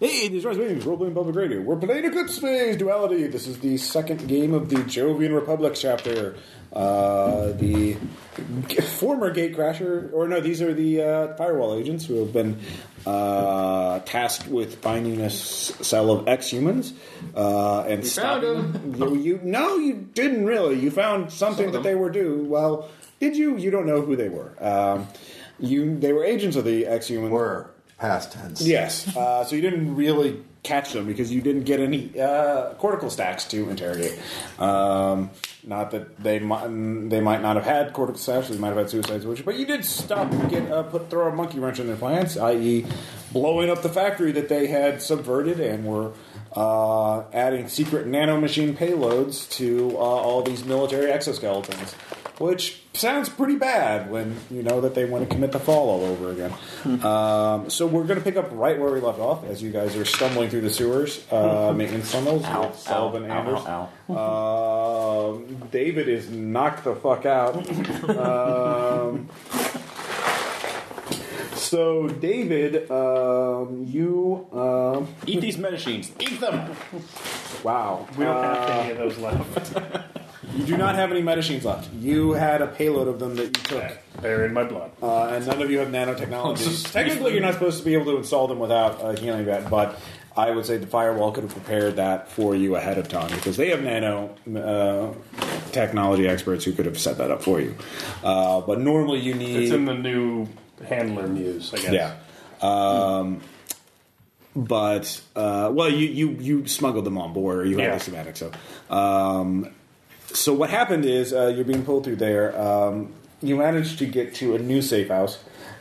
Hey, these are Role-Playing Public Radio. We're playing Eclipse Phase Duality. This is the second game of the Jovian Republic chapter. The former Gatecrasher, or no, these are the Firewall agents who have been tasked with finding a cell of exhumans and stopping them. No, you didn't really. You found something that they were due. Well, did you? You don't know who they were. They were agents of the exhumans. Were. Past tense. Yes. So you didn't really catch them because you didn't get any cortical stacks to interrogate. Not that they might not have had cortical stacks, they might have had suicides, but you did stop and throw a monkey wrench in their plans, i.e. blowing up the factory that they had subverted and were adding secret nanomachine payloads to all these military exoskeletons. Which sounds pretty bad when you know that they want to commit the fall all over again. So we're going to pick up right where we left off as you guys are stumbling through the sewers, maintenance tunnels with Sullivan Anders. David is knocked the fuck out. So David, you eat these medicines. Eat them. Wow. We don't have any of those left. You do not have any medicines left. You had a payload of them that you took. They're in my blood. And none of you have nanotechnology. Technically, you're not supposed to be able to install them without healing that, but I would say the Firewall could have prepared that for you ahead of time because they have nano technology experts who could have set that up for you. But normally you need... It's in the new handler muse, I guess. Yeah. Well, you smuggled them on board, or you had the schematic. So what happened is you're being pulled through there. You managed to get to a new safe house,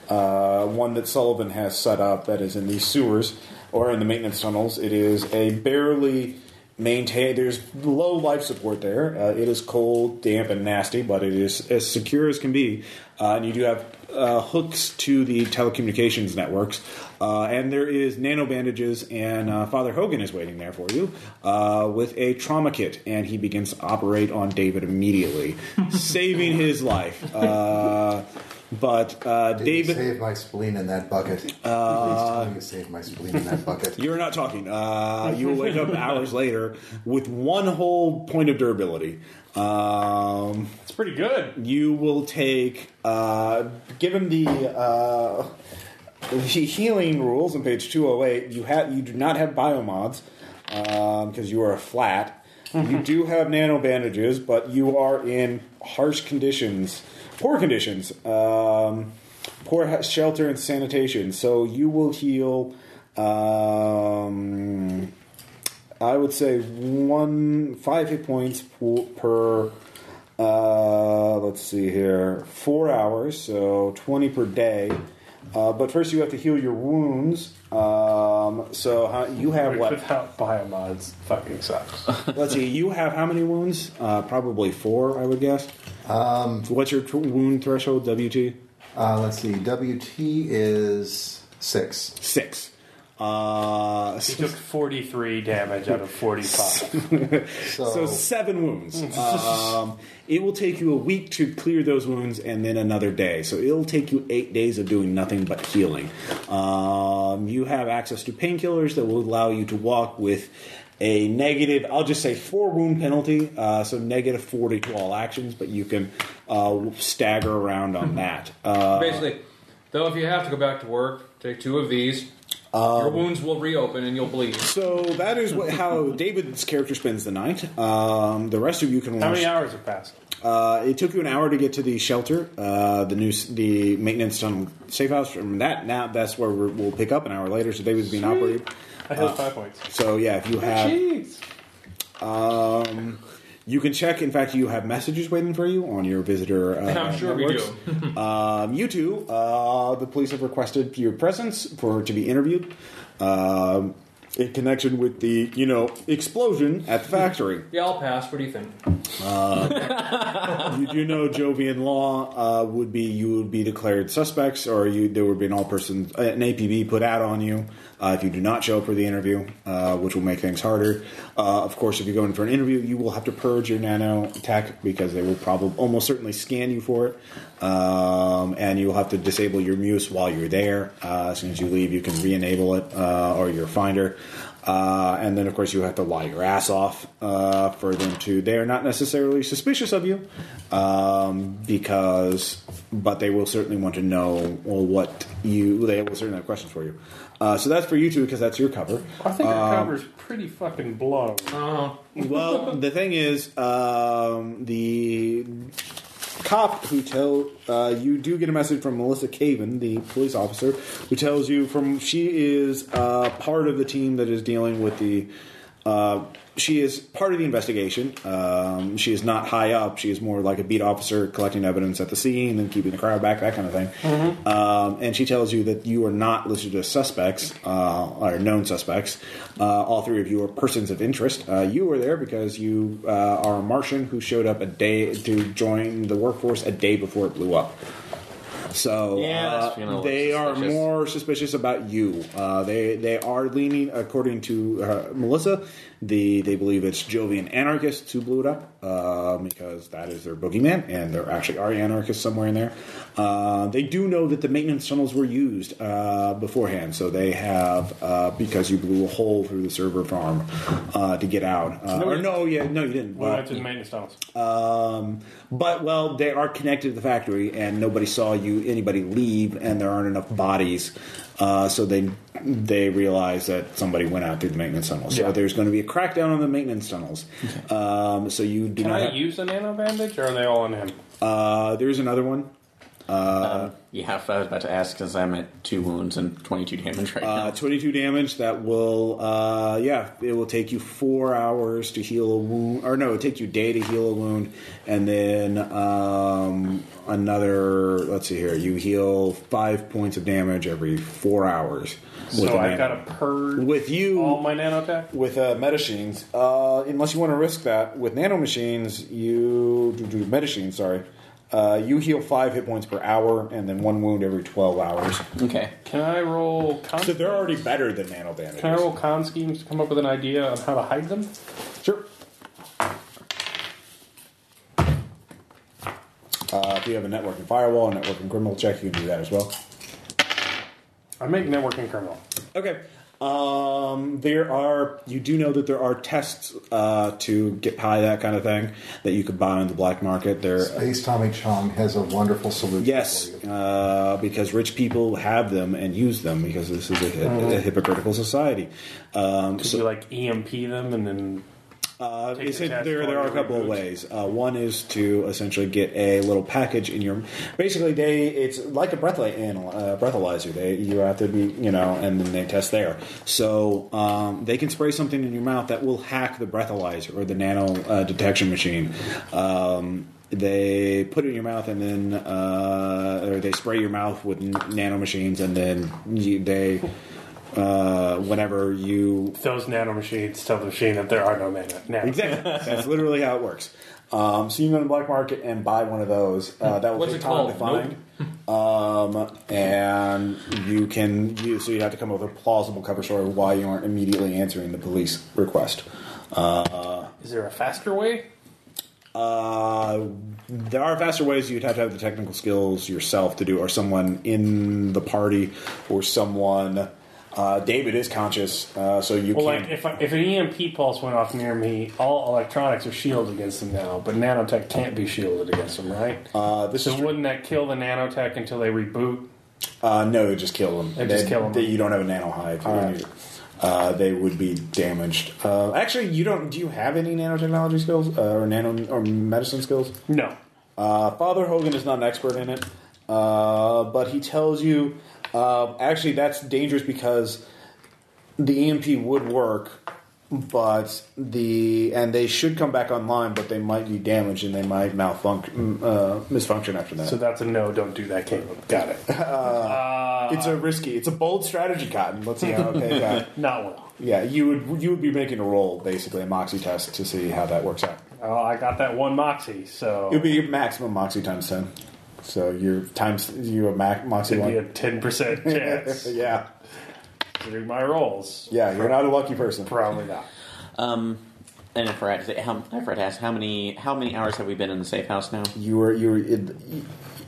one that Sullivan has set up that is in these sewers or in the maintenance tunnels. It is a barely maintained. There's low life support there. It is cold, damp, and nasty, but it is as secure as can be. And you do have hooks to the telecommunications networks. And there is nano bandages, and Father Hogan is waiting there for you with a trauma kit, and he begins to operate on David immediately, saving his life. David save my spleen in that bucket. Please tell me you saved my spleen in that bucket. You're not talking. You will wake up hours later with one whole point of durability. It's pretty good. You will take, given the healing rules on page 208, you do not have biomods because you are a flat. You do have nano bandages, but you are in harsh conditions, poor conditions, poor shelter and sanitation. So you will heal, I would say 5 hit points per let's see here, 4 hours, so 20 per day. But first you have to heal your wounds. You have what? Without biomods, fucking sucks. Let's see. You have how many wounds? Probably 4, I would guess. What's your wound threshold? WT? Let's see. WT is 6. 6. He took 43 damage out of 45. So 7 wounds. It will take you a week to clear those wounds and then another day. So it'll take you 8 days of doing nothing but healing. You have access to painkillers that will allow you to walk with a negative, I'll just say 4 wound penalty, so negative 40 to all actions, but you can stagger around on that. Basically, though, if you have to go back to work, take 2 of these. Your wounds will reopen and you'll bleed. So that is how David's character spends the night. The rest of you can watch. How many hours have passed? It took you an hour to get to the shelter, the maintenance tunnel safe house. From that's where we'll pick up an hour later. So David's being operated. I hit 5 points. So yeah, if you have, you can check. In fact, you have messages waiting for you on your visitor. I'm sure networks. we do. You two, the police have requested your presence to be interviewed. in connection with the, explosion at the factory. Yeah, I'll pass. What do you think? You do know Jovian law you would be declared suspects, or there would be an APB put out on you if you do not show up for the interview, which will make things harder. Of course, if you go in for an interview, you will have to purge your nanotech because they will probably almost certainly scan you for it, and you will have to disable your muse while you're there. As soon as you leave, you can re-enable it or your finder. And then, of course, you have to lie your ass off for them to. They are not necessarily suspicious of you, but they will certainly want to know what you. They will certainly have questions for you. So that's for you two because that's your cover. I think our cover's pretty fucking blown. Well, the thing is, the cop who you do get a message from Melissa Caven, the police officer, who tells you she is part of the team that is dealing with the. She is part of the investigation. She is not high up. She is more like a beat officer collecting evidence at the scene and keeping the crowd back, that kind of thing. Mm-hmm. And she tells you that you are not listed as suspects, or known suspects. All three of you are persons of interest. You were there because you are a Martian who showed up to join the workforce a day before it blew up. So they are more suspicious about you. They are leaning, according to Melissa, they believe it's Jovian anarchists who blew it up because that is their boogeyman, and there actually are anarchists somewhere in there. They do know that the maintenance tunnels were used beforehand, so they have because you blew a hole through the server farm to get out. No, you didn't. We went to the maintenance tunnels. But they are connected to the factory, and nobody saw anybody leave, and there aren't enough bodies, so they realize that somebody went out through the maintenance tunnels. So there's going to be a crackdown on the maintenance tunnels. Okay. So you do Can not I use a nano bandage, or are they all on him? There's another one. I was about to ask because I'm at 2 wounds and 22 damage right now. 22 damage. That will, it will take you 4 hours to heal a wound. Or no, it'll take you a day to heal a wound. And then another, let's see here, you heal 5 points of damage every 4 hours. So I've got to purge all my nanotech? With Metachines. Unless you want to risk that. With nanomachines, Metachines, sorry. You heal 5 hit points per hour, and then 1 wound every 12 hours. Okay. Can I roll con So they're already better than nano bandages. Can I roll con schemes to come up with an idea on how to hide them? Sure. If you have a networking firewall, a networking criminal check, you can do that as well. I make networking criminal. Okay. You do know that there are tests to get high, that kind of thing, that you could buy on the black market. Space Tommy Chong has a wonderful solution for you. Because rich people have them and use them because this is a hypocritical society. Could you EMP them and then... there are a couple of ways. One is to essentially get a little package in your. Basically, it's like a breathalyzer. You have to be, and then they test there. So they can spray something in your mouth that will hack the breathalyzer or the nano detection machine. They put it in your mouth and then, or they spray your mouth with nanomachines, and then whenever you... Those nanomachines tell the machine that there are no nano. Exactly. That's literally how it works. So you can go to the black market and buy one of those. That will take time to find. And so you have to come up with a plausible cover story of why you aren't immediately answering the police request. Is there a faster way? There are faster ways. You'd have to have the technical skills yourself to do, or someone in the party, or someone... David is conscious, so you can't... if an EMP pulse went off near me, all electronics are shielded against them now, but nanotech can't be shielded against them, right? Wouldn't that kill the nanotech until they reboot? No, it just kill them. You don't have a nanohive. Right. They would be damaged. Actually, you don't. Do you have any nanotechnology skills or medicine skills? No. Father Hogan is not an expert in it, but he tells you. Actually, that's dangerous because the EMP would work but they should come back online, but they might be damaged and they might misfunction after that. So that's a no. Don't do that, Caleb. Got it. It's a bold strategy, Cotton. Let's see how okay. Not well. Yeah, you would be making a roll, basically a Moxie test to see how that works out. Oh, I got that one Moxie, so It would be maximum Moxie times 10. So you have Moxie it'd 1. be a 10% chance. Yeah. Through my rolls. Yeah, you're not a lucky person. Probably not. And I forgot to ask how many hours have we been in the safe house now?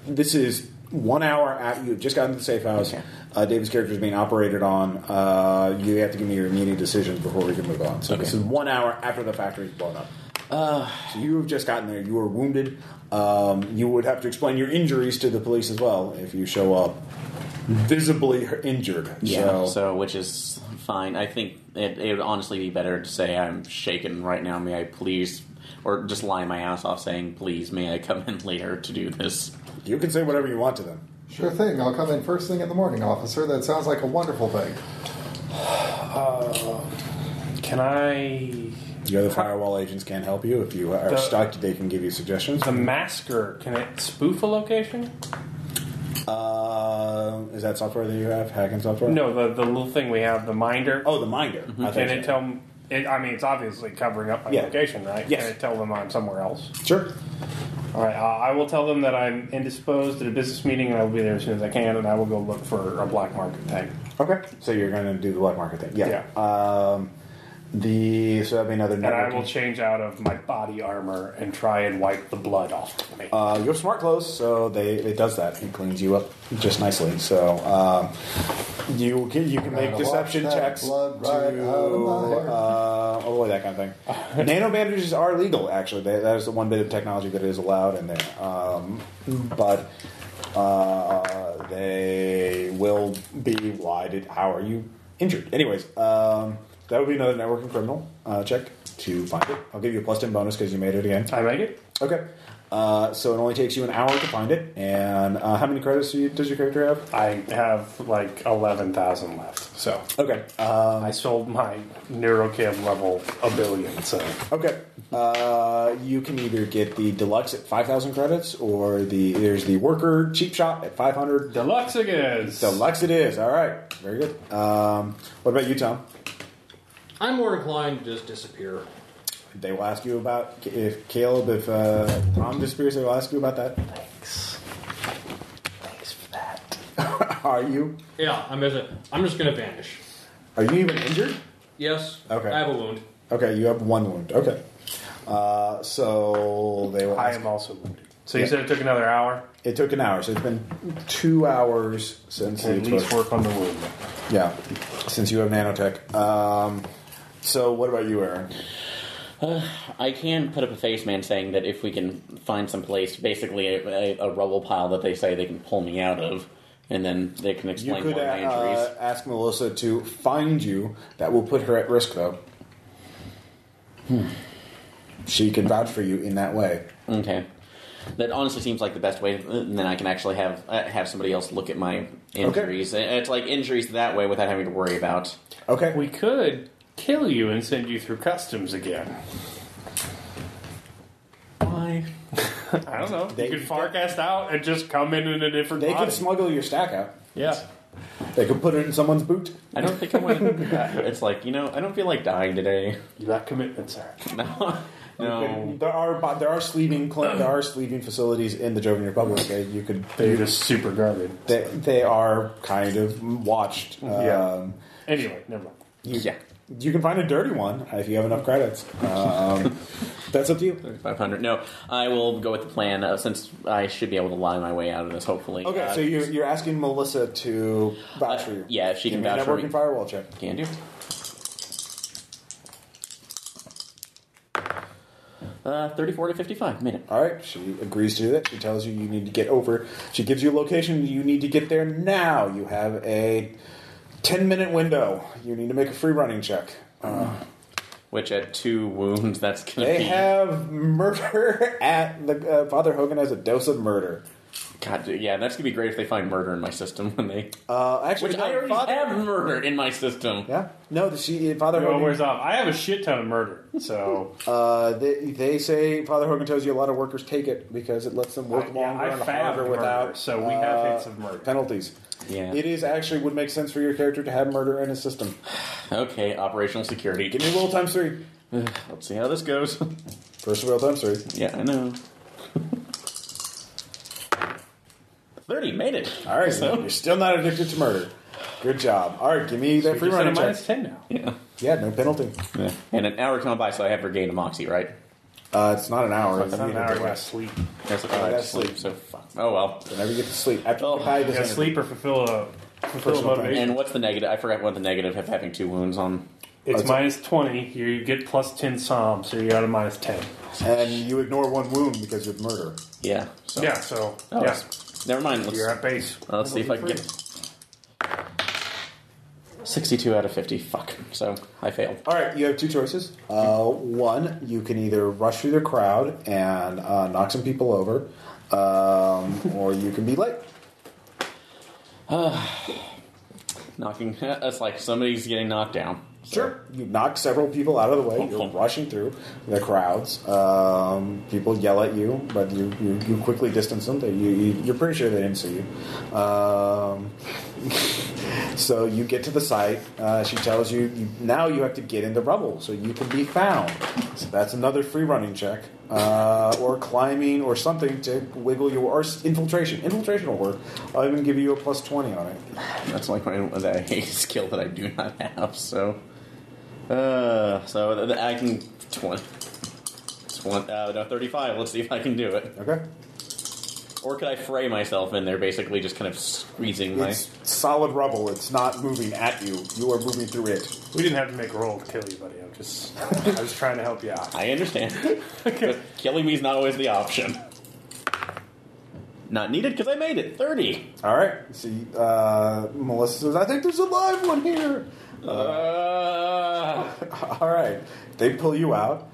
This is 1 hour after you just got into the safe house. Okay. David's character is being operated on. You have to give me your immediate decisions before we can move on. So This is 1 hour after the factory's blown up. So you have just gotten there. You were wounded. You would have to explain your injuries to the police as well if you show up visibly injured. Yeah. So which is fine. I think it would honestly be better to say I'm shaken right now. May I please, or just lie my ass off saying, please, may I come in later to do this? You can say whatever you want to them. Sure thing. I'll come in first thing in the morning, officer. That sounds like a wonderful thing. Can I... The other Firewall agents can't help you. If you are stuck, they can give you suggestions. The masker, can it spoof a location? Is that software that you have? Hacking software? No, the little thing we have, the minder. Oh, the Minder. Can it tell them... it's obviously covering up my location, right? Yes. Can it tell them I'm somewhere else? Sure. All right, I will tell them that I'm indisposed at a business meeting and I will be there as soon as I can, and I will go look for a black market tag. Okay. So you're going to do the black market thing. Yeah. So that'd be another networking. And I will change out of my body armor and try and wipe the blood off of me. You have smart clothes, so it does that. It cleans you up just nicely. So you can make deception checks to avoid that kind of thing. Nano bandages are legal, actually. That is the one bit of technology that is allowed in there. But they will be wide. How are you injured? Anyways, that would be another networking criminal check to find it. I'll give you a plus 10 bonus because you made it again. I make it? Okay. So it only takes you an hour to find it. And how many credits does your character have? I have like 11,000 left. So Okay. I sold my neurochem level $1 billion. So Okay. You can either get the deluxe at 5,000 credits, or there's the worker cheap shop at 500. deluxe it is. Deluxe it is. All right. Very good. What about you, Tom? I'm more inclined to just disappear. They will ask you about if Tom disappears. They will ask you about that. Thanks for that. Are you? Yeah, I'm just going to vanish. Are you even injured? Yes. Okay. I have a wound. Okay, you have one wound. Okay. So they will I ask. am also wounded. So you said it took another hour? It took an hour, so it's been 2 hours since At least work on the wound. Yeah, since you have nanotech. So what about you, Aaron? I can put up a face man saying that if we can find some place, basically a rubble pile that they say they can pull me out of, and then they can You explain could more of my injuries. ask Melissa to find you. That will put her at risk, though. She can vouch for you in that way. Okay. That honestly seems like the best way, and then I can actually have somebody else look at my injuries. Okay. It's like injuries that way without having to worry about. Okay. We could kill you and send you through customs again. Why? I don't know. You could forecast out and just come in a different They body. could smuggle your stack out. Yeah. They could put it in someone's boot. I don't think I want to do that. It's like, I don't feel like dying today. You got commitment, sir. No. There are sleeving facilities in the Jovian Republic. Okay? They're just super guarded. They are kind of watched. Yeah. Anyway, never mind. You can find a dirty one if you have enough credits. That's up to you. 500. No, I will go with the plan since I should be able to lie my way out of this, hopefully. Okay, so you're asking Melissa to vouch for you. Yeah, if she Give can me a vouch for me. networking firewall check. Can do. 34 to 55 minute. All right, she agrees to do that. She tells you need to get over. She gives you a location. You need to get there now. You have a 10-minute window. You need to make a free running check. Which at 2 wounds, that's going to be... They have murder at the... Father Hogan has a dose of murder. God, yeah, that's gonna be great if they find murder in my system when they. Actually, Which no, I already have murder in my system. Yeah. No, Father It Hogan. wears off. I have a shit ton of murder, so They say Father Hogan tells you a lot of workers take it because it lets them work longer and harder without. So we have hits of murder penalties. Yeah. It is actually would make sense for your character to have murder in his system. Okay, operational security. Give me a roll times 3. Let's see how this goes. First roll times 3. Yeah, I know. 30, made it. All right, So- you're still not addicted to murder. Good job. All right, give me that free just running at a check. minus 10 now. Yeah. Yeah, no penalty. Yeah. And an hour gone by, so I have regained a moxie, right? It's not an hour. It's not an hour. I gotta sleep. Yes, I gotta have to sleep. sleep. So fuck. Oh well. Whenever you get to sleep. After Oh, you hide I this gotta energy. sleep or fulfill a Personal motivation. And what's the negative? I forgot what the negative of having 2 wounds on. It's minus 20. You get plus 10 psalm, so you're at a minus 10. And you ignore 1 wound because of murder. Yeah. So. Yeah, so Oh, yeah, Never mind. you're at base. Let's see if I can get 62 out of 50. Fuck. So I failed. All right, you have 2 choices. One, you can either rush through the crowd and knock some people over, or you can be late. Knocking. That's like somebody's getting knocked down. Sure. You knock several people out of the way. You're rushing through the crowds. People yell at you, but you quickly distance them. You're pretty sure they didn't see you. So you get to the site. She tells you now you have to get in the rubble so you can be found. So that's another free running check. Or climbing or something to wiggle your... Or infiltration. Infiltration will work. I'll even give you a plus 20 on it. That's like a skill that I do not have. So I can 35. Let's see if I can do it. Okay. Or could I fray myself in there, basically just kind of squeezing my... It's solid rubble. It's not moving at you. You are moving through it. We didn't have to make a roll to kill you, buddy. I was trying to help you out. I understand. But killing me is not always the option. Not needed because I made it. 30. All right. See, Melissa says, I think there's a live one here. All right. They pull you out.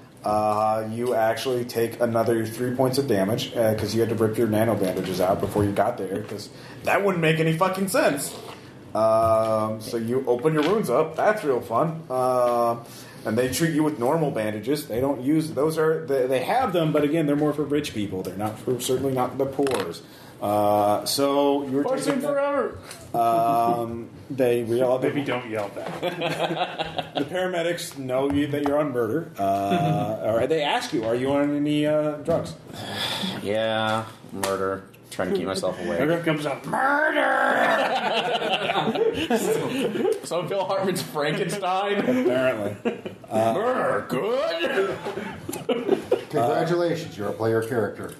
You actually take another 3 points of damage because you had to rip your nano bandages out before you got there because that wouldn't make any fucking sense. So you open your wounds up. That's real fun. And they treat you with normal bandages. They don't use those. They have them, but again, they're more for rich people. They're not for certainly not the poor's. So you're Taking forever. They realize Maybe don't yell back. the paramedics know that you're on murder. Or they ask you, "Are you on any drugs?" Yeah, murder. Trying to keep myself awake. Here comes out murder. So Bill Hartman's Frankenstein. Apparently. Murder, good. Congratulations, you're a player character.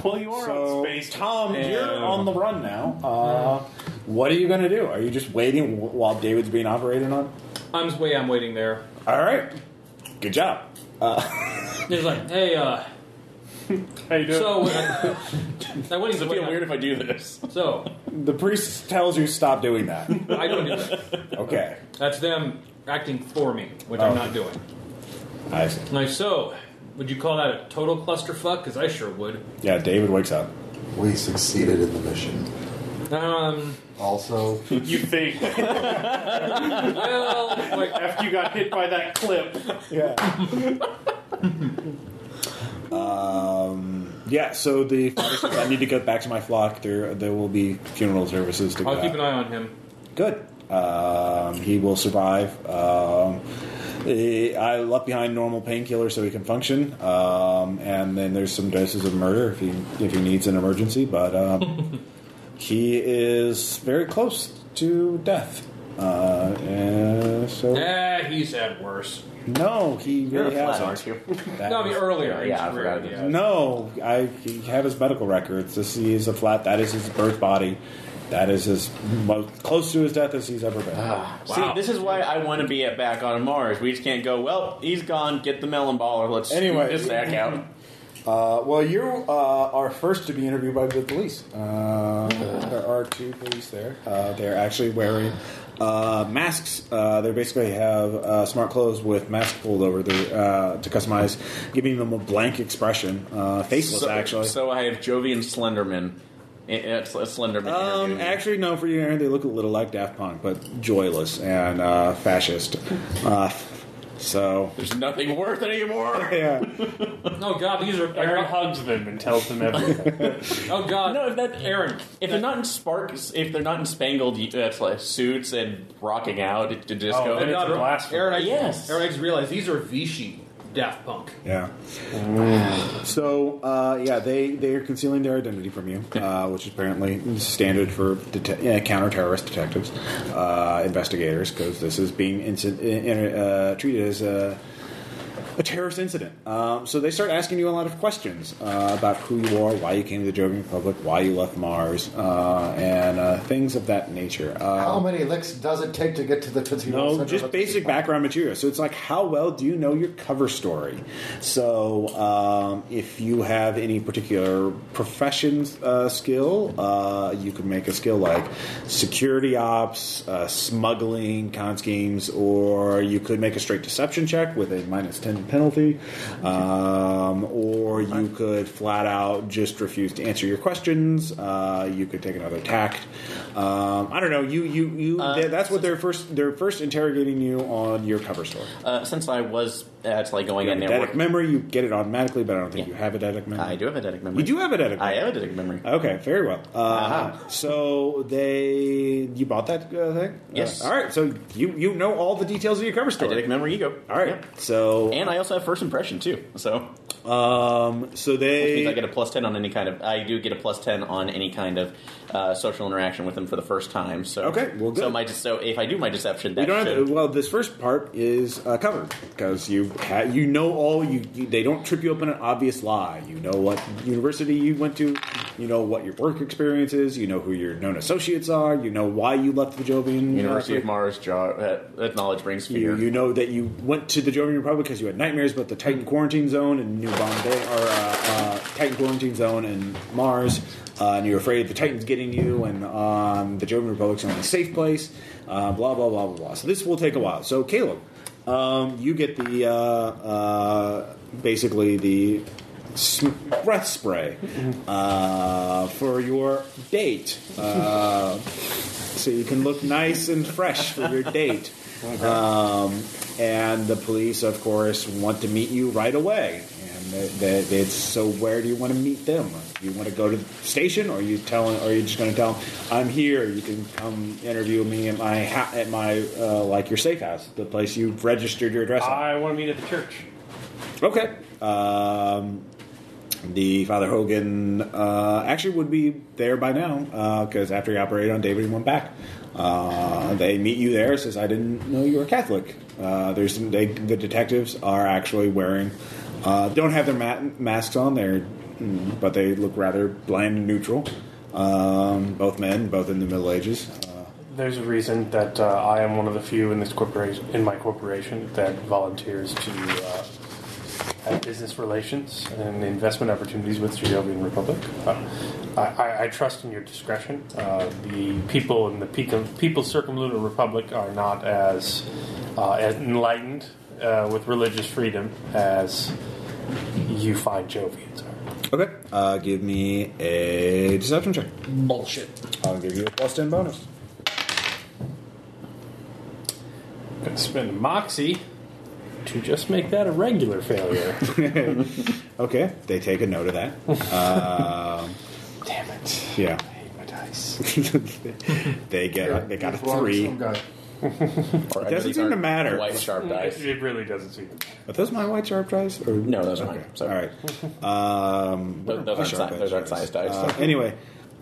Well, you are So, on space. Tom, you're on the run now. What are you going to do? Are you just waiting while David's being operated on? I'm waiting there. All right. Good job. He's like, hey, How you doing? so I went Does it feel weird if I do this? So The priest tells you stop doing that. I don't do that. Okay. That's them acting for me, which I'm not doing. I see. Like, so would you call that a total clusterfuck? Because I sure would. Yeah, David wakes up. We succeeded in the mission. Also, you think Well, like, after you got hit by that clip? Yeah. Yeah, so the father says, I need to get back to my flock. There will be funeral services to go I'll keep out. an eye on him. Good. He will survive. I left behind normal painkillers so he can function, and then there's some doses of murder if he needs an emergency. But he is very close to death. So He's had worse. no, he You're really a flat, hasn't. aren't you? That No, I mean is- earlier. Yeah, I He's forgot really- about No, he have his medical records. He is a flat. That is his birth body. That is as most close to his death as he's ever been. See, this is why I want to be back on Mars. We just can't go, well, he's gone, get the melon ball, or let's Anyway. scoot this sack out. Well, you are first to be interviewed by the police. There are 2 police there. They're actually wearing masks. They basically have smart clothes with masks pulled over to customize, giving them a blank expression, faceless actually. So I have Jovian Slenderman. It's a Slenderman. Actually, no. For you, Aaron, they look a little like Daft Punk, but joyless and fascist. So there's nothing worth anymore. Yeah. Oh God, these are Aaron hugs them and tells them everything. Oh God, No, Aaron. If they're not in if they're not in spangled like suits and rocking out to disco, then it's God, a blasphemy. Aaron, Yes. Aaron, I just realized these are Vichy Daft Punk. Yeah. So, they are concealing their identity from you, which is apparently standard for counter-terrorist detectives, investigators, because this is being treated as a terrorist incident. So they start asking you a lot of questions about who you are, why you came to the Jovian Republic, why you left Mars, and things of that nature. How many licks does it take to get to the Tootsie Roll? No, just basic background material. So it's like, how well do you know your cover story? So if you have any particular profession skill, you could make a skill like security ops, smuggling, con schemes, or you could make a straight deception check with a -10 penalty, or you could flat out just refuse to answer your questions. You could take another tact. I don't know. That's what they're first interrogating you on your cover story. Since I was going in there, Eidetic memory, you get it automatically, but I don't think you have eidetic memory. I do have eidetic memory. You do have eidetic memory. I have eidetic memory. Okay, very well. So you bought that thing? Yes. All right. So you know all the details of your cover story. Eidetic memory, ego. All right. Yep. So and I also have first impression too. So so they which means I get a +10 on any kind of. I do get a +10 on any kind of social interaction with them for the first time. So okay, well, good. So if I do my deception, that this first part is covered because you know all they don't trip you up in an obvious lie. You know what university you went to. You know what your work experience is. You know who your known associates are. You know why you left the Jovian University of Mars. That knowledge brings fear. You know that you went to the Jovian Republic because you had nightmares about the Titan quarantine zone in New Bombay, or Titan quarantine zone in Mars, and you're afraid the Titan's getting you, and the Jovian Republic's only safe place. Blah blah blah blah blah. So this will take a while. So Caleb, you get the basically the breath spray for your date, so you can look nice and fresh for your date. And the police, of course, want to meet you right away. And so where do you want to meet them? Do you want to go to the station, or are you just going to tell them, I'm here, you can come interview me at my like your safe house, the place you've registered your address at? I want to meet at the church. Okay. The Father Hogan actually would be there by now, because after he operated on David, he went back. They meet you there. Says, I didn't know you were Catholic. The detectives are actually wearing, don't have their masks on there, but they look rather bland and neutral. Both men, both in the Middle Ages. There's a reason that I am one of the few in my corporation that volunteers to have business relations and investment opportunities with the Jovian Republic. I trust in your discretion. The people in the People's Circumlunar Republic are not as enlightened with religious freedom as you find Jovians are. Okay. Give me a deception check. Bullshit. I'll give you a +10 bonus. I'm going to spend a moxie to just make that a regular failure. Okay, they take a note of that. Damn it. Yeah. I hate my dice. They got a 3. Some guy. It doesn't seem to matter. White sharp dice. It really doesn't seem to matter. Are those my white sharp dice? Or? No, those are okay. mine. Sorry. All right. Those aren't size dice. Anyway,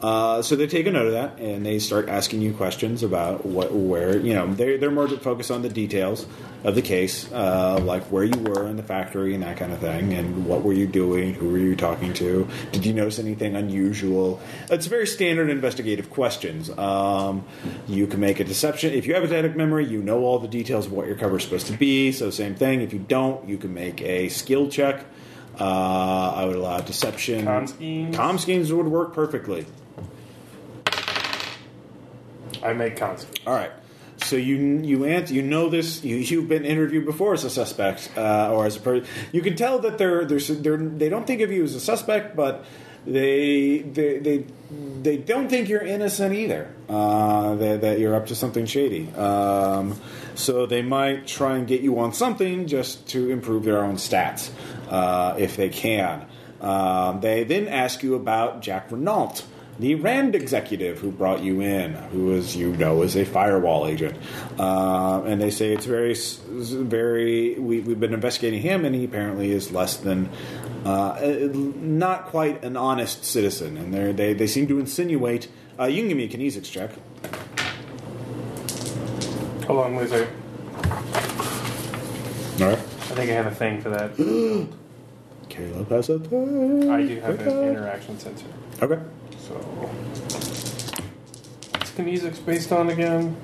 so they take a note of that, and they start asking you questions about where they're more focused on the details of the case, like where you were in the factory and that kind of thing, and what were you doing, who were you talking to, did you notice anything unusual? It's very standard investigative questions. You can make a deception. If you have eidetic memory, you know all the details of what your cover is supposed to be, so same thing. If you don't, you can make a skill check. I would allow deception. Com schemes? Schemes would work perfectly. I make con schemes. All right. So you know this. You've been interviewed before as a suspect or as a person. You can tell that they don't think of you as a suspect, but they don't think you're innocent either. That you're up to something shady. So they might try and get you on something just to improve their own stats if they can. They then ask you about Jack Renault, the Rand executive who brought you in, who is, is a Firewall agent. And they say it's very we've been investigating him, and he apparently is less than, not quite an honest citizen. And they seem to insinuate, you can give me a kinesics check. Hold on, wait a second. All right. I think I have a thing for that. Caleb has a thing. I do have an interaction sensor. Okay. So, what's kinesics based on again?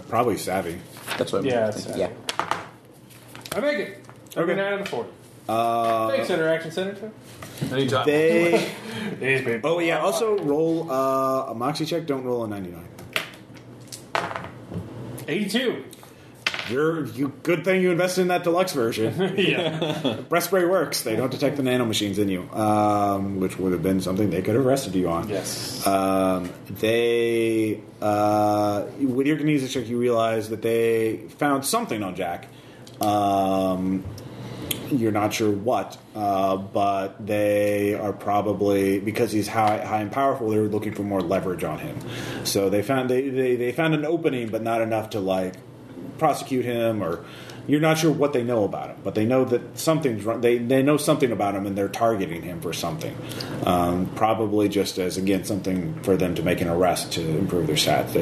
Probably savvy. That's what Yeah, I'm it's thinking. I make it. 39 out of 40. Thanks, interaction sensor. Anytime. Oh yeah. Also roll a moxie check. Don't roll a 99. 82. Good thing you invested in that deluxe version. Yeah. Breath spray works. They don't detect the nanomachines in you, which would have been something they could have arrested you on. Yes. With your kinesics check, you realize that they found something on Jack. You're not sure what, but they are probably, because he's high and powerful, they're looking for more leverage on him. So they found they found an opening, but not enough to prosecute him, or you're not sure what they know about him, but they know that something's wrong. They know something about him, and they're targeting him for something. Probably just as, again, something for them to make an arrest to improve their stats.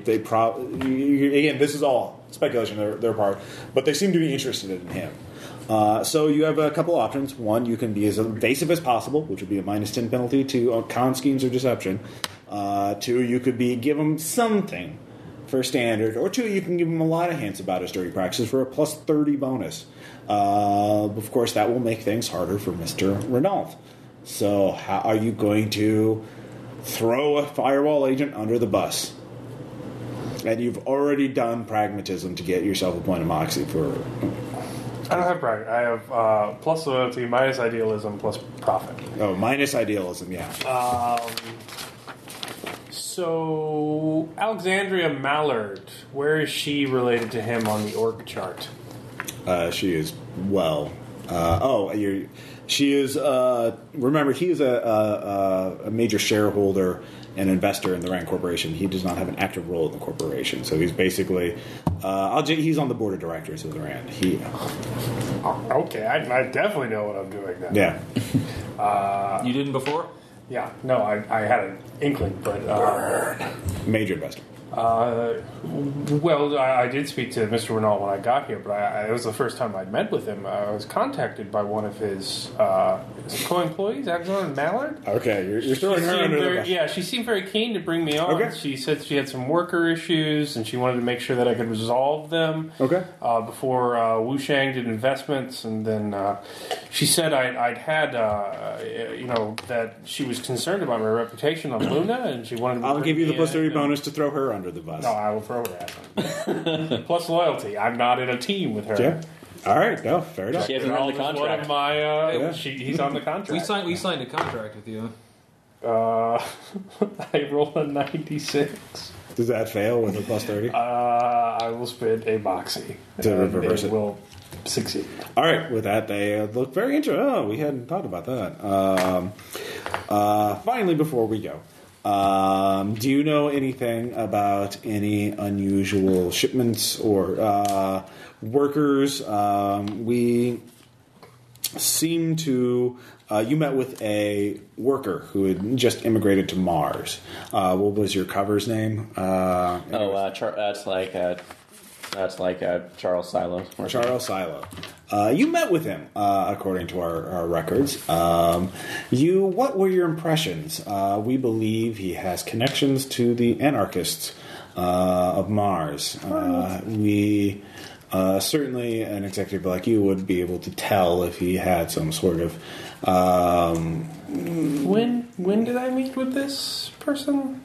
They probably, again, this is all speculation on their part, but they seem to be interested in him. So you have a couple options. One, you can be as evasive as possible, which would be a -10 penalty to con schemes or deception. Two, you could give them something for standard, or two, you can give him a lot of hints about his dirty practices for a +30 bonus. Of course, that will make things harder for Mr. Renault. So how are you going to throw a Firewall agent under the bus? And you've already done pragmatism to get yourself a point of moxie for... I don't have pride. I have plus loyalty, minus idealism, plus profit. Oh, minus idealism, yeah. So, Alexandria Mallard, where is she related to him on the org chart? She is, she is, remember, he is a major shareholder and investor in the Rand Corporation. He does not have an active role in the corporation. So he's basically, he's on the board of directors of the Rand. Okay, I definitely know what I'm doing now. Yeah. You didn't before? Yeah, no, I had an inkling, but... Major investor. Well, I did speak to Mr. Renault when I got here, but it was the first time I'd met with him. I was contacted by one of his co-employees, Alexander Mallard. Okay, you're throwing her under the bus. Yeah, she seemed very keen to bring me on. Okay. She said she had some worker issues, and she wanted to make sure that I could resolve them before Wu Shang did investments. And then she said I'd had, that she was concerned about my reputation on Luna, and she wanted to I'll give you the +30 bonus to throw her under the bus. No, I will throw her at him. Plus loyalty. I'm not in a team with her. Yeah. All right. No, fair enough. She hasn't read the contract. One of my, he's on the contract. We signed a contract with you. I rolled a 96. Does that fail with a +30? I will spend a moxie. To reverse it. Will succeed. All right. With that, they look very interesting. Oh, we hadn't thought about that. Finally, before we go, do you know anything about any unusual shipments or workers? We seem to... you met with a worker who had just immigrated to Mars. What was your cover's name? That's like Charles Silo. Charles Silo. You met with him, according to our records. What were your impressions? We believe he has connections to the anarchists of Mars. We certainly an executive like you would be able to tell if he had some sort of. When did I meet with this person?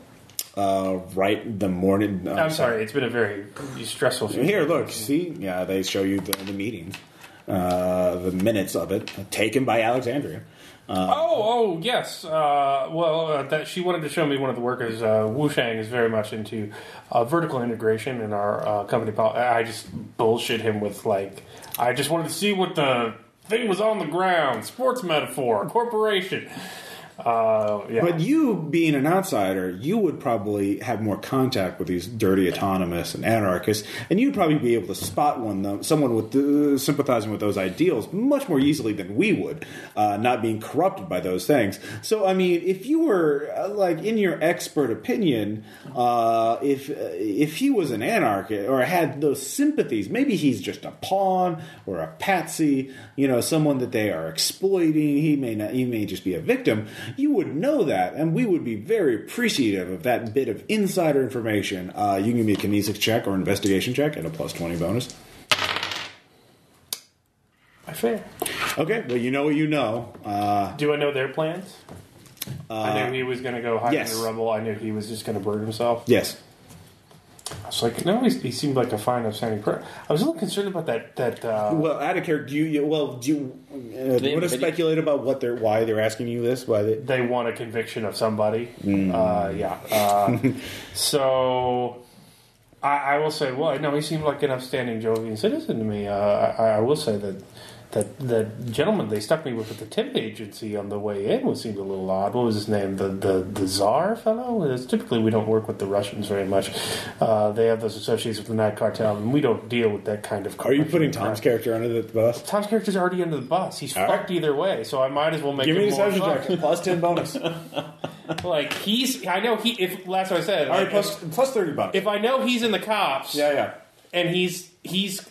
Right the morning. I'm sorry, it's been a very stressful few Here, days. look, see? Yeah, they show you the meetings. The minutes of it, taken by Alexandria. Yes. That she wanted to show me one of the workers. Wu Shang is very much into vertical integration in our company. I just bullshit him with, I just wanted to see what the thing was on the ground. Sports metaphor, corporation. But you, being an outsider, you would probably have more contact with these dirty autonomists and anarchists, and you'd probably be able to spot someone with sympathizing with those ideals much more easily than we would, not being corrupted by those things. So, I mean, if you were, in your expert opinion, if he was an anarchist or had those sympathies, maybe he's just a pawn or a patsy, someone that they are exploiting. He may just be a victim. You would know that, and we would be very appreciative of that bit of insider information. You can give me a kinesics check or investigation check and a plus 20 bonus. I fail. Okay, well, you know what you know. Do I know their plans? I knew he was going to go hide in the rubble. I knew he was just going to burn himself. Yes. I was like, no, he seemed like a fine, upstanding person. I was a little concerned about that. Well, out of character, do you want to speculate about why they're asking you this? Why they want a conviction of somebody? So I will say, well, no, he seemed like an upstanding Jovian citizen to me. I will say that gentleman they stuck me with the temp agency on the way in seemed a little odd. What was his name? The Tsar fellow? Typically, we don't work with the Russians very much. They have those associates with the Night Cartel, and we don't deal with that kind of. Are you putting Tom's character under the bus? Tom's character's already under the bus. He's fucked either way, so I might as well make. Give me him a more social check. Plus 10 bonus. I know he. If last what I said. All right, plus 30 bucks. If I know he's in the cops. Yeah. And he's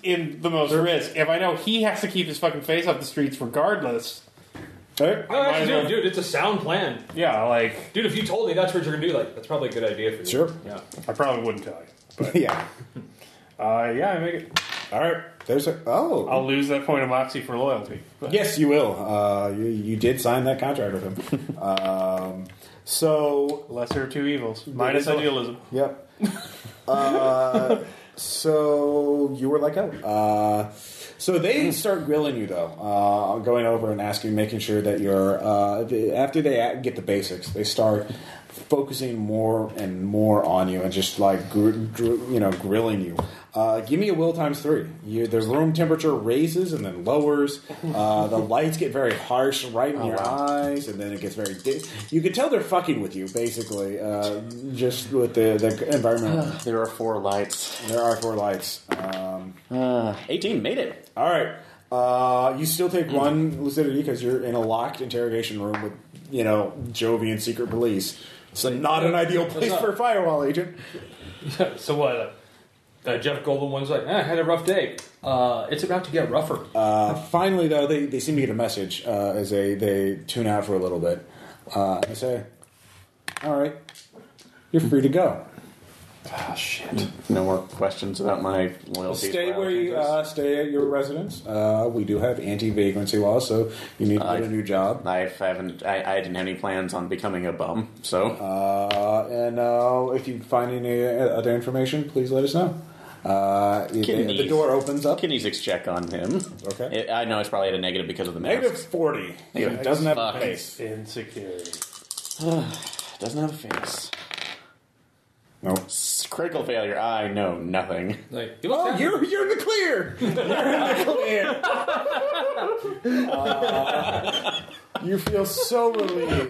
in the most risk. If I know he has to keep his fucking face off the streets regardless. Right? No, actually, dude, it's a sound plan. Yeah, dude, if you told me that's what you're gonna do, that's probably a good idea for you. Sure. Yeah. I probably wouldn't tell you. But, yeah. I make it. All right. I'll lose that point of moxie for loyalty. But. Yes, you will. You did sign that contract with him. So lesser of two evils. Minus idealism. Yep. So you were let go. So they start grilling you, though, going over and asking, making sure that you're. After they get the basics, they start focusing more and more on you and just grilling you. Give me a will times 3. The room temperature raises and then lowers. The lights get very harsh right in your eyes, and then it gets very dim. You can tell they're fucking with you, basically, just with the environment. There are 4 lights. There are 4 lights. 18, made it. All right. You still take 1 lucidity because you're in a locked interrogation room with, Jovian secret police. It's not an ideal place for a firewall agent. So what? Jeff Goldblum like, I had a rough day. It's about to get rougher. Finally, though, they seem to get a message as they tune out for a little bit. They say, all right, you're free to go. Ah, shit. No more questions about my loyalty. Stay where you stay at your residence. We do have anti-vagrancy laws, so you need to get a new job. I didn't have any plans on becoming a bum, so. And if you find any other information, please let us know. The door opens up. Kinesics check on him. Okay. I know it's probably at a negative because of the mask. Negative 40. It doesn't have a face. Insecurity. Doesn't have a face. No. Critical failure. I know nothing. You're in the clear. You're in the clear. You feel so relieved.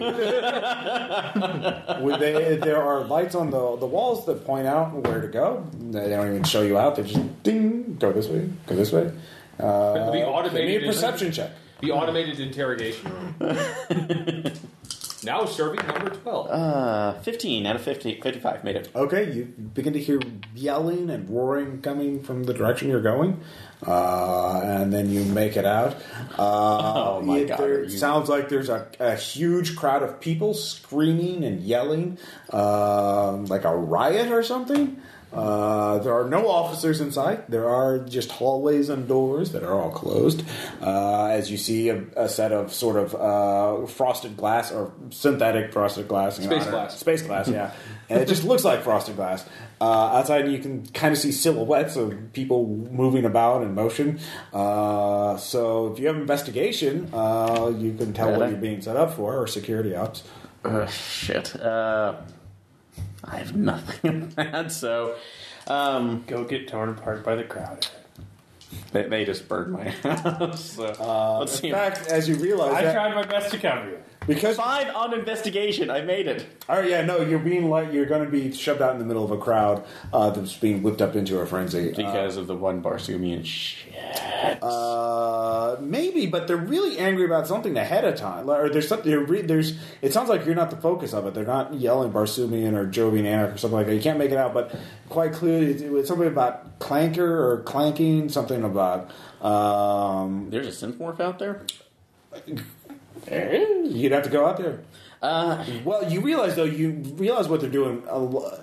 There are lights on the walls that point out where to go. They don't even show you out. They just ding. Go this way. Go this way. Be automated. Give me a perception check. The automated interrogation room. Now serving number 12. 15 out of 55 made it. Okay, you begin to hear yelling and roaring coming from the direction you're going, and then you make it out. Oh my God! It sounds like there's a huge crowd of people screaming and yelling, like a riot or something. There are no officers in sight. There are just hallways and doors that are all closed. As you see a set of sort of frosted glass or synthetic frosted glass. Space glass, yeah. And it just looks like frosted glass. Outside you can kind of see silhouettes of people moving about in motion. So if you have investigation, you can tell what you're being set up for, or security ops. Shit. I have nothing bad, so... Go get torn apart by the crowd. They just burned my house. So, let's see. In fact, as you realize... I tried my best to cover you. Because 5 on investigation. I made it. All right, yeah, no, you're going to be shoved out in the middle of a crowd that's being whipped up into a frenzy Because of the one Barsumian shit. Maybe, but they're really angry about something ahead of time. Or there's something. It sounds like you're not the focus of it. They're not yelling Barsumian or Jovian Anarch or something like that. You can't make it out, but quite clearly, it's something about clanker or clanking. Something about. There's a synthmorph out there. You'd have to go out there. Well, you realize what they're doing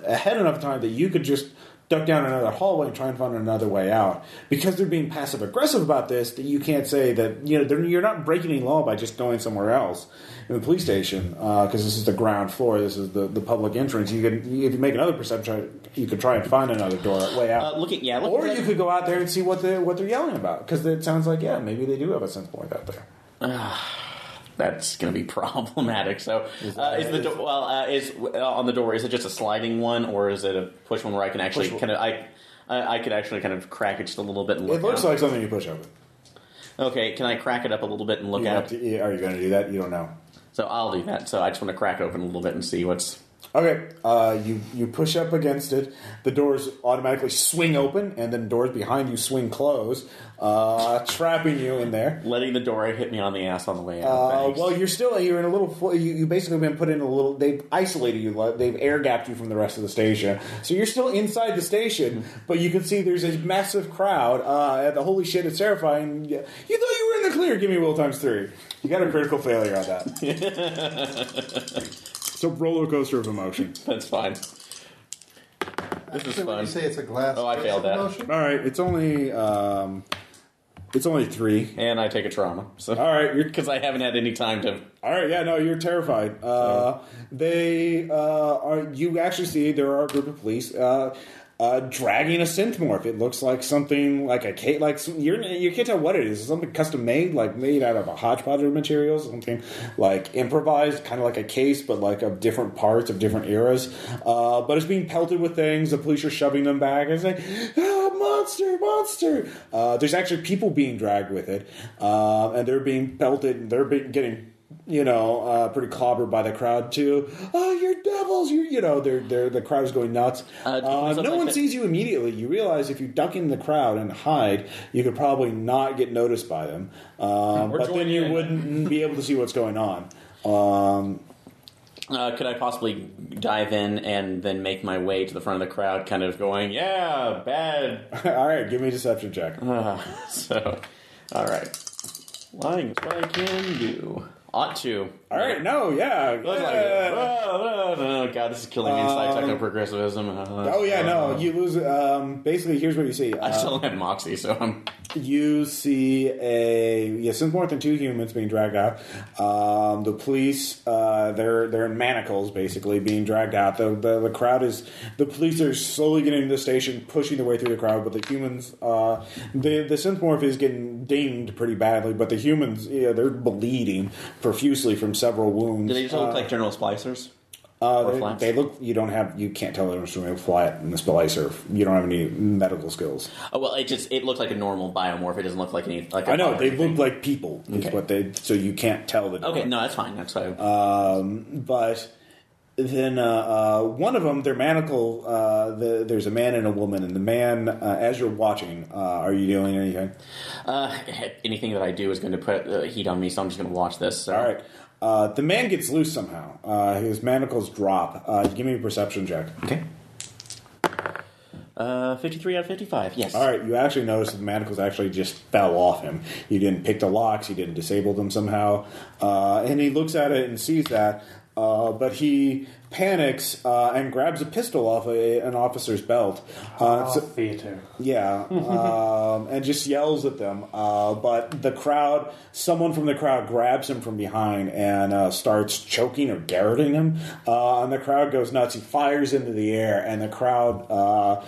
ahead enough time that you could just duck down another hallway and try and find another way out. Because they're being passive aggressive about this, that you can't say that you're not breaking any law by just going somewhere else in the police station, because this is the ground floor. This is the public entrance. If you make another perception, you could try and find another way out. Or you could go out there and see what they're yelling about, because it sounds like maybe they do have a sense point out there. That's going to be problematic. So, is on the door? Is it just a sliding one, or is it a push one where I can actually I could actually kind of crack it just a little bit and look? It looks like something you push open. Okay, can I crack it up a little bit and look at it? Are you going to do that? You don't know. So I'll do that. So I just want to crack it open a little bit and see what's. Okay, you push up against it. The doors automatically swing open, and then doors behind you swing closed, trapping you in there. Letting the door hit me on the ass on the way out. Well, you're in a little. You basically been put in a little. They've isolated you. They've air gapped you from the rest of the station, so you're still inside the station. But you can see there's a massive crowd. Holy shit! It's terrifying. You thought you were in the clear. Give me will ×3. You got a critical failure on that. It's a roller coaster of emotion. That's fine. This is fun. You say it's a glass. Oh, I failed that. Emotion? All right, it's only 3, and I take a trauma. So all right, because I haven't had any time to. All right, yeah, no, you're terrified. They are. You actually see there are a group of police. Dragging a synthmorph. It looks like something like a case. You can't tell what it is. It's something custom made, like made out of a hodgepodge of materials. Something like improvised, kind of like a case, but like of different parts of different eras. But it's being pelted with things. The police are shoving them back and saying, "Monster!" There's actually people being dragged with it, and they're being pelted. And they're getting. Pretty clobbered by the crowd too. Oh, you're devils! The crowd's going nuts. No one sees you immediately. You realize if you duck in the crowd and hide, you could probably not get noticed by them. But then you wouldn't be able to see what's going on. Could I possibly dive in and then make my way to the front of the crowd, kind of going, "Yeah, bad." All right, give me a deception check. All right, lying is what I can do. Ought to. All right, no, yeah. Oh, God, this is killing insight techno-progressivism. You lose. Basically, here's what you see. I still don't have Moxie, so I'm... You see synthmorph and 2 humans being dragged out. The police, they're in manacles, basically, being dragged out. The crowd is... The police are slowly getting into the station, pushing their way through the crowd, but the humans... the synthmorph is getting dinged pretty badly, but the humans, they're bleeding profusely from several wounds. Do they just look like general splicers? They look. You can't tell them from a flat and a splicer. You don't have any medical skills. Oh well, it looks like a normal biomorph. It doesn't look like any. I know they look like people. Okay. So you can't tell the difference. Okay, no, that's fine. That's fine. But then one of them, their manacle. There's a man and a woman, and the man. As you're watching, are you doing anything? Anything that I do is going to put heat on me, so I'm just going to watch this. So. All right. The man gets loose somehow. His manacles drop. Give me a perception check. Okay. 53 out of 55, yes. All right, you actually notice that the manacles actually just fell off him. You didn't pick the locks, you didn't disable them somehow. And he looks at it and sees that, but he panics and grabs a pistol off an officer's belt. Theater. Yeah, and just yells at them. But the crowd, someone from the crowd grabs him from behind and starts choking or garroting him. And the crowd goes nuts. He fires into the air, and the crowd,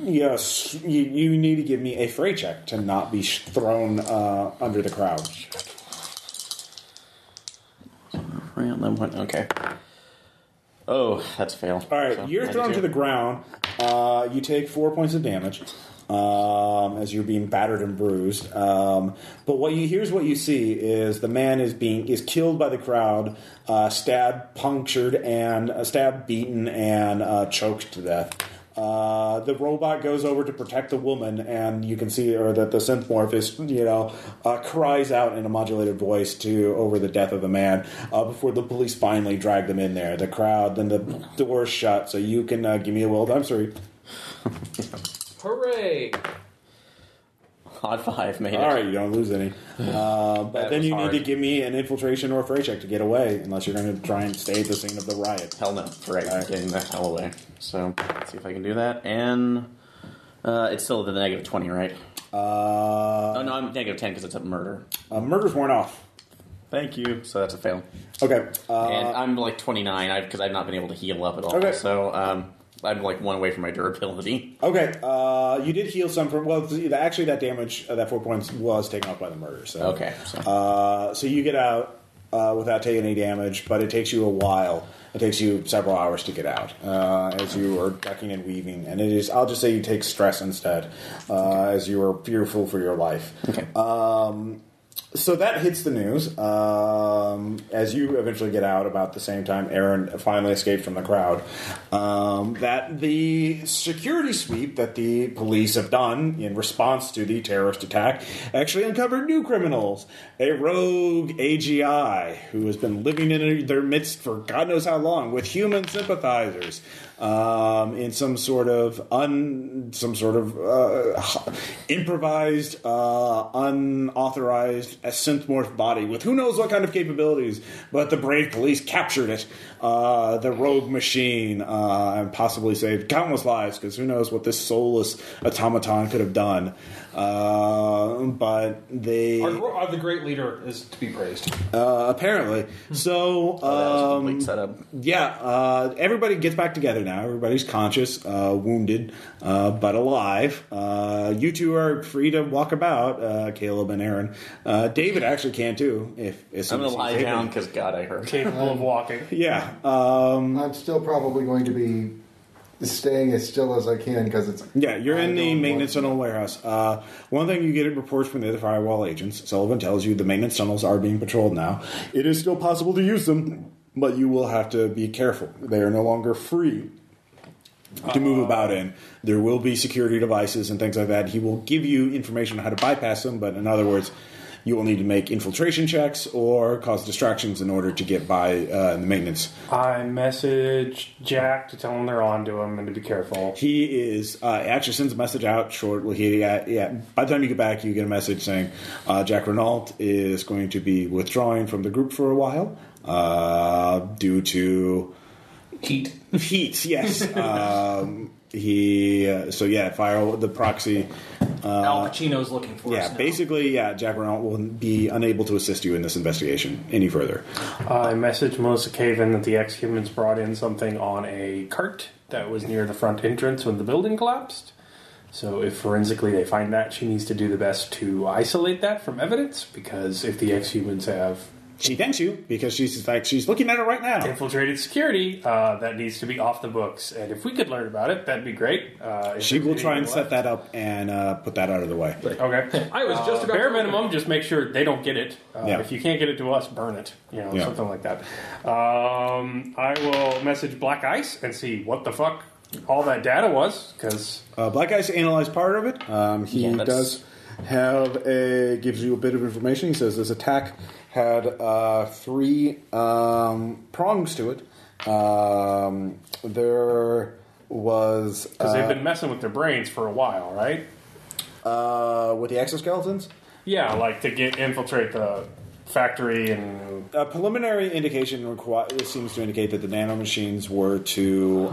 yes, you need to give me a fray check to not be thrown under the crowd. Okay. Oh, that's a fail. All right, So, you're thrown to the ground. You take 4 points of damage as you're being battered and bruised. But here's what you see is the man is killed by the crowd, stabbed, punctured, and stabbed, beaten, and choked to death. The robot goes over to protect the woman, and you can see that the synthmorph is, cries out in a modulated voice over the death of the man before the police finally drag them in there. The crowd, then the door's shut, so you can give me a will. I'm sorry. Hooray! Odd 5, made it. All right, you don't lose any. But then you need to give me an infiltration or a fray check to get away, unless you're going to try and stay at the scene of the riot. Hell no. Right, getting the hell away. So, let's see if I can do that. And it's still the negative 20, right? Oh, no, I'm negative 10 because it's a murder. Murder's worn off. Thank you. So that's a fail. Okay. And I'm like 29 because I've not been able to heal up at all. Okay. So I'm like 1 away from my durability. Okay. You did heal some from... Well, actually that damage, that 4 points, was taken off by the murder. So. Okay. So you get out without taking any damage, but it takes you a while. It takes you several hours to get out as you are ducking and weaving. And it is... I'll just say you take stress instead as you are fearful for your life. Okay. So that hits the news as you eventually get out about the same time Aaron finally escaped from the crowd. That the security sweep that the police have done in response to the terrorist attack actually uncovered new criminals. A rogue AGI who has been living in their midst for God knows how long with human sympathizers. In some sort of improvised, unauthorized synthmorph body with who knows what kind of capabilities, but the brave police captured it, the rogue machine, and possibly saved countless lives, because who knows what this soulless automaton could have done. But they... the great leader is to be praised. Apparently. So, that was a complete setup. Yeah, everybody gets back together now. Everybody's conscious, wounded, but alive. You two are free to walk about, Caleb and Aaron. David actually can too. I'm going to lie down because, God, I hurt. Capable of walking. Yeah. I'm still probably going to be staying as still as I can because it's... Yeah, you're in the maintenance tunnel warehouse. One thing you get reports from the other Firewall agents. Sullivan tells you the maintenance tunnels are being patrolled now. It is still possible to use them, but you will have to be careful. They are no longer free to move about in. There will be security devices and things like that. He will give you information on how to bypass them, but in other words, you will need to make infiltration checks or cause distractions in order to get by the maintenance. I message Jack to tell him they're on to him and to be careful. He is actually sends a message out shortly. By the time you get back, you get a message saying Jack Renault is going to be withdrawing from the group for a while due to Heat. Yes. Firewall, the proxy. Al Pacino's looking for us now. Basically, Jack Renault will be unable to assist you in this investigation any further. I messaged Melissa Caven that the exhumans brought in something on a cart that was near the front entrance when the building collapsed. So if forensically they find that, she needs to do the best to isolate that from evidence, because if the exhumans have... She thanks you because she's looking at it right now. Infiltrated security, that needs to be off the books. And if we could learn about it, that'd be great. She will try and set that up and put that out of the way. Okay. I was just about bare minimum, just make sure they don't get it. Yeah. If you can't get it to us, burn it. Something like that. I will message Black Ice and see what the fuck all that data was, because... Black Ice analyzed part of it. He does gives you a bit of information. He says this attack had 3 prongs to it. There was... Because they've been messing with their brains for a while, right? With the exoskeletons? Yeah, like to infiltrate the factory and A preliminary indication seems to indicate that the nanomachines were to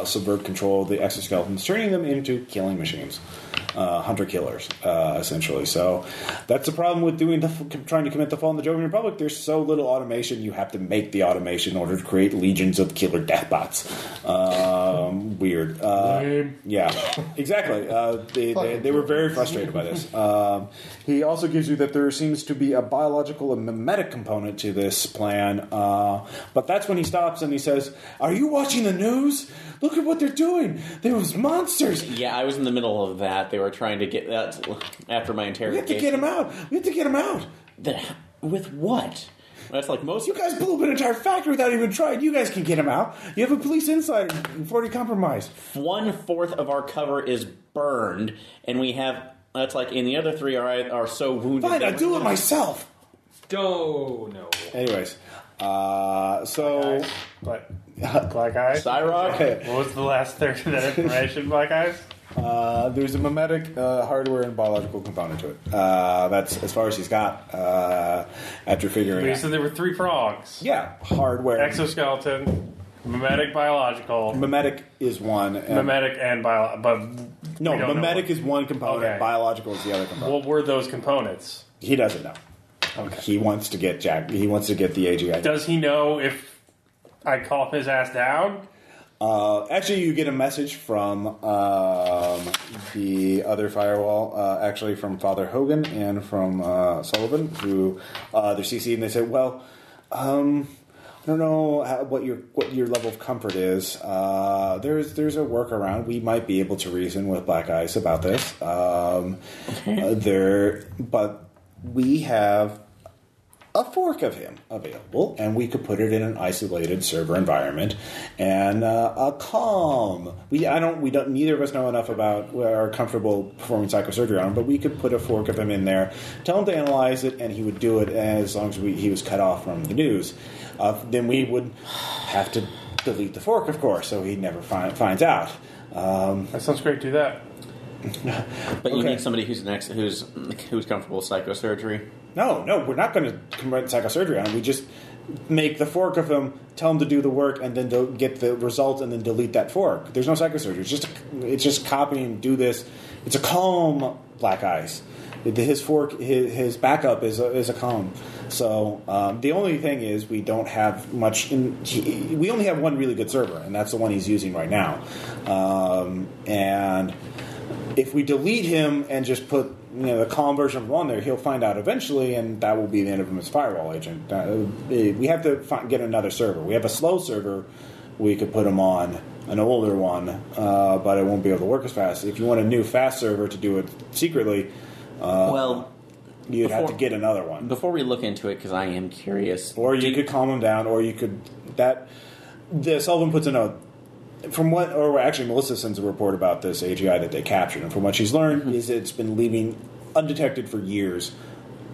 subvert control of the exoskeletons, turning them into killing machines. Hunter-killers, essentially. So that's the problem with trying to commit the fall in the Jovian Republic. There's so little automation, you have to make the automation in order to create legions of killer deathbots. Weird. Yeah, exactly. They were very frustrated by this. He also gives you that there seems to be a biological and mimetic component to this plan, but that's when he stops and he says, "Are you watching the news? Look at what they're doing. There was monsters." Yeah, I was in the middle of that. They were trying to get that after my interrogation. We have to get him out. We have to get him out. With what? That's like most. You guys blew up an entire factory without even trying. You guys can get him out. You have a police insider. You've already compromised. 1/4 of our cover is burned, and we have. That's like, and the other 3 are so wounded. Fine, I'll do it myself. Oh, no. Anyways, But Black Eyes? Cyrock? What was the last third of that information, Black Eyes? There's a mimetic hardware and biological component to it. That's as far as he's got after figuring You out. said there were 3 prongs. Yeah, hardware. Exoskeleton, mimetic, biological. Mimetic is one. Mimetic and biological. But No, we don't mimetic know is one component. Okay. Biological is the other component. what were those components? He doesn't know. Okay. He wants to get Jack. He wants to get the AGI. Does he know if I call his ass down? Actually, you get a message from the other Firewall, actually from Father Hogan and from Sullivan, who they're CC'd, and they said, "Well, I don't know what your level of comfort is. There's a workaround. We might be able to reason with Black Eyes about this. But we have a fork of him available, and we could put it in an isolated server environment and a calm. Neither of us know enough about are comfortable performing psychosurgery on him, but we could put a fork of him in there, tell him to analyze it, and he would do it as long as he was cut off from the news. Then we would have to delete the fork, of course, so he never finds out. That sounds great. Do that. But you need somebody who's comfortable with psychosurgery. No, we're not going to commit psychosurgery on him. We just make the fork of him, tell him to do the work, and then get the results, and then delete that fork. There's no psychosurgery. It's just copying, do this. It's a calm Black Eyes. His fork, his backup is a calm. So the only thing is we don't have much. We only have one really good server, and that's the one he's using right now. And if we delete him and just put the calm version of him on there, he'll find out eventually, and that will be the end of him as Firewall agent. We have to get another server. We have a slow server we could put him on, an older one, but it won't be able to work as fast. If you want a new fast server to do it secretly, you'd have to get another one. Before we look into it, because I am curious. Or you could calm him down, or you could... Sullivan puts a note. Melissa sends a report about this AGI that they captured, and from what she's learned is it's been leaving undetected for years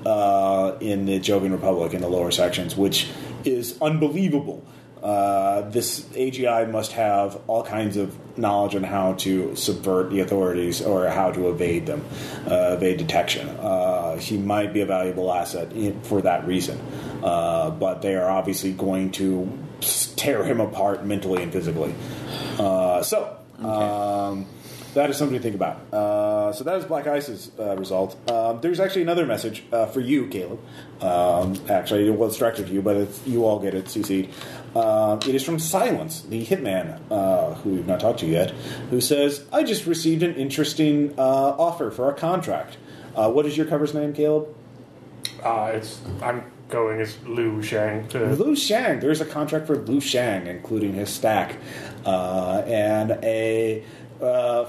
in the Jovian Republic in the lower sections, which is unbelievable. This AGI must have all kinds of knowledge on how to subvert the authorities or how to evade them, evade detection. He might be a valuable asset for that reason, but they are obviously going to tear him apart mentally and physically. That is something to think about. So that is Black Ice's result. There's actually another message for you, Caleb. Actually, it was directed to you, but you all get it, CC'd. It is from Silence, the hitman, who we've not talked to yet, who says, "I just received an interesting offer for a contract." What is your cover's name, Caleb? I'm going as Liu Shang. Liu Shang. There's a contract for Liu Shang, including his stack, and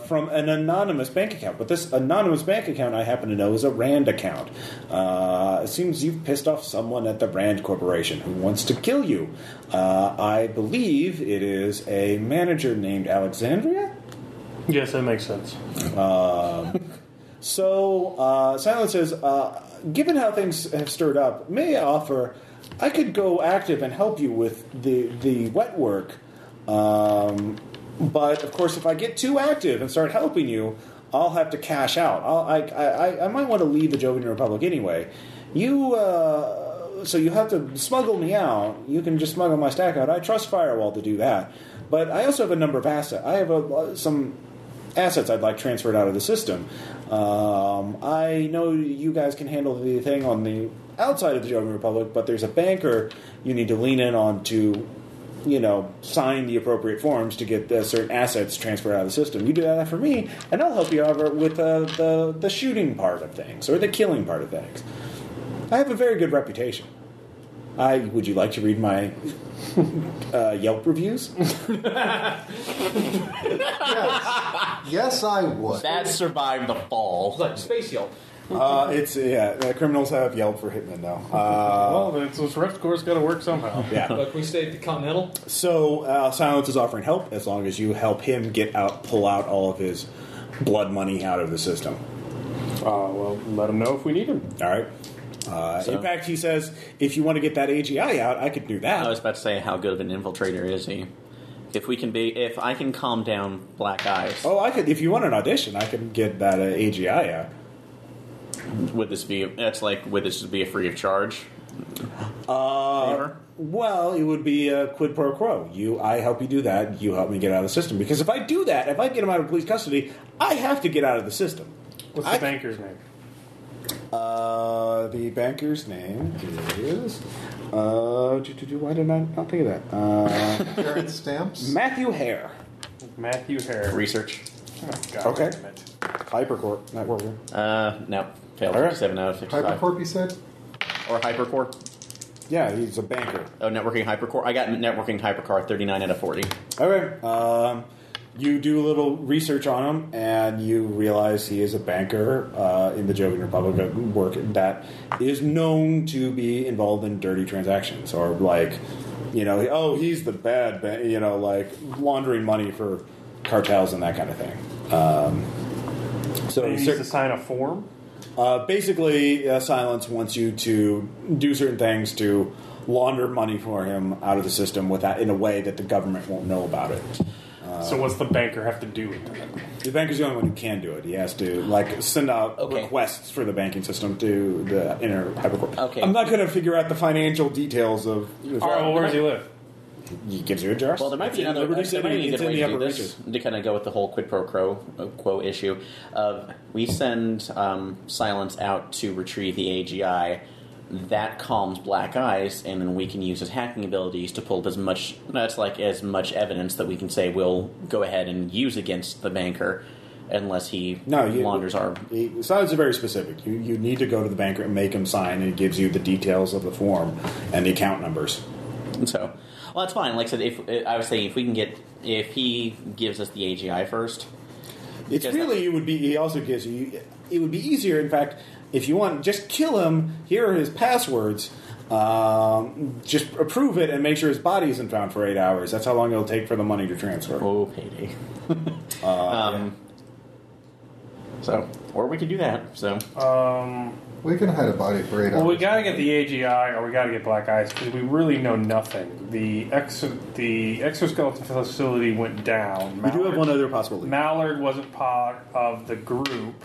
from an anonymous bank account. But this anonymous bank account, I happen to know, is a Rand account. It seems you've pissed off someone at the Rand Corporation who wants to kill you. I believe it is a manager named Alexandria? Yes, that makes sense. So Silence says, given how things have stirred up, may I offer, I could go active and help you with the wet work. But, of course, if I get too active and start helping you, I'll have to cash out. I might want to leave the Jovian Republic anyway. You so you have to smuggle me out. You can just smuggle my stack out. I trust Firewall to do that. But I also have a number of assets. I have some assets I'd like transferred out of the system. I know you guys can handle the thing on the outside of the Jovian Republic, but there's a banker you need to lean in on to, sign the appropriate forms to get certain assets transferred out of the system. You do that for me, and I'll help you over with the shooting part of things, or the killing part of things. I have a very good reputation. Would you like to read my Yelp reviews? Yes, I would. That survived the fall. It's like Space Yelp. Criminals have Yelp for hitmen now. Well, those rep scores got to work somehow. Yeah. But we stay at the Continental. So Silence is offering help as long as you help him pull out all of his blood money out of the system. Well, let him know if we need him. All right. In fact, he says, if you want to get that AGI out, I could do that. I was about to say, how good of an infiltrator is he? If I can calm down Black Eyes. Oh, I could. If you want an audition, I could get that AGI out. Would this be a free of charge? Well, it would be a quid pro quo. I help you do that. You help me get out of the system. Because if I do that, if I get him out of police custody, I have to get out of the system. What's the banker's name? The banker's name is. Why did I not think of that? Terrence Stamps? Matthew Hare. Matthew Hare. Research. Oh, God, Okay. damn it. Hypercorp. Not working. No. Failed. All right. 7 out of 55. Hypercorp, you said? Or Hypercore. Yeah, he's a banker. Oh, networking Hypercore. I got networking Hypercore 39 out of 40. Okay. You do a little research on him, and you realize he is a banker in the Jovian Republic that is known to be involved in dirty transactions, or he's the bad, laundering money for cartels and that kind of thing. So he needs to sign a form? Basically, Silence wants you to do certain things to launder money for him out of the system in a way that the government won't know about it. So what's the banker have to do with that? The banker's the only one who can do it. He has to send out requests for the banking system to the inner Hypercorp. Okay. I'm not going to figure out the financial details of. All right. Well, where does he live? He gives you a address. Well, there might be another good way to do this, to kind of go with the whole quid pro quo issue. We send Silence out to retrieve the AGI. That calms Black Eyes, and then we can use his hacking abilities to pull as much evidence that we can say we'll go ahead and use against the banker, unless he launders our. Silence is very specific. You need to go to the banker and make him sign, and it gives you the details of the form and the account numbers. And so, well, that's fine. Like I said, I was saying if he gives us the AGI first, it's really it would be. He also gives you. It would be easier, in fact. If you want, just kill him. Here are his passwords. Just approve it and make sure his body isn't found for 8 hours. That's how long it'll take for the money to transfer. Oh, payday. So, or we could do that. So, we can hide a body for 8 hours. Well, we got to get the AGI, or we got to get Black Eyes, because we really know nothing. The exoskeleton facility went down. We do have one other possibility. Mallard wasn't part of the group.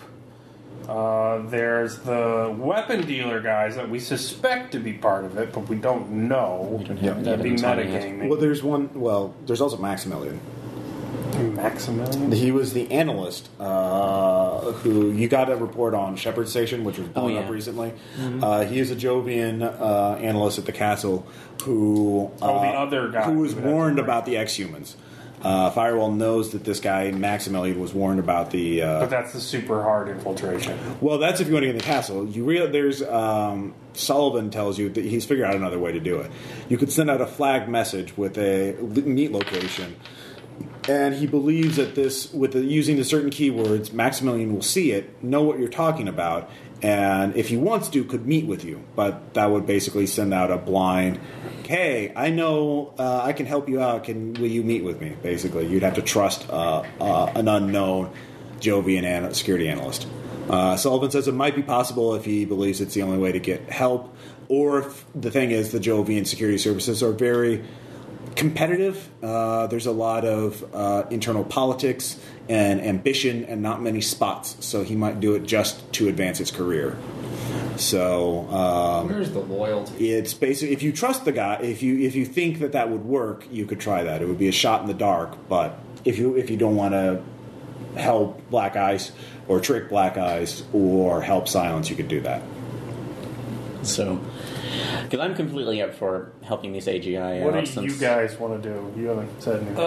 There's the weapon dealer guys that we suspect to be part of it, but we don't know. That'd be metagaming. Well, there's one. Well, there's also Maximilian. Maximilian? He was the analyst who you got a report on Shepherd Station, which was blown up recently. Mm-hmm. He is a Jovian analyst at the castle who the other guy who was warned about the exhumans. Firewall knows that this guy Maximilian was warned about the. But that's the super hard infiltration. Well, that's if you want to get in the castle. There's Sullivan tells you that he's figured out another way to do it. You could send out a flagged message with a meet location, and he believes that using the certain keywords, Maximilian will see it, know what you're talking about, and if he wants to, could meet with you. But that would basically send out a blind. Hey, I know I can help you out. Will you meet with me? Basically, you'd have to trust an unknown Jovian security analyst. Sullivan says it might be possible if he believes it's the only way to get help, or if the thing is the Jovian security services are very competitive. There's a lot of internal politics and ambition and not many spots, so he might do it just to advance his career. So Where's the loyalty? it's basically, if you trust the guy, if you think that would work, you could try that. It would be a shot in the dark, but if you don't want to help Black Ice or trick Black Ice or help Silence, you could do that. So, because I'm completely up for helping these AGI What out. do you guys want to do? You haven't said anything.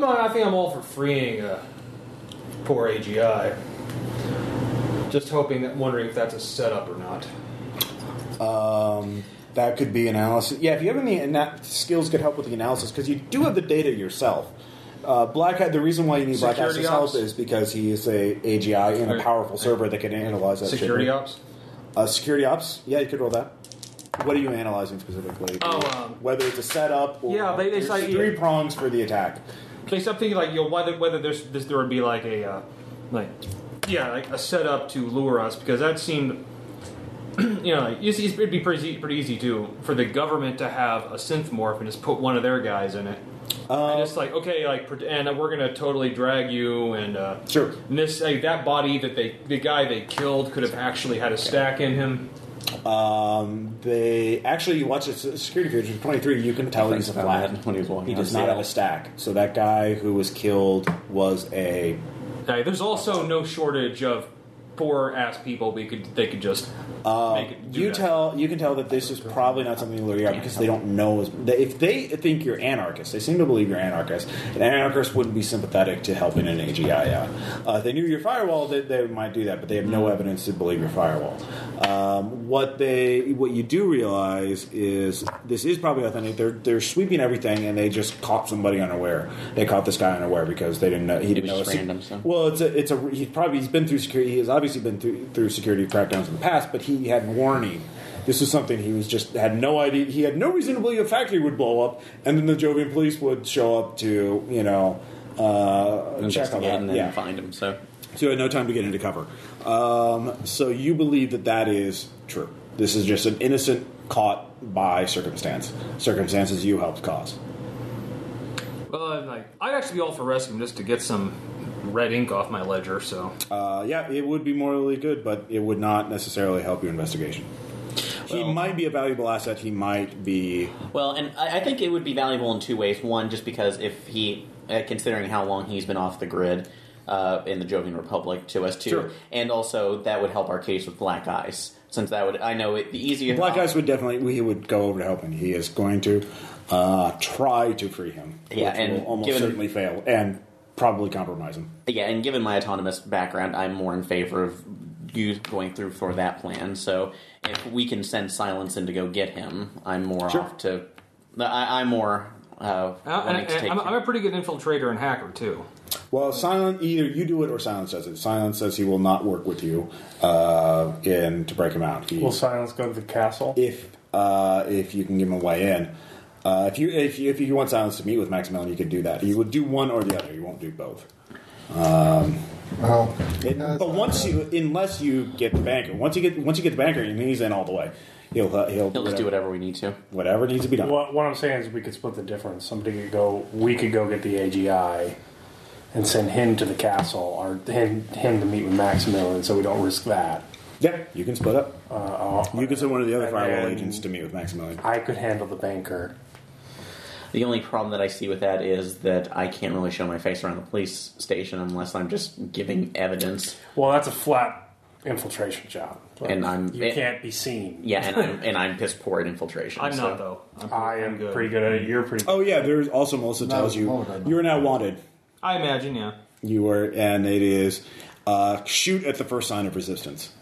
I think I'm all for freeing poor AGI. Just wondering if that's a setup or not. That could be analysis. Yeah, if you have any skills, could help with the analysis because you do have the data yourself. The reason why you need Black Ice's help is because he is a AGI in a powerful server that can analyze that. Security ops. Security ops. Yeah, you could roll that. What are you analyzing specifically? Whether it's a setup or there's three prongs for the attack. They start thinking whether there would be like a a setup to lure us because that seemed it'd be pretty easy for the government to have a synth morph and just put one of their guys in it. And it's like and we're gonna totally drag you and sure. And this that body that the guy they killed could have actually had a stack in him. They actually, you watch the security feature 23. You can tell he's a flat. He does not have a stack. So that guy who was killed was a. There's also no shortage of poor ass people. They could just. You can tell that this is probably not something to lure you out because they don't know. If they think you're anarchist, they seem to believe you're anarchist. An anarchist wouldn't be sympathetic to helping an AGI out. If they knew you're Firewall, they might do that, but they have no evidence to believe you're Firewall. What you do realize is this is probably authentic. They're sweeping everything, and they just caught somebody unaware. They caught this guy unaware because they didn't know. He didn't know. Random, so. Well, he's been through security. He has obviously been through security crackdowns in the past, but he had warning. This was something he had no idea. He had no reason to believe a factory would blow up, and then the Jovian police would show up to check on that and find him. So he had no time to get into cover. So you believe that is true. This is just an innocent caught by circumstances you helped cause. Well, I'd actually be all for rescuing just to get some red ink off my ledger. So it would be morally good, but it would not necessarily help your investigation. He might be a valuable asset. He might be... Well, and I think it would be valuable in two ways. One, just because if he, considering how long he's been off the grid in the Jovian Republic to us too, sure. And also that would help our case with Black Ice, since that would, I know it the easier... Black Ice would definitely, he would go over to help him. He is going to try to free him. Yeah, and will almost certainly fail, and probably compromise him. Yeah, and given my autonomous background, I'm more in favor of you going through for that plan. So if we can send Silence in to go get him, I'm more sure. off to... I'm more wanting to take I'm a pretty good infiltrator and hacker, too. Well, Silence, either you do it or Silence does it. Silence says he will not work with you to break him out. Will Silence go to the castle? If you can give him a way in. If you want Silence to meet with Maximilian, you could do that. You would do one or the other. You won't do both. But unless you get the banker, once you get the banker, he's in all the way. He'll just do whatever we need to. Whatever needs to be done. What I'm saying is we could split the difference. We could go get the AGI and send him to the castle, or him to meet with Maximilian, so we don't risk that. Yeah, you can split up. You can send one of the other Firewall agents to meet with Maximilian. I could handle the banker. The only problem that I see with that is that I can't really show my face around the police station unless I'm just giving evidence. Well, that's a flat infiltration job, and you can't be seen. Yeah, and I'm piss poor at infiltration. I'm not though. I'm pretty good at it. You're pretty. Oh yeah, there's also Melissa tells you you're now wanted. I imagine, yeah. You are, and it is shoot at the first sign of resistance.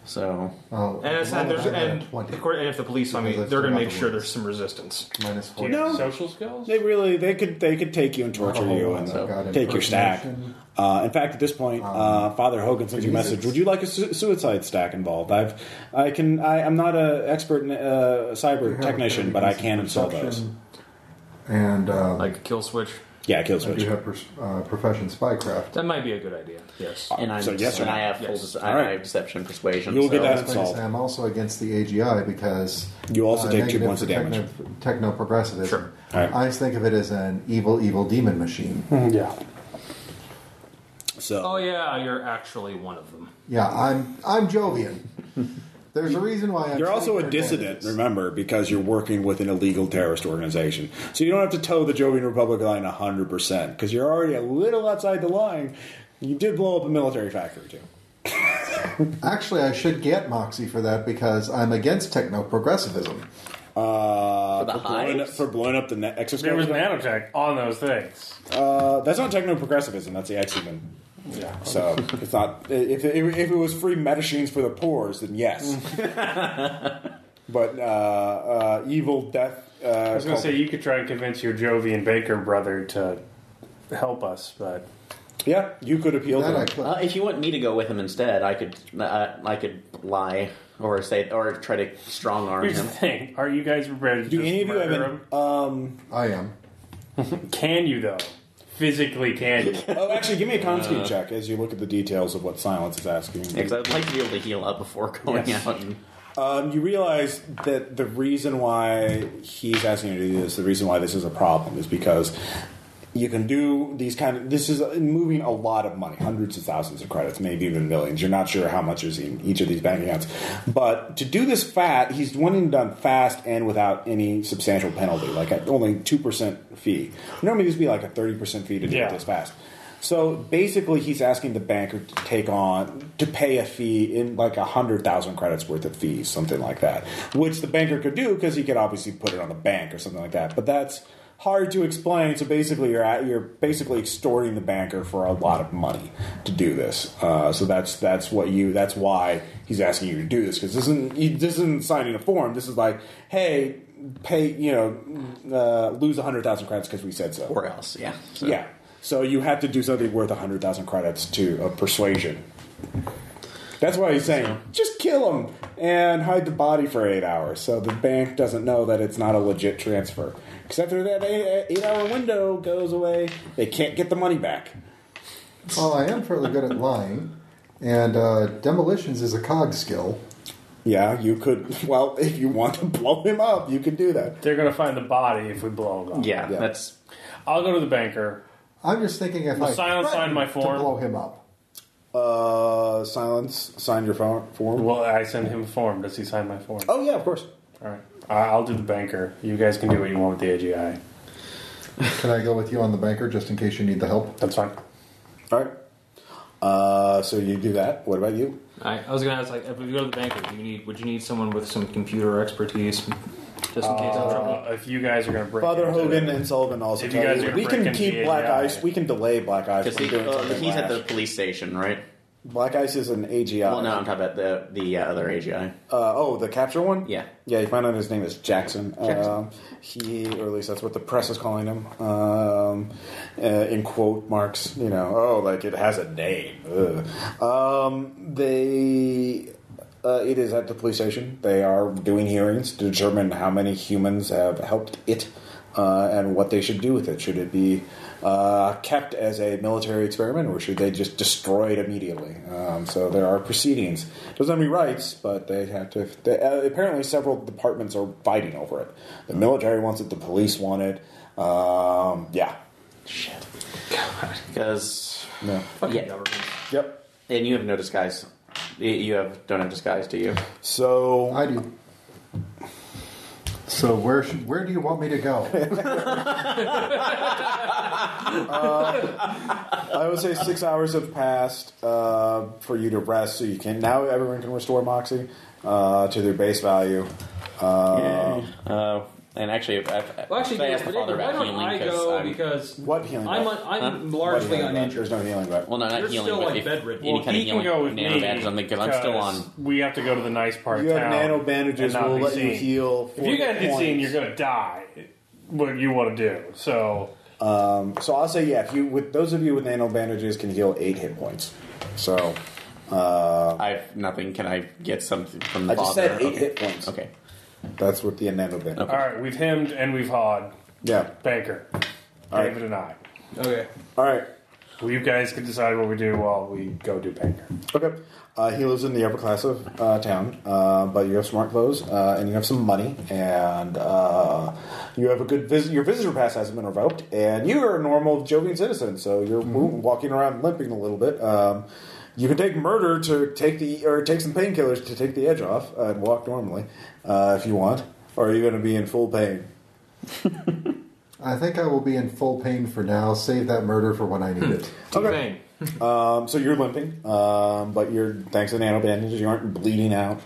So, and if the police find me, they're going to make sure there's some resistance. -4. No social skills. They could take you and torture you and take your stack. In fact, at this point, Father Hogan sends you a message. Would you like a suicide stack involved? I'm not an expert cyber technician, but I can install those. And like a kill switch. Yeah, kill switch. You have profession spycraft. That might be a good idea. Yes. And I have I have deception and persuasion. You'll get that installed. I'm also against the AGI because you also take 2 points of damage. Techno-progressivism. Sure. Right. I think of it as an evil demon machine. Yeah. So, Oh yeah, you're actually one of them. Yeah, I'm Jovian. There's a reason why I'm. you're also a for dissident, identities. remember, because you're working with an illegal terrorist organization. So you don't have to toe the Jovian Republic line 100%, because you're already a little outside the line. You did blow up a military factory, too. Actually, I should get Moxie for that because I'm against techno-progressivism. For blowing up the exoskeleton? There was nanotech on those things. That's not techno-progressivism, that's the exhuman. Yeah. So it's not. If it was free medicines for the poor, then yes. But evil death. I was going to say you could try and convince your Jovian Baker brother to help us, but yeah, you could appeal to That I him. could. If you want me to go with him instead, I could lie or try to strong arm here's him. the thing: are you guys prepared to Do just any of you have murder him? I am. Can you though? Physically, can you? Oh, actually, give me a con speed check as you look at the details of what Silence is asking. Because I'd like to be able to heal up before going Yes. out. And, You realize that the reason why he's asking you to do this, the reason why this is a problem, is because you can do these this is moving a lot of money, hundreds of thousands of credits, maybe even millions. You're not sure how much is in each of these bank accounts. But to do this he's wanting it done fast and without any substantial penalty, like at only 2% fee. Normally this would be like a 30% fee to do it this fast. So basically he's asking the banker to pay a fee in like 100,000 credits worth of fees, something like that, which the banker could do because he could obviously put it on the bank or something like that. But that's hard to explain. So basically you're basically extorting the banker for a lot of money to do this. So that's why he's asking you to do this, because this isn't signing a form. This is like, hey, pay, lose 100,000 credits because we said so. or else, yeah. So. Yeah. So you have to do something worth 100,000 credits of persuasion. That's why he's saying, just kill him and hide the body for 8 hours, so the bank doesn't know that it's not a legit transfer. Because after that 8-hour window goes away, they can't get the money back. Well, I am fairly good at lying, and demolitions is a cog skill. Yeah, you could. Well, if you want to blow him up, you can do that. They're going to find the body if we blow him up. Yeah, Yeah. that's... I'll go to the banker. I'm just thinking if Will I Silence sign threaten my to form? blow him up. Silence, sign your form. Well, I send him a form. Does he sign my form? Oh, yeah, of course. All right. I'll do the banker. You guys can do what you want with the AGI. Can I go with you on the banker just in case you need the help? That's fine. All right. So you do that. What about you? I was gonna ask, like, if we go to the banker, would you need someone with some computer expertise, just in case of trouble? If you guys are going to break Father into Hogan it. and Sullivan also If you tell guys you. are We gonna can break keep into Black the Ice. AGI. We can delay Black Ice Because from doing something he's at the rash. police station, right? Black Ice is an AGI. Well, no, I'm talking about the other AGI. The capture one? Yeah. Yeah, you find out his name is Jackson. Jackson. Or at least that's what the press is calling him. In quote marks, like it has a name. It is at the police station. They are doing hearings to determine how many humans have helped it and what they should do with it. Should it be kept as a military experiment, or should they just destroy it immediately? So there are proceedings. Doesn't have any rights, but they have to. Apparently, several departments are fighting over it. The military wants it. The police want it. Yeah. Shit. Because... No. Fucking government. Yep. And you have no disguise. Don't have disguise, do you? So I do. So where do you want me to go? I would say 6 hours have passed for you to rest, so you can now. Everyone can restore Moxie to their base value. And actually, if I asked the father why about don't healing I go because What healing? I'm largely uninjured. There's no healing back. well, no, not You're healing, still, but like, if bedridden. any Well, kind of he can healing, go with nano me badge or something, because I'm still on. We have to go to the nice part You of have town. nano bandages. and not We'll be let you seen. heal. If you guys get points. seen, you're going to die. What you want to do? So So I'll say if you with those of you with nano bandages can heal 8 hit points. So I have nothing. Can I get something from the I just father? said 8 Okay. hit points. Okay. That's what the nano bandage. all right, we've hemmed and we've hawed. Yeah. Banker, All right. David and I. Okay. All right. Well, you guys can decide what we do while we go do banker. Okay. He lives in the upper class of town, but you have smart clothes, and you have some money, and you have a good your visitor pass hasn't been revoked, and you are a normal Jovian citizen, so you're walking around limping a little bit. You can take murder to take some painkillers to take the edge off and walk normally, if you want, or are you going to be in full pain? I think I will be in full pain for now. Save that murder for when I need it. Okay. So you're limping, but thanks to the nano bandages, you aren't bleeding out.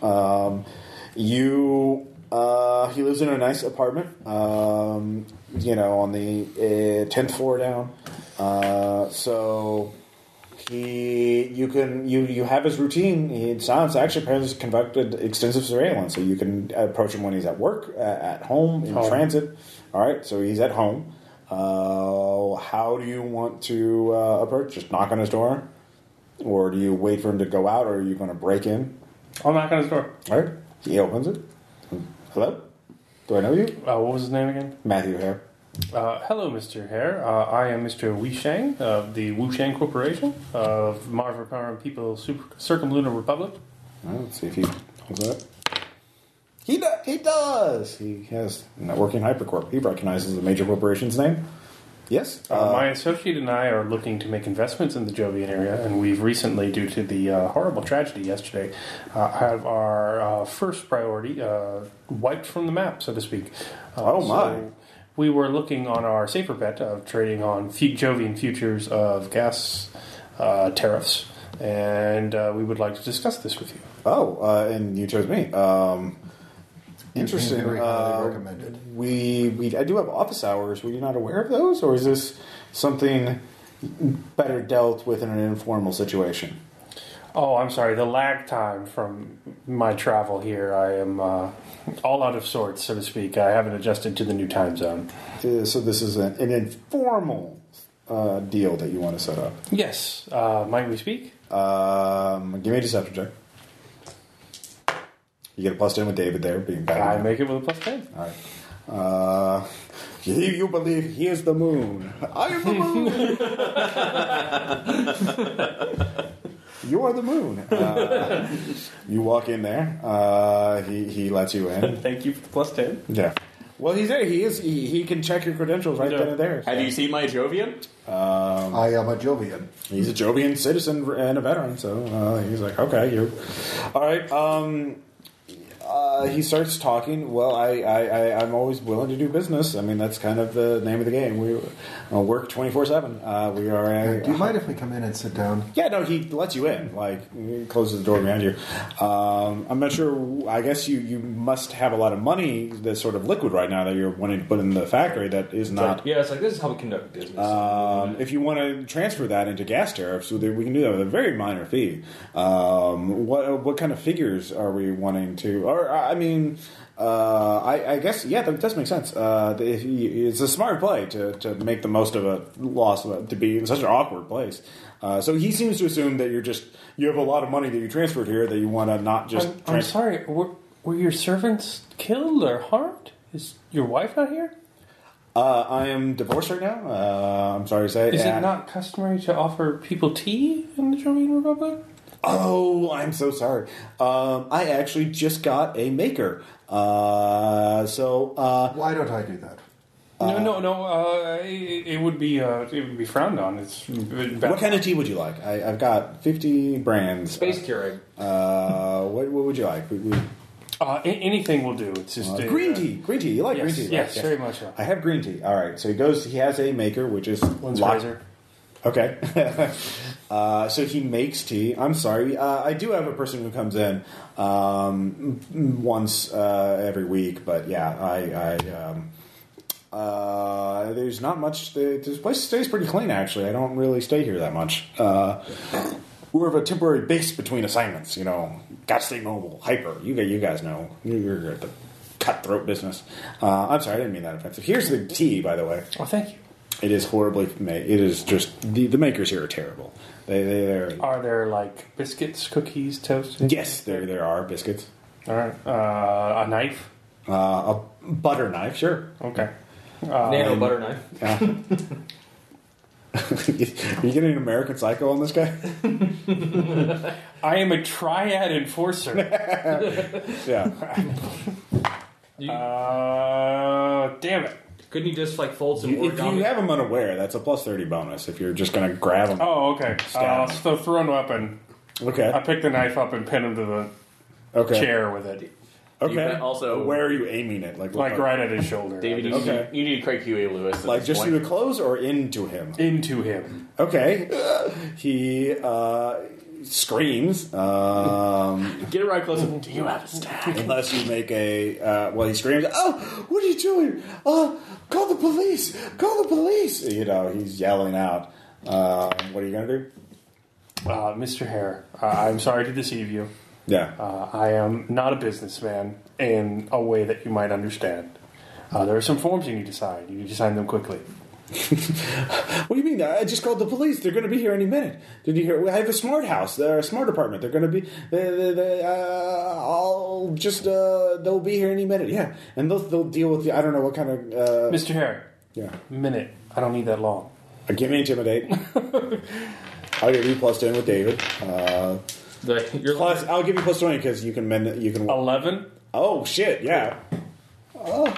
He lives in a nice apartment, on the 10th floor down. So you have his routine. It sounds actually apparently has conducted extensive surveillance, so you can approach him when he's at work, at home, in transit. All right, so he's at home. How do you want to approach? Just knock on his door? Or do you wait for him to go out, or are you going to break in? I'll knock on his door. All right. He opens it. Hello? Do I know you? What was his name again? Matthew Hare. Hello, Mr. Hare. I am Mr. Wushang of the Wushang Corporation of Marvel Power People's Circumlunar Republic. Let's see if he holds that. He does. He has Networking Hypercorp. He recognizes the major corporation's name. Yes. My associate and I are looking to make investments in the Jovian area, and we've recently, due to the horrible tragedy yesterday, have our first priority wiped from the map, so to speak. So we were looking on our safer bet of trading on Jovian futures of gas tariffs, and we would like to discuss this with you. And you chose me. Interesting. Very highly recommended. I do have office hours. Were you not aware of those, or is this something better dealt with in an informal situation? Oh, I'm sorry. The lag time from my travel here, I am all out of sorts, so to speak. I haven't adjusted to the new time zone. So this is an informal deal that you want to set up. Yes. Might we speak? Give me a deception check. You get a +10 with David there, being bad. I make it with a +10. All right. You believe he is the moon. I am the moon. You are the moon. You walk in there. He lets you in. Thank you for the +10. Yeah. Well, he's there. He can check your credentials right then and there. So. Have you seen my Jovian? I am a Jovian. He's a Jovian citizen and a veteran, so he's like, okay, you're all right. He starts talking. Well, I'm always willing to do business. I mean, that's kind of the name of the game. We work 24/7. We are. Do you mind if we come in and sit down? Yeah, no, he lets you in. Like, he closes the door behind you. I'm not sure. I guess you must have a lot of money that's sort of liquid right now that you're wanting to put in the factory that is not. It's like this is how we conduct business. If you want to transfer that into gas tariffs, so we can do that with a very minor fee. What kind of figures are we wanting to? Or I mean, I guess that does make sense. It's a smart play to make the most of a loss to be in such an awkward place. So he seems to assume that you have a lot of money that you transferred here that you want to not just. I'm sorry. Were your servants killed or harmed? Is your wife not here? I am divorced right now. I'm sorry to say. Is it not customary to offer people tea in the Jovian Republic? Oh, I'm so sorry. I actually just got a maker. Why don't I do that? No. It would be frowned on. It's what kind of tea would you like? I've got 50 brands. Space Keurig. What would you like? Anything will do. It's just green tea. Green tea. You like green tea? Right? Yes, very much so. I have green tea. All right. So he has a maker, which is Razor. Okay. So he makes tea. I'm sorry. I do have a person who comes in once every week, but yeah, there's not much. This place stays pretty clean, actually. I don't really stay here that much. We're of a temporary base between assignments. Got to stay mobile, hyper. You guys know. You're at the cutthroat business. I'm sorry, I didn't mean that offensive. Here's the tea, by the way. Oh, thank you. It is horribly made. It is just the makers here are terrible. They're. Are there like biscuits, cookies, toast? Yes, there are biscuits. All right. A knife. A butter knife, sure. Okay. Nano butter knife. Are you getting an American Psycho on this guy? I am a triad enforcer. Yeah. Damn it. Couldn't you just like fold some If you origami? have him unaware, that's a plus 30 bonus. If you're just going to grab him. Oh, okay. Stab. So thrown weapon. Okay. I pick the knife up and pin him to the chair with it. Okay. can also- where are you aiming it? Like Right at his shoulder. David, you need Craig Huey Lewis. Like just through the clothes or into him? Into him. Okay. He screams. Get it right close. Do you have a stack? Unless you make a... he screams, "Oh, what are you doing? Call the police! Call the police!" You know, he's yelling out. What are you going to do? Mr. Hare, I'm sorry to deceive you. Yeah. I am not a businessman in a way that you might understand. There are some forms you need to sign. You need to sign them quickly. What do you mean? I just called the police. They're going to be here any minute. Did you hear? I have a smart house. They're a smart apartment. They're going to be. They'll be here any minute. Yeah, and they'll deal with the. I don't know what kind of. Mr. Hare. Yeah. Minute. I don't need that long. Give me intimidate. I'll give you plus 10 with David. I'll give you plus 20 because you can mend. You can. 11. Oh shit! Yeah. Oh,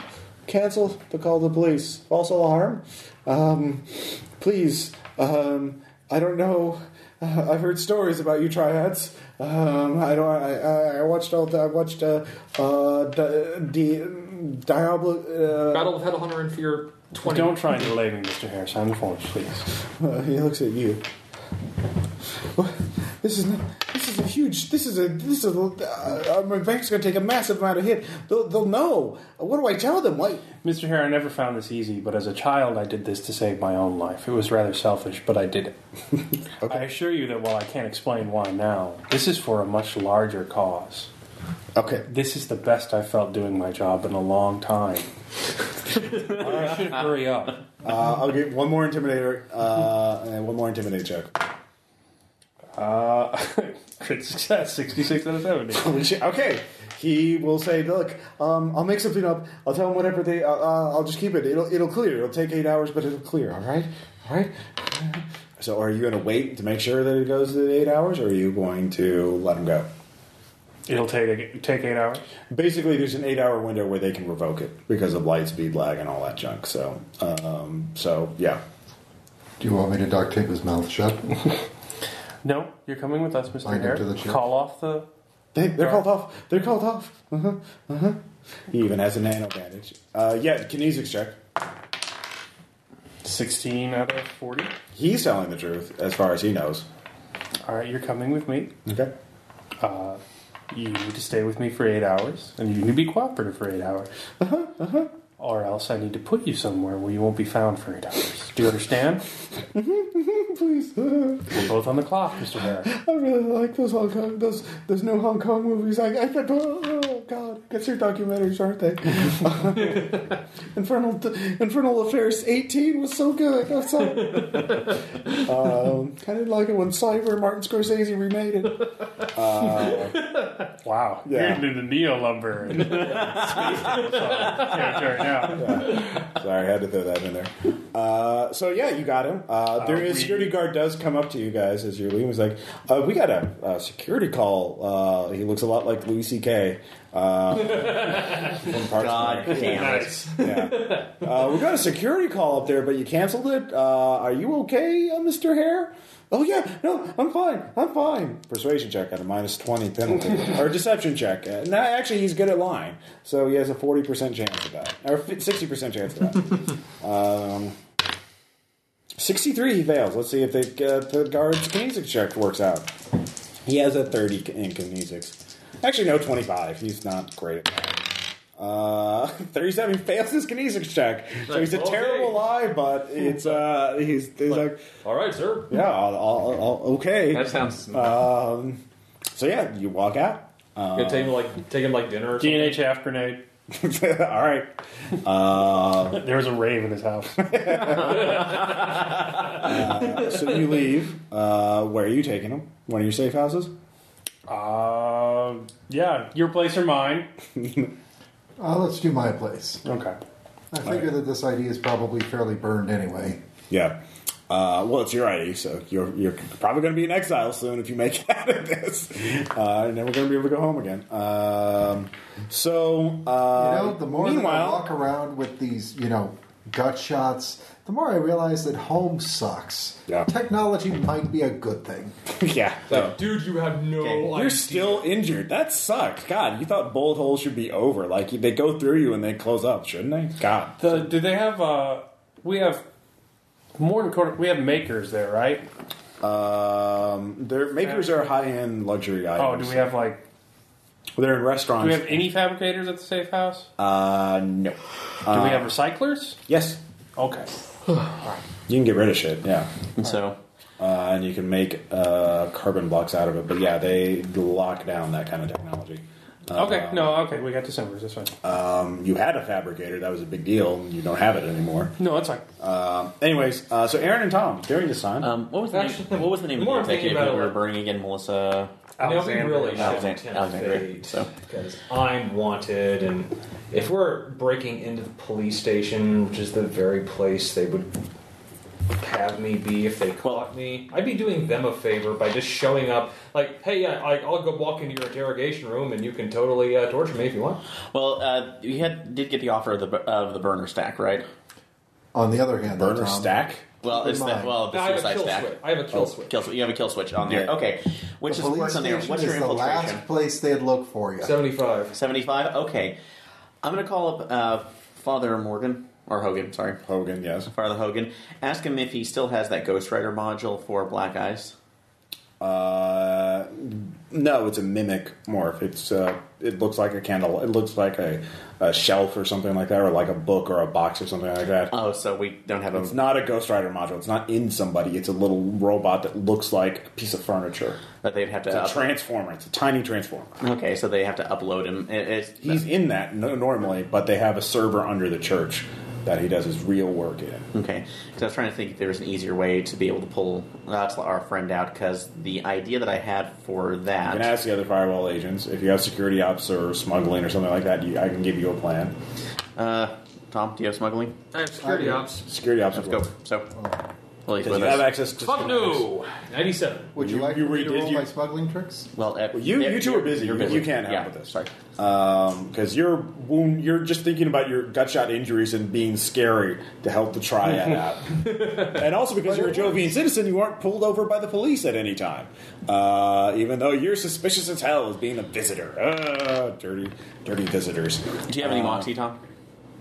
cancel the call to the police. False alarm. Please. I don't know. I've heard stories about you triads. I watched all. I watched Diablo. Battle of Headhunter in Fear 20. Don't try and delay me, Mr. Hare. Sign the forms, please. He looks at you. This is a huge. My bank's going to take a massive amount of hit. They'll know. What do I tell them? Why? Mr. Hare, I never found this easy, but as a child, I did this to save my own life. It was rather selfish, but I did it. Okay. I assure you that while I can't explain why now, this is for a much larger cause. Okay. This is the best I felt doing my job in a long time. I should hurry up. I'll get one more intimidator and one more intimidate check. Crit success, 66 out of 70. Okay. He will say, "Look, I'll make something up. I'll tell them whatever they. I'll just keep it. It'll clear. It'll take 8 hours, but it'll clear. All right. So, are you going to wait to make sure that it goes to the 8 hours, or are you going to let him go? It'll take 8 hours. Basically, there's an 8 hour window where they can revoke it because of light speed lag and all that junk. So yeah. Do you want me to duct tape his mouth shut? No, you're coming with us, Mr. Bind him Hare. to the chair. Call off the... They're called off. They're called off. He even has a nano bandage. Kinesics check. 16 out of 40. He's telling the truth as far as he knows. All right, you're coming with me. Okay. You need to stay with me for 8 hours, and you need to be cooperative for 8 hours. Or else I need to put you somewhere where you won't be found for 8 hours. Do you understand? Please. We're both on the clock, Mr. Hare. I really like those Hong Kong, those new Hong Kong movies. Oh God, I guess they're documentaries, aren't they? Infernal Affairs 18 was so good. Kind of like it when Martin Scorsese remade it. Wow, Yeah. you're into the neo-lumber and space territory now. Yeah. Sorry, I had to throw that in there. So yeah, you got him. There is security guard does come up to you guys as you're leaving. He's like, "We got a security call." He looks a lot like Louis C.K. From God damn it! Yeah, we got a security call up there, but you canceled it. Are you okay, Mr. Hare? Oh yeah, no, I'm fine. Persuasion check at a -20 penalty, or deception check. No, actually, he's good at lying, so he has a 40% chance of that, or 60% chance of that. 63, he fails. Let's see if the guard's kinesics check works out. He has a 30 in kinesics. Actually, no, 25. He's not great at that. 37, he fails his kinesics check. So he's a terrible lie, but he's like, all right, sir. yeah, I'll okay. That sounds. So yeah, you walk out. Take him like dinner or something. D&H half grenade. All right. There was a rave in his house. So you leave. Where are you taking him? One of your safe houses? Yeah, your place or mine. Let's do my place. Okay. I figure that this idea is probably fairly burned anyway. Yeah. Well, it's your ID, so you're probably going to be in exile soon if you make it out of this. You're never going to be able to go home again. The more that I walk around with these, gut shots, the more I realize that home sucks. Yeah. Technology might be a good thing. Yeah. So. Dude, you have no idea. You're still injured. That sucks. God, you thought bullet holes should be over. Like, they go through you and they close up, shouldn't they? God. Do they have, we have more than quarter, we have makers there, right? Their makers are high-end luxury items. Oh, do we have, like... They're in restaurants. Do we have any fabricators at the safe house? No. Do we have recyclers? Yes. Okay. You can get rid of shit, yeah. And so... and you can make carbon blocks out of it. But yeah, they lock down that kind of technology. Okay, we got December's, that's fine. You had a fabricator, that was a big deal. You don't have it anymore. No, that's fine. Anyways, so Aaron and Tom, during this time... what was the name of the executive that we were burning again, Melissa? Alexander. We really Alexander. Because I'm wanted, and if we're breaking into the police station, which is the very place they would have me be if they caught me, I'd be doing them a favor by just showing up. Like, hey, I'll go walk into your interrogation room, and you can totally torture me if you want. Well, you did get the offer of the burner stack, right? On the other hand, burner stack. Well, it's the suicide stack. I have a kill switch. You have a kill switch on there. Yeah. Okay. Which is worse on there? What's your the infiltration? last place they'd look for you. 75. 75? Okay. I'm going to call up Father Morgan. Or Hogan, sorry. Hogan, yes. Father Hogan. Ask him if he still has that Ghost Rider module for Black Eyes. No, it's a mimic morph. It looks like a candle. It looks like a shelf or something like that, or like a book or a box or something like that. Oh, so we don't have It's not a Ghost Rider module. It's not in somebody. It's a little robot that looks like a piece of furniture. That they'd have to... It's a transformer. It's a tiny transformer. Okay, so they have to upload him. He's in that normally, but they have a server under the church that he does his real work in. Okay, because I was trying to think if there was an easier way to be able to pull our friend out, because the idea that I had for that... You can ask the other Firewall agents. If you have security ops or smuggling or something like that, I can give you a plan. Tom, do you have smuggling? I have security ops. Security ops. Let's go. So, well, he's Because with you have us. access to... Fuck no! 97. Would you like me to roll my smuggling tricks? Well, You two are busy. You're You can't help with this. Sorry. Because you're just thinking about your gut shot injuries and being scary to help the triad out. And also because you're a Jovian citizen, you aren't pulled over by the police at any time. Even though you're suspicious as hell as being a visitor. Dirty visitors. Do you have any Moxie, Tom?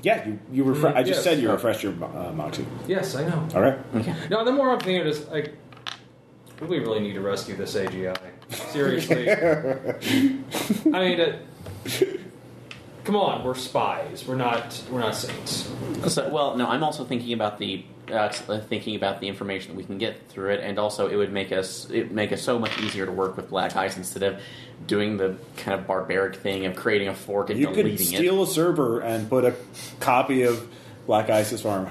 Yeah, you I just yes. said you refreshed your Moxie. Yes, I know. All right. Okay. No, the more I'm thinking is, like, we really need to rescue this AGI. Seriously. I mean, come on, we're spies. We're not saints. So, well, no, I'm also thinking about the information that we can get through it, and also it would make us so much easier to work with Black Eyes instead of doing the kind of barbaric thing of creating a fork and deleting it. You could steal a server and put a copy of Black Isis farm.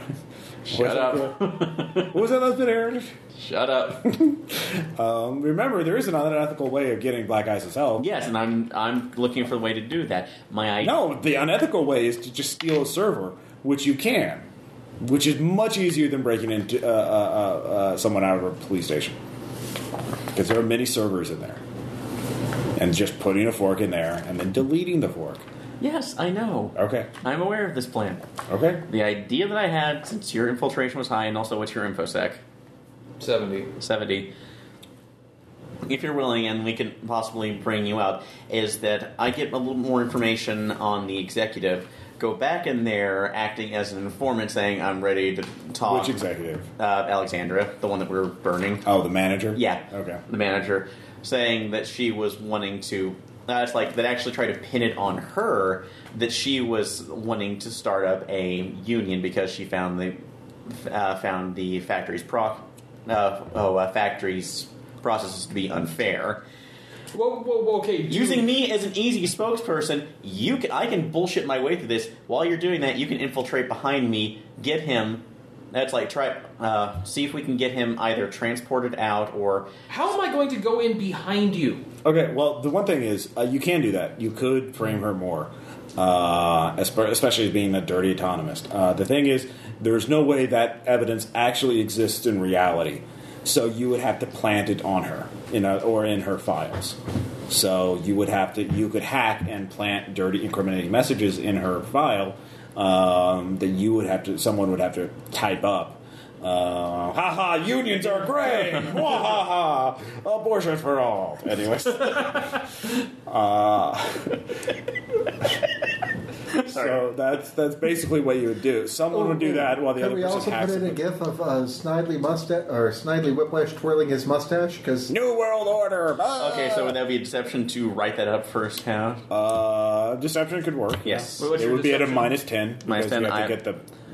Shut up. What was that last bit, Aaron? Shut up. Remember, there is an unethical way of getting Black Isis help. Yes, and I'm looking for the way to do that. No, the unethical way is to just steal a server, which you can, which is much easier than breaking into someone out of a police station. Because there are many servers in there. And just putting a fork in there and then deleting the fork. Yes, I know. Okay. I'm aware of this plan. Okay. The idea that I had, since your infiltration was high, and also what's your infosec? 70. If you're willing, and we could possibly bring you out, is that I get a little more information on the executive, go back in there acting as an informant saying, I'm ready to talk. Which executive? Alexandra, the one that we're burning. Oh, the manager? Yeah. Okay. The manager, saying that she was wanting to... It's like that actually tried to pin it on her that she was wanting to start up a union because she found the factory's factory's processes to be unfair. Whoa, okay. Using me as an easy spokesperson, I can bullshit my way through this. While you're doing that, you can infiltrate behind me, get him. That's like see if we can get him either transported out or... How am I going to go in behind you? Okay, well, the one thing is, you can do that. You could frame her more, especially as being a dirty autonomist. The thing is, there's no way that evidence actually exists in reality. So you would have to plant it on her, or in her files. So you could hack and plant dirty, incriminating messages in her file that someone would have to type up. Unions are great! Ha! Abortion for all. Anyways. So that's basically what you would do. Someone would do that while the other person hacks it. Could we also put in a gif of Snidely Whiplash twirling his mustache? Because New World Order! Okay, so would that be a deception to write that up first half? Deception could work. Yes. It would be at a -10. Minus 10, you have to get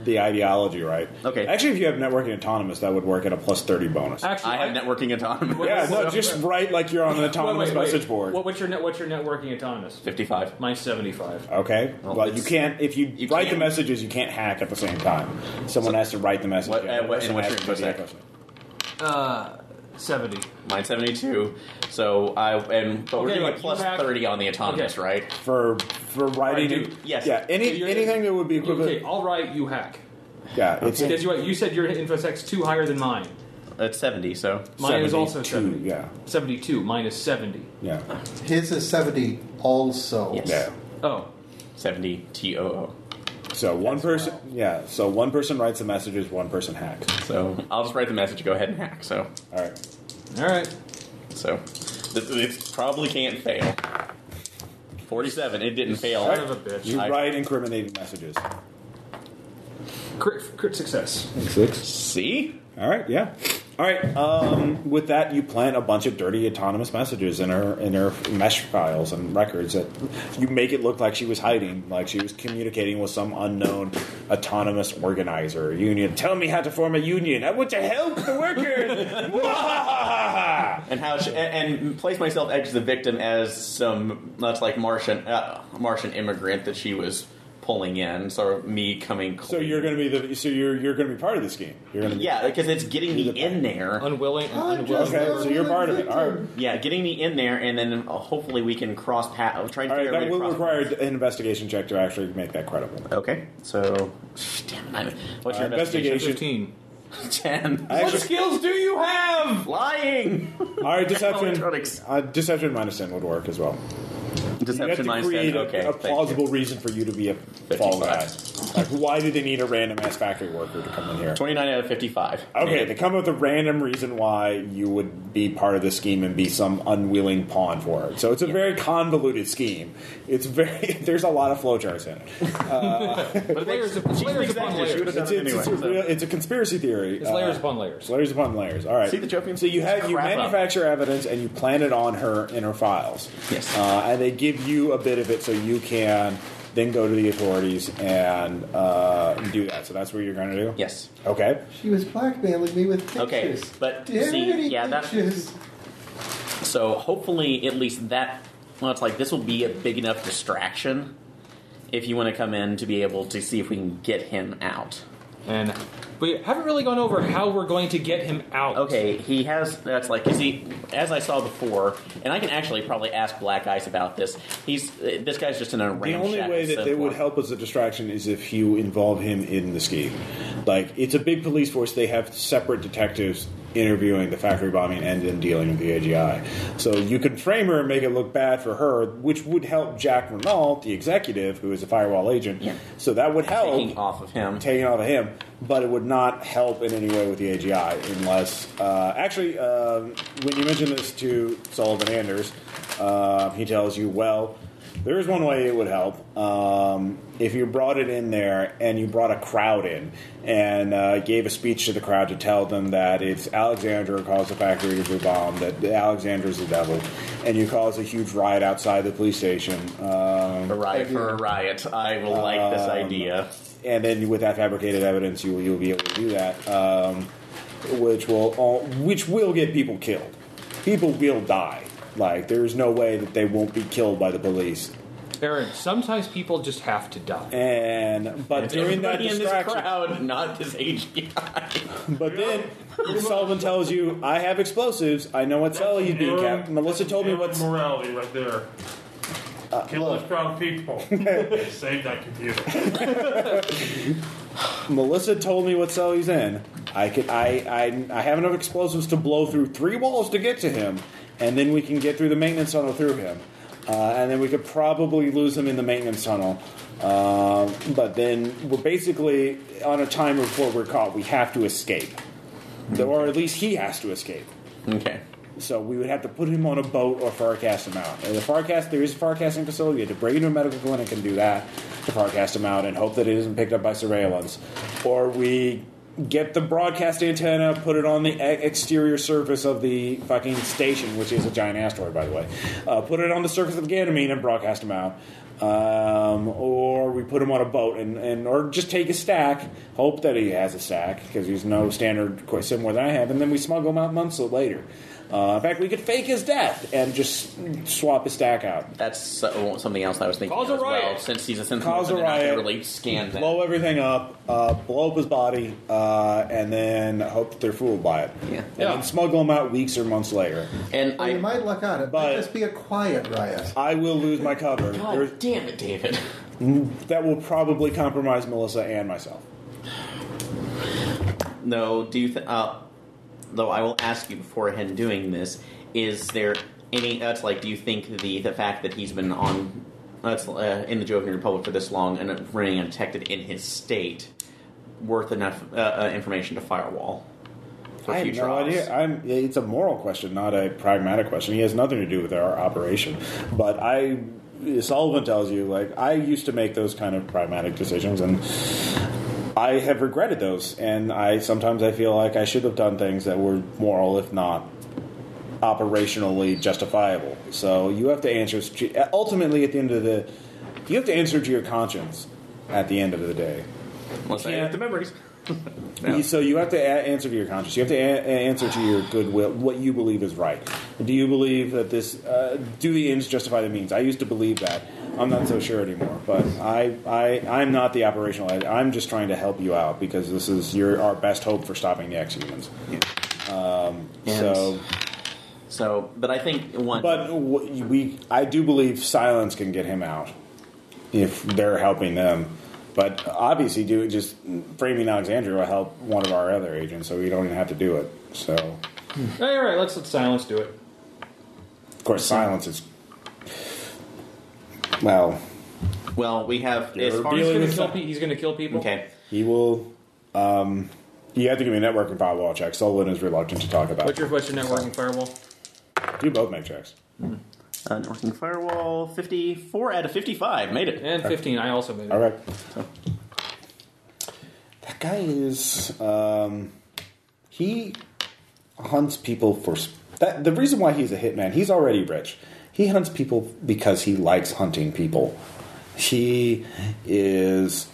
the ideology right. Okay. Actually, if you have networking autonomous, that would work at a +30 bonus. Actually, I have networking autonomous. Yeah, no, just write like you're on an autonomous message board. What's your networking autonomous? 55. Mine's 75. Okay. Well, you can't. If you write the messages, you can't hack at the same time. Someone has to write the message. And what's your infosec? 70. Mine's 72. So but we're doing a +30 on the autonomous, right? For writing. Yes. Yeah. Anything that would be equivalent. Okay, I'll write. You hack. Yeah. It's Because you said your infosec's 2 higher than mine. That's 70. So Mine is also 72, 70. Yeah. 72. Mine is 70. Yeah. his is 70 also. Yes. Yeah. Oh. 70 TOO. So one person. Yeah. So one person writes the messages. One person hacks. So I'll just write the message. Go ahead and hack. So All right. All right. So it probably can't fail. 47. It didn't fail. Son of a bitch. You write incriminating messages. Crit success. 6. See? All right, yeah. All right. With that, you plant a bunch of dirty autonomous messages in her mesh files and records that you make it look like she was hiding, like she was communicating with some unknown autonomous organizer union. Tell me how to form a union. I want to help the workers. And and place myself as the victim as some Martian immigrant that she was pulling in, sort of me coming clean. So you're going to be you're going to be part of the scheme. You're going to be because it's getting me in there. Unwilling. Okay, so you're part of it. All right. Yeah, getting me in there, and then hopefully we can cross paths. Trying to All right, figure out that will require an investigation check to actually make that credible. Okay, so damn it. What's your investigation? 15. 10. What skills do you have? Lying. All right, deception. Electronics. Deception -10 would work as well. Deception you have to -10. create Okay, a plausible reason for you to be a fall guy. Like, why do they need a random ass factory worker to come in here? 29 out of 55. Okay, they come up with a random reason why you would be part of the scheme and be some unwilling pawn for it. So it's a very convoluted scheme. There's a lot of flowcharts in it. But layers upon layers. It's a conspiracy theory. It's layers upon layers. Layers upon layers. All right. See the Jovian? So you manufacture evidence and you plant it on her in her files. Yes. And they give you a bit of it so you can then go to the authorities and do that. So that's what you're going to do? Yes. Okay. She was blackmailing me with pictures. Okay, but Dirty that's... pictures. So hopefully at least that... Well, it's like this will be a big enough distraction if you want to come in to be able to see if we can get him out. And we haven't really gone over how we're going to get him out. Okay, he has. That's like, because as I saw before, and I can actually probably ask Black Ice about this. This guy's just in a ramshackle. The only way that they would help as a distraction is if you involve him in the scheme. Like, it's a big police force. They have separate detectives interviewing the factory bombing and then dealing with the AGI. So you could frame her and make it look bad for her, which would help Jack Renault, the executive, who is a Firewall agent. Yeah. So that would help. Taking off of him. But it would not help in any way with the AGI unless... when you mention this to Sullivan Anders, he tells you, well, there is one way it would help. If you brought it in there and you brought a crowd in and gave a speech to the crowd to tell them that it's Alexandra who caused the factory to be bombed, that Alexandra's the devil, and you cause a huge riot outside the police station. A riot for a riot. I will like this idea. And then with that fabricated evidence, you'll be able to do that, which will get people killed. People will die. Like, there's no way that they won't be killed by the police. Aaron, sometimes people just have to die. But during that distraction, in this crowd, not this AGI. But then Sullivan tells you, "I have explosives. I know what cell he's being kept." Melissa told me what's morality right there. Kill those crowd of people. Save that computer. Melissa told me what cell he's in. I have enough explosives to blow through 3 walls to get to him, and then we can get through the maintenance tunnel through him. And then we could probably lose him in the maintenance tunnel. But then we're basically on a timer before we're caught. We have to escape. Or at least he has to escape. Okay. So we would have to put him on a boat or farcast him out. And there is a farcasting facility. You have to bring him to a medical clinic and do that to farcast him out and hope that it isn't picked up by surveillance. Or we get the broadcast antenna, put it on the exterior surface of the fucking station, which is a giant asteroid, by the way. Put it on the surface of Ganymede and broadcast him out. Or we put him on a boat or just take a stack, hope that he has a stack, because he's no standard quite similar than I have, and then we smuggle him out months later. In fact, we could fake his death and just swap his stack out. That's something else I was thinking Cause a as well. riot. Since he's a Cause a synth, I riot. can really scan that. Blow everything up, blow up his body, and then hope that they're fooled by it. Yeah. And then smuggle him out weeks or months later. And Well, you might luck out. It might just be a quiet riot. I will lose my cover. God damn it, David. That will probably compromise Melissa and myself. No, do you though I will ask you beforehand doing this, is there any, do you think the fact that he's been on, in the Jovian Republic for this long and remaining undetected in his state, worth enough information to Firewall? I have no idea. It's a moral question, not a pragmatic question. He has nothing to do with our operation. But Sullivan tells you, I used to make those kind of pragmatic decisions, and I have regretted those. And sometimes I feel like I should have done things that were moral, if not operationally justifiable. So you have to answer, ultimately at the end of you have to answer to your conscience at the end of the day. Unless I have the memories. No. So you have to answer to your conscience. You have to answer to your goodwill, what you believe is right. Do you believe that do the ends justify the means? I used to believe that. I'm not so sure anymore. But I'm not the operational editor. I'm just trying to help you out because this is our best hope for stopping the exhumans. Yeah. But I think I do believe silence can get him out if they're helping them. But obviously, just framing Alexandria will help one of our other agents, so we don't even have to do it. So, no, you're right. Let's let Silence do it. Of course, Silence is well. We have. He's going to kill people. Okay. He will. You have to give me a networking firewall check. Sullivan is reluctant to talk about. What's your networking firewall? Do both make checks. Mm-hmm. Networking Firewall, 54 out of 55. Made it. And 15. I also made it. All right. So, that guy is... he hunts people for... the reason why he's a hitman, he's already rich. He hunts people because he likes hunting people. He is...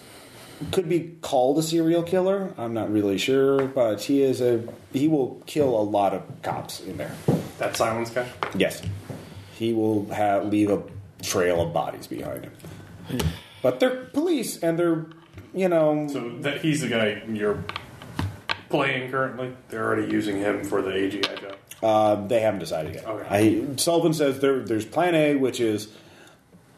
could be called a serial killer. I'm not really sure, but he will kill a lot of cops in there. That Silence guy? Yes. He will leave a trail of bodies behind him. But they're police, and they're, So he's the guy you're playing currently? They're already using him for the AGI job? They haven't decided yet. Okay. Sullivan says there's plan A, which is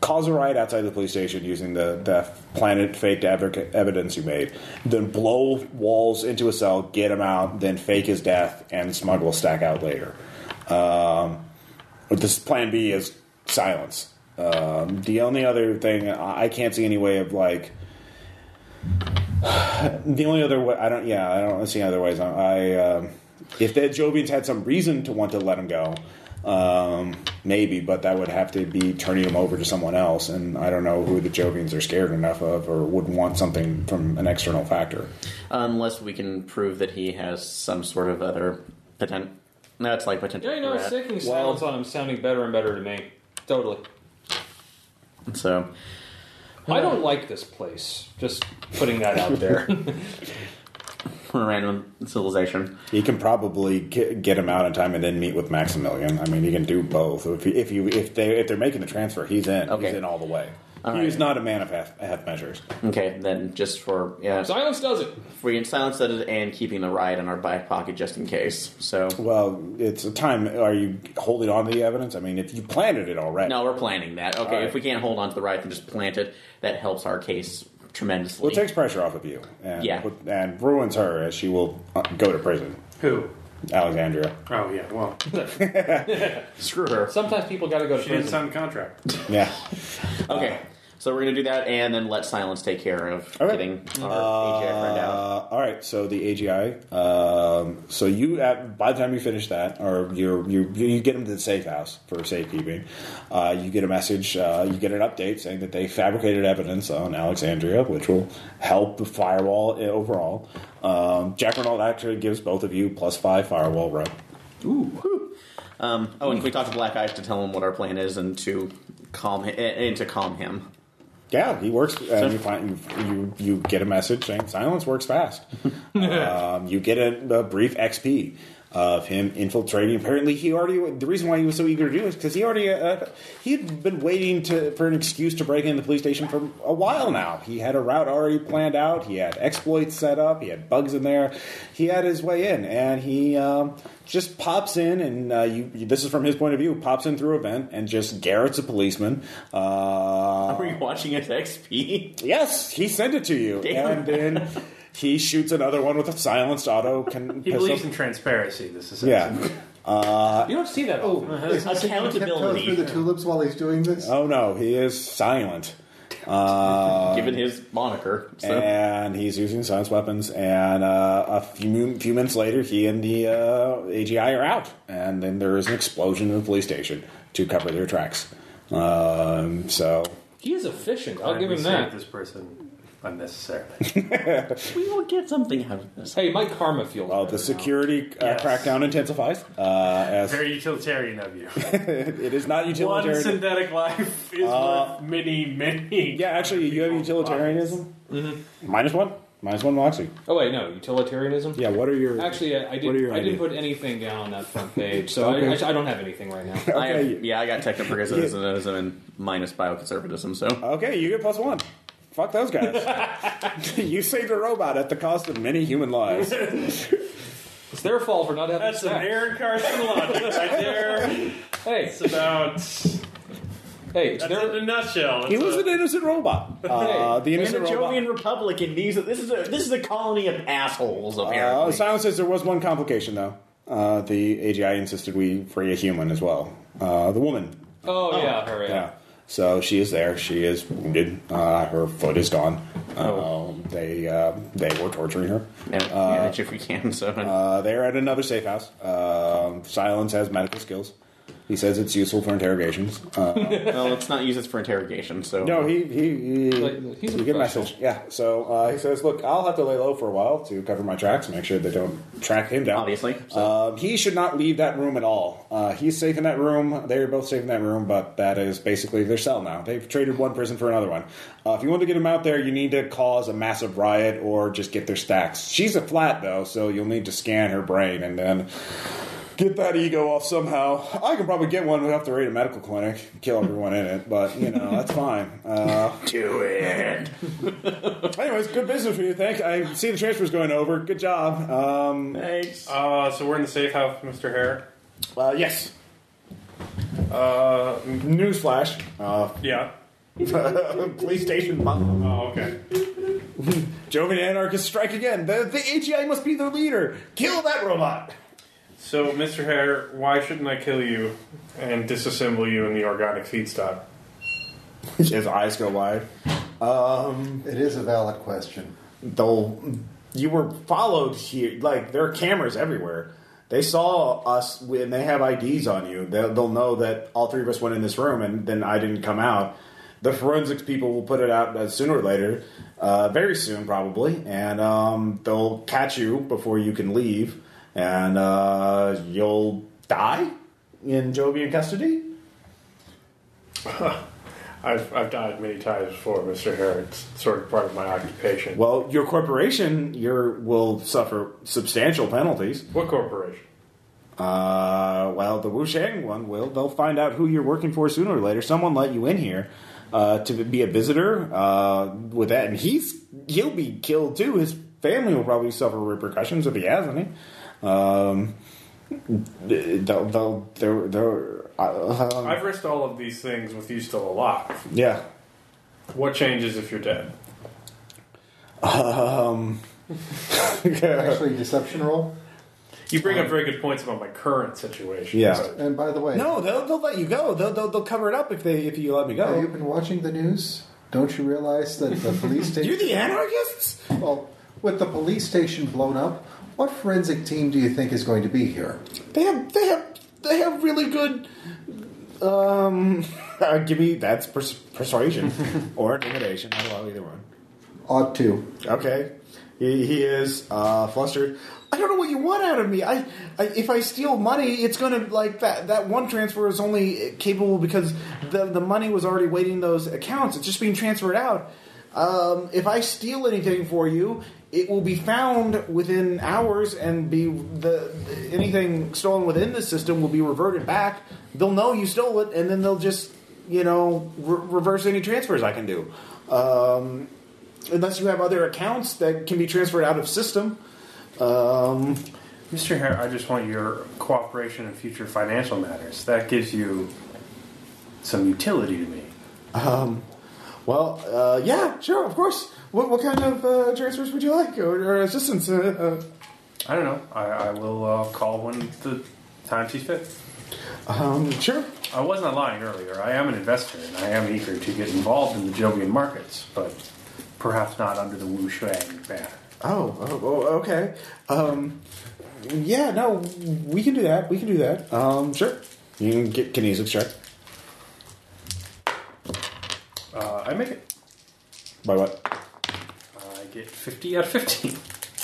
cause a riot outside the police station using the planet faked evidence you made. Then blow walls into a cell, get him out, then fake his death, and smuggle a stack out later. This plan B is silence. The only other thing, I can't see any way of the only other way, I don't see other ways. If the Jovians had some reason to want to let him go, maybe, but that would have to be turning him over to someone else, and I don't know who the Jovians are scared enough of or would want something from an external factor. Unless we can prove that he has some sort of other potential. No, it's potential. Yeah, sticking silence on him sounding better and better to me. Totally. So, I don't like this place. Just putting that out there. Random civilization. He can probably get him out in time and then meet with Maximilian. I mean, he can do both. If they're making the transfer, he's in. Okay. He's in all the way. He's not a man of half measures. Okay, then just for Silence does it. Silence does it, and keeping the riot in our back pocket just in case. So, it's a time. Are you holding on to the evidence? I mean, if you planted it already. No, we're planning that. Okay, right. If we can't hold on to the riot and just plant it, that helps our case tremendously. Well, it takes pressure off of you, and Yeah. and ruins her as she will go to prison. Who? Alexandria. Oh, yeah, well. Screw her. Sometimes people got to go to She didn't prison. sign the contract. Yeah. Okay, so we're going to do that and then let Silence take care of Okay. getting our AGI friend out. All right. So the AGI. So you, by the time you finish that, or you get him to the safe house for safekeeping, you get a message. You get an update saying that they fabricated evidence on Alexandria, which will help the firewall overall. Jack Renault actually gives both of you +5 firewall run. Ooh. And we talk to Black Eyes to tell him what our plan is and to calm him. Yeah, he works, and you get a message saying silence works fast. You get a brief XP of him infiltrating. Apparently, the reason why he was so eager to do it is because he'd been waiting for an excuse to break into the police station for a while now. He had a route already planned out. He had exploits set up. He had bugs in there. He had his way in, and he just pops in, and this is from his point of view, pops in through a vent and just garrots a policeman. Are we watching his XP? Yes, he sent it to you. Damn. And then he shoots another one with a silenced auto. He believes in transparency, this is Yeah. You don't see that often. Is he saying he tiptoes through the tulips while he's doing this? Oh, no, he is silent. Given his moniker. So. And he's using silence weapons. And a few minutes later, he and the AGI are out. And then there is an explosion in the police station to cover their tracks. So... He is efficient. I'll give him saved that. this person unnecessarily. We will get something out of this. Hey, my karma feels Well, better the security Yes. crackdown intensifies. As Very utilitarian of you. it is not One utilitarian. synthetic life is worth many. Yeah, actually, you have utilitarianism. Mm-hmm. -1. -1 Moxie. now. Oh wait, no, utilitarianism. Yeah, what are your... Actually, I What are didn't. your I didn't ideas? put anything down on that front page, so Okay. I don't have anything right now. I got techno-progressivism and minus bioconservatism, so... Okay, you get +1. Fuck those guys. You saved a robot at the cost of many human lives. It's their fault for not having That's an sex. Aaron Carson logic right there. Hey, It's about... hey, it's That's their. in a nutshell. He was an innocent robot. The In the innocent robot. Jovian Republic, and this is a colony of assholes, apparently. Silence says there was one complication, though. The AGI insisted we free a human as well. The woman. Oh yeah, her. Yeah. Yeah. So she is there. She is wounded. Her foot is gone. They were torturing her. Manage if we can, so... They're at another safe house. Silence has medical skills. He says it's useful for interrogations. well, let's not use this for interrogation, so... No, He's a you get a professional. message. Yeah. So he says, "Look, I'll have to lay low for a while to cover my tracks, make sure they don't track him down. Obviously. So. He should not leave that room at all. He's safe in that room. They're both safe in that room, but that is basically their cell now. They've traded one prison for another one. If you want to get him out there, you need to cause a massive riot or just get their stacks. She's a flat though, so you'll need to scan her brain and then." Get that ego off somehow. I can probably get one. We have to raid a medical clinic, kill everyone in it, but that's fine. Do it! Anyways, good business for you. I see the transfer's going over. Good job. Thanks. So we're in the safe house, Mr. Hare. Yes. Newsflash. Yeah. Police station bomb. Oh, okay. Jovian anarchists strike again. The AGI must be their leader. Kill that robot. So, Mr. Hare, why shouldn't I kill you and disassemble you in the organic feedstock? His eyes go wide. It is a valid question. You were followed here. Like, there are cameras everywhere. They saw us when they have IDs on you. They'll know that all three of us went in this room and then I didn't come out. The forensics people will put it out sooner or later, very soon probably, and they'll catch you before you can leave. And you'll die in Jovian custody? I've died many times before, Mr. Hare. It's sort of part of my occupation. Well, your corporation will suffer substantial penalties. What corporation? Well, the Wushang one will. They'll find out who you're working for sooner or later. Someone let you in here to be a visitor with that, and he'll be killed too. His family will probably suffer repercussions if he has any. I've risked all of these things with you still alive. Yeah. What changes if you're dead? Actually, deception roll. You bring up very good points about my current situation. Yeah. And by the way, No, they'll let you go. They'll cover it up if you let me go. have you been watching the news? Don't you realize that the police station... You're the anarchists? Well, with the police station blown up, what forensic team do you think is going to be here? They have really good. Give me that's persuasion or intimidation. I'll allow either one. Ought to. Okay, he is flustered. I don't know what you want out of me. I if I steal money, it's going to like that one transfer is only capable because the money was already waiting those accounts. It's just being transferred out. If I steal anything for you, it will be found within hours and be anything stolen within the system will be reverted back. They'll know you stole it, and then they'll just reverse any transfers I can do. Unless you have other accounts that can be transferred out of system. Mr. Hare, I just want your cooperation in future financial matters. That gives you some utility to me. Yeah, sure, of course. What kind of transfers would you like, or assistance? I don't know. I will call when the time sees fit. Sure. I was not lying earlier. I am an investor, and I am eager to get involved in the Jovian markets, but perhaps not under the Wu Shuang banner. Oh, okay. Yeah, no, we can do that. Sure. You can get kinesics check. I make it. By what? I get 50 out of 15.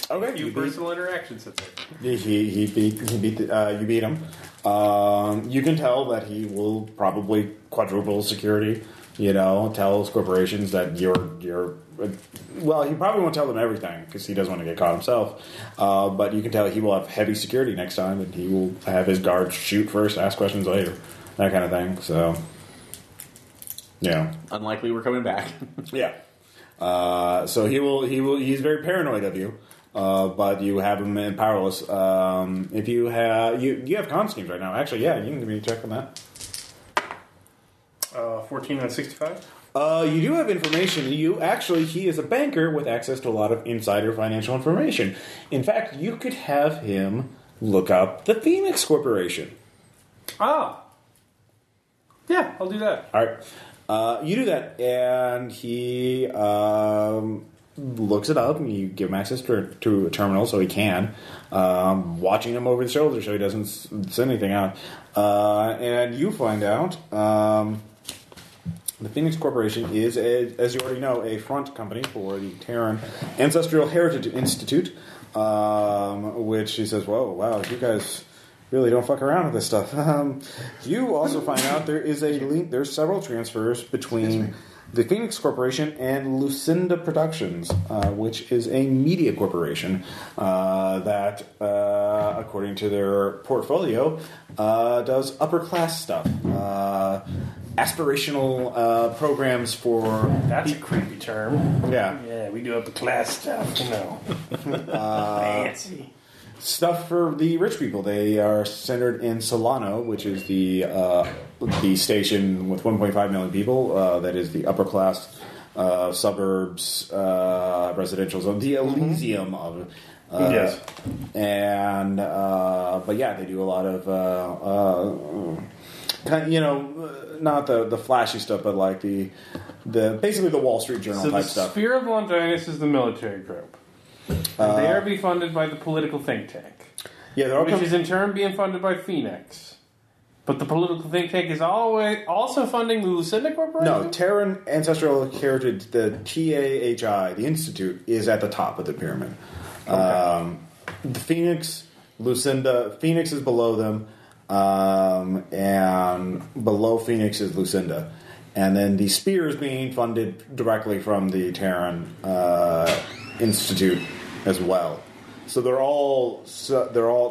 Okay. Few personal interactions, that's it. You beat him. You can tell that he will probably quadruple security. Tells corporations that you're. Well, he probably won't tell them everything because he doesn't want to get caught himself. But you can tell he will have heavy security next time, and he will have his guards shoot first, ask questions later, that kind of thing. So, yeah. Unlikely we're coming back. Yeah. So he will. He's very paranoid of you. But you have him in powerless. If you have you have con schemes right now. Actually, yeah, you can give me a check on that. 14 on 65. You do have information. He is a banker with access to a lot of insider financial information. In fact, you could have him look up the Phoenix Corporation. Ah. Yeah, I'll do that. All right. You do that, and he looks it up, and you give him access to a terminal so he can. Watching him over the shoulder so he doesn't send anything out. And you find out the Phoenix Corporation is, as you already know, a front company for the Terran Ancestral Heritage Institute, which he says, whoa, wow, you guys really don't fuck around with this stuff. You also find out there is a link, there's several transfers between the Phoenix Corporation and Lucinda Productions, which is a media corporation that, according to their portfolio, does upper-class stuff. Aspirational programs for... That's a creepy term. Yeah. Yeah, we do upper-class stuff, Fancy. Stuff for the rich people. They are centered in Solano, which is the station with 1.5 million people. That is the upper class suburbs residential zone, the Elysium of. Yes. And but yeah, they do a lot of not the flashy stuff, but like the basically the Wall Street Journal type stuff. Sphere of Longinus is the military group. And they are being funded by the political think tank. Yeah, they're all which is in turn being funded by Phoenix. But the political think tank is always also funding the Lucinda Corporation? No, Terran Ancestral Heritage, the TAHI, the Institute, is at the top of the pyramid. Okay. The Phoenix, Lucinda, Phoenix is below them, and below Phoenix is Lucinda. And then the Spear is being funded directly from the Terran Institute as well. So they're all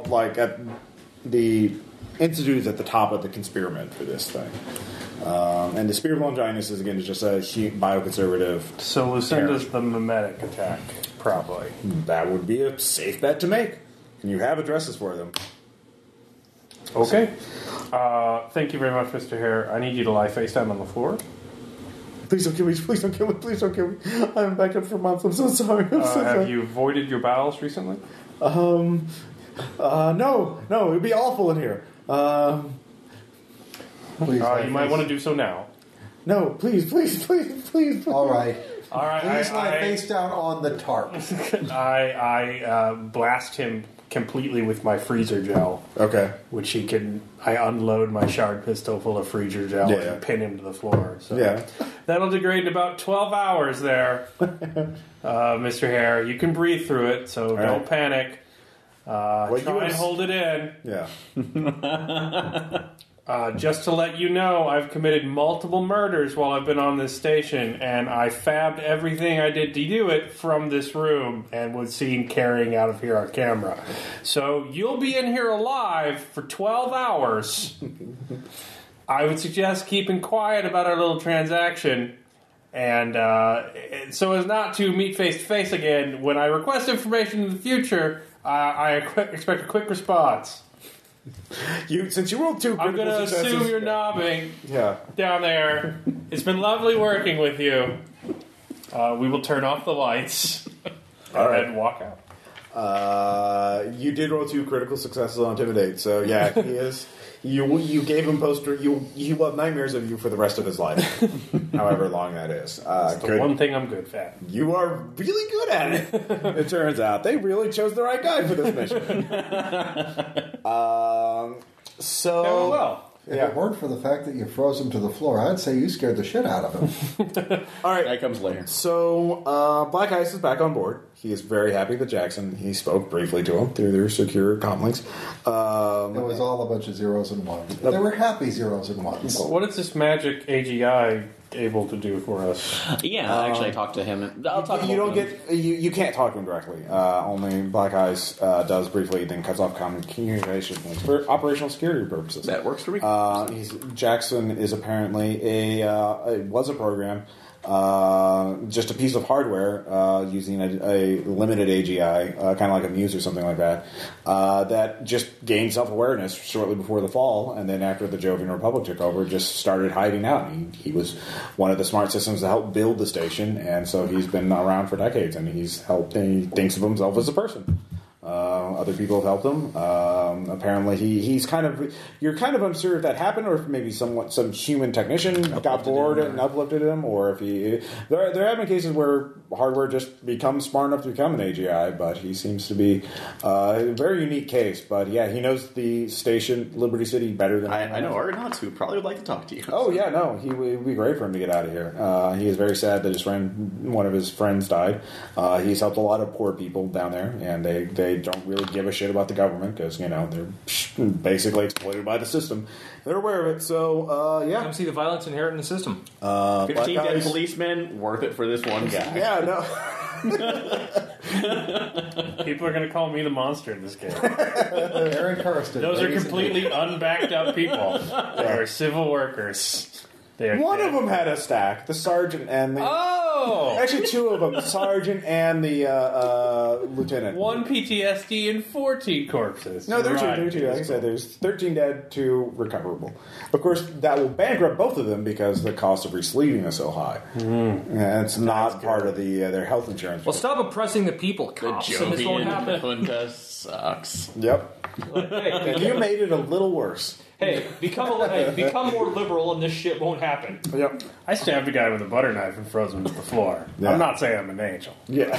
like at the Institute is at the top of the conspirament for this thing. And the Spear of Longinus is again just a bioconservative. So Lucinda's the mimetic attack, probably. That would be a safe bet to make. And you have addresses for them. Okay. Thank you very much, Mr. Hare. I need you to lie face down on the floor. Please don't kill me. Please don't kill me. Please don't kill me. I haven't backed up for months. I'm so sorry. I'm so sorry. Have you avoided your bowels recently? No. It'd be awful in here. Please, You might want to do so now. No, please. All right. Please lie face down on the tarp. I blast him completely with my freezer gel. Okay. Which I unload my shard pistol full of freezer gel and pin him to the floor. So that'll degrade in about 12 hours there, Mr. Hare. You can breathe through it, so don't panic. Try and hold it in. Yeah. Just to let you know, I've committed multiple murders while I've been on this station, and I fabbed everything I did to do it from this room and was seen carrying out of here on camera. So you'll be in here alive for 12 hours. I would suggest keeping quiet about our little transaction, and so as not to meet face to face again. When I request information in the future, I expect a quick response. Since you rolled 2 I'm going to assume you're nobbing down there. It's been lovely working with you. We will turn off the lights and walk out. You did roll 2 critical successes on Intimidate, so he is. You gave him he will have nightmares of you for the rest of his life, however long that is. That's the one thing I'm good at. You are really good at it. It turns out they really chose the right guy for this mission. If it weren't for the fact that you froze him to the floor, I'd say you scared the shit out of him. All right. That comes later. So, Black Ice is back on board. He is very happy with Jackson. He spoke briefly to him through their secure comlinks. It was all a bunch of zeros and ones. They were happy zeros and ones. What is this magic AGI able to do for us? Actually, I talked to him. I'll talk to him. You can't talk to him directly. Only Black Ice does briefly, then cuts off communication for operational security purposes. That works for me. Jackson is apparently was a program, just a piece of hardware using a limited AGI, kind of like a Muse or something like that, that just gained self-awareness shortly before the fall, and then after the Jovian Republic took over, just started hiding out. He was one of the smart systems to help build the station, and so he's been around for decades, and he's helped, and he thinks of himself as a person. Other people have helped him. Apparently, he's kind of. You're kind of unsure if that happened, or if maybe some human technician got bored and uplifted him, or if he. There have been cases where hardware just becomes smart enough to become an AGI, but he seems to be a very unique case. But yeah, he knows the station, Liberty City, better than I know Argonauts who probably would like to talk to you. Oh yeah, no, it would be great for him to get out of here. He is very sad that one of his friends died. He's helped a lot of poor people down there, and they don't really give a shit about the government because they're basically exploited by the system. They're aware of it, so I don't see the violence inherent in the system. 15 dead policemen, worth it for this one guy. Yeah, no. People are going to call me the monster in this game. Aaron Kirsten. Those are completely unbacked up people. They are civil workers. One of them had a stack. The sergeant and the... Oh! Actually, 2 of them. The sergeant and the lieutenant. 1 PTSD and 14 corpses. No, they're 2. Like I said, there's 13 dead, 2 recoverable. Of course, that will bankrupt both of them because the cost of resleeving is so high. And it's not part of their health insurance. Well, stop oppressing the people, cops, and this won't happen. Junta sucks. Yep. Hey, You made it a little worse. Hey, become more liberal, and this shit won't happen. Yep. I stabbed a guy with a butter knife and froze him to the floor. Yeah. I'm not saying I'm an angel. Yeah.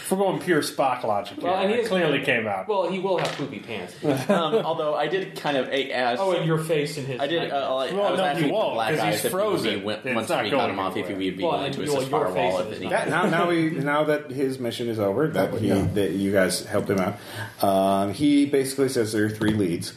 If we're going pure Spock logic here, Well, and it clearly came out. Well, he will have poopy pants. Although I did kind of ask. Oh, in your face and his. I did. I was no, asking he won't, Black 'cause Eyes he's frozen. once It's we not got going him off, if anywhere. he would be Well, willing to and assist your Firewall. face If is it not- Now that his mission is over, that you guys helped him out. He basically says there are 3 leads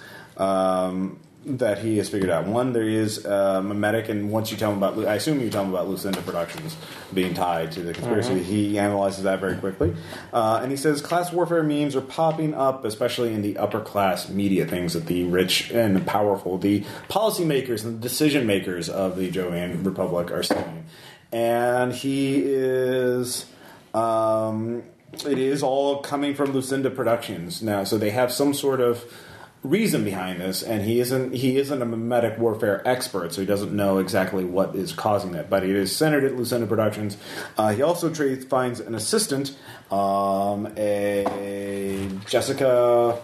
that he has figured out. One, there is a medic, and once you tell him about, I assume you tell him about Lucinda Productions being tied to the conspiracy. He analyzes that very quickly, and he says class warfare memes are popping up, especially in the upper class media, things that the rich and the powerful, the policymakers and the decision makers of the Jovian Republic are saying. And he is. It is all coming from Lucinda Productions now, so they have some sort of reason behind this, and he isn't a mimetic warfare expert, so he doesn't know exactly what is causing that. But he is centered at Lucinda Productions. He also finds an assistant, a Jessica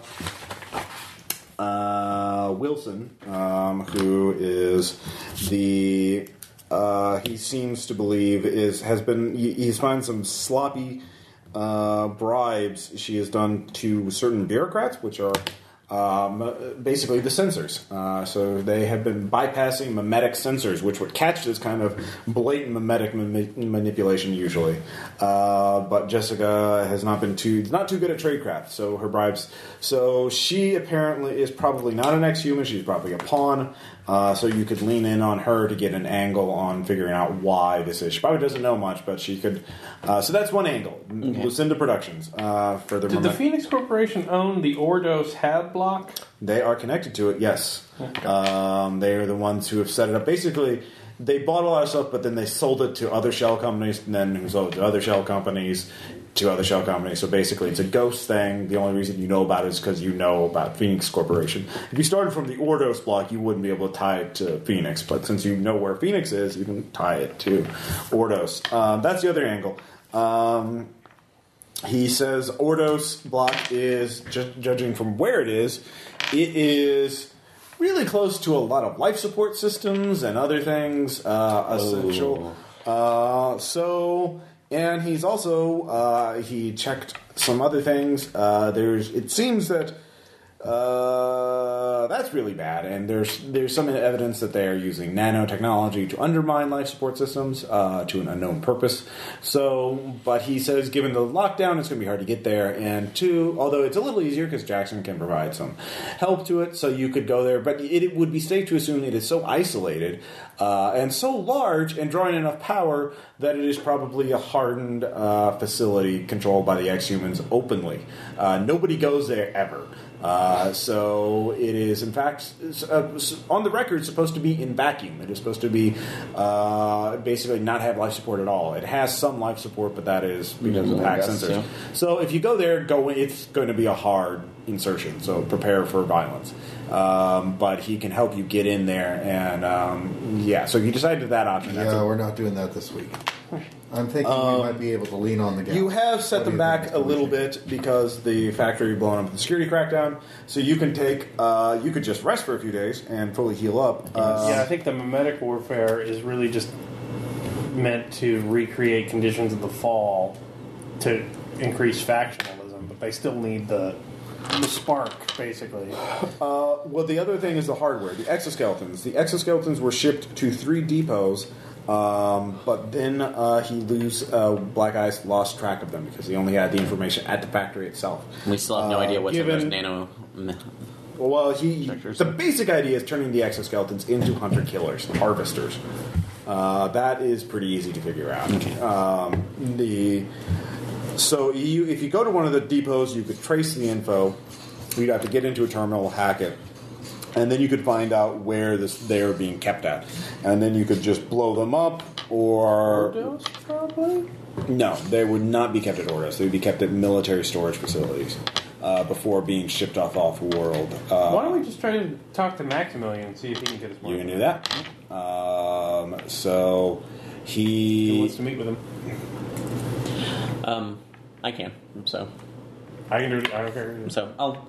Wilson, who is the he seems to believe he's found some sloppy bribes she has done to certain bureaucrats, which are basically the censors. So they have been bypassing mimetic censors, which would catch this kind of blatant mimetic manipulation usually. But Jessica has not too good at tradecraft, so her bribes. So she apparently is probably not an exhuman. She's probably a pawn. So you could lean in on her to get an angle on figuring out why this is. She probably doesn't know much, but she could. So that's one angle. Okay. Lucinda Productions. Did the Phoenix Corporation own the Ordos Hab block? They are connected to it, yes. Okay. They are the ones who have set it up. Basically, they bought a lot of stuff, but then they sold it to other shell companies, and then who sold it to other shell companies, to other shell companies. So basically, it's a ghost thing. The only reason you know about it is because you know about Phoenix Corporation. If you started from the Ordos block, you wouldn't be able to tie it to Phoenix. But since you know where Phoenix is, you can tie it to Ordos. That's the other angle. He says Ordos block is, judging from where it is really close to a lot of life support systems and other things essential. And he's also he checked some other things. It seems that that's really bad, and there's some evidence that they are using nanotechnology to undermine life support systems to an unknown purpose. But he says, given the lockdown, it's going to be hard to get there, and although it's a little easier because Jackson can provide some help to it, so you could go there. But it would be safe to assume it is so isolated and so large and drawing enough power that it is probably a hardened facility controlled by the exhumans openly. Nobody goes there ever. So it is, in fact, on the record, supposed to be in vacuum. It is supposed to be basically not have life support at all. It has some life support, but that is because of hack sensors. Yeah. So if you go there, it's going to be a hard insertion. So prepare for violence. But he can help you get in there, and so you decided that option. Yeah, we're not doing that this week. I'm thinking we might be able to lean on the gas. You have set them back a little bit because the factory blown up with the security crackdown. So you can you could just rest for a few days and fully heal up. I think the mimetic warfare is really just meant to recreate conditions of the fall to increase factionalism, but they still need the spark, basically. Well, the other thing is the hardware, the exoskeletons. The exoskeletons were shipped to 3 depots. But then Black Eyes lost track of them because he only had the information at the factory itself. We still have no idea what's in those nano. Well, the basic idea is turning the exoskeletons into hunter-killers, harvesters. That is pretty easy to figure out. Okay. If you go to one of the depots, you could trace the info. You'd have to get into a terminal, hack it. And then you could find out where they're being kept at. And then you could just blow them up, or... Ordos, probably? No, they would not be kept at Ordos. They would be kept at military storage facilities before being shipped off world. Why don't we just try to talk to Maximilian and see if he can get us more? You can do that. Who wants to meet with him? I can, so... I can do it. I don't care. So, I'll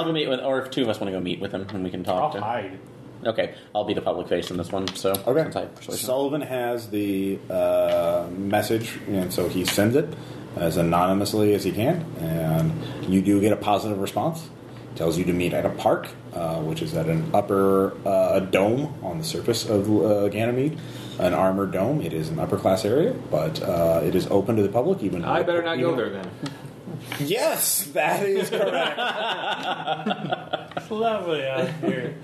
go meet with, or if 2 of us want to go meet with him, and we can talk. I'll hide. Okay, I'll be the public face in this one. So okay. Sullivan has the message, and so he sends it as anonymously as he can, and you do get a positive response. Tells you to meet at a park, which is at an upper a dome on the surface of Ganymede, an armored dome. It is an upper class area, but it is open to the public. I better not go there then. Yes, that is correct. It's lovely out here.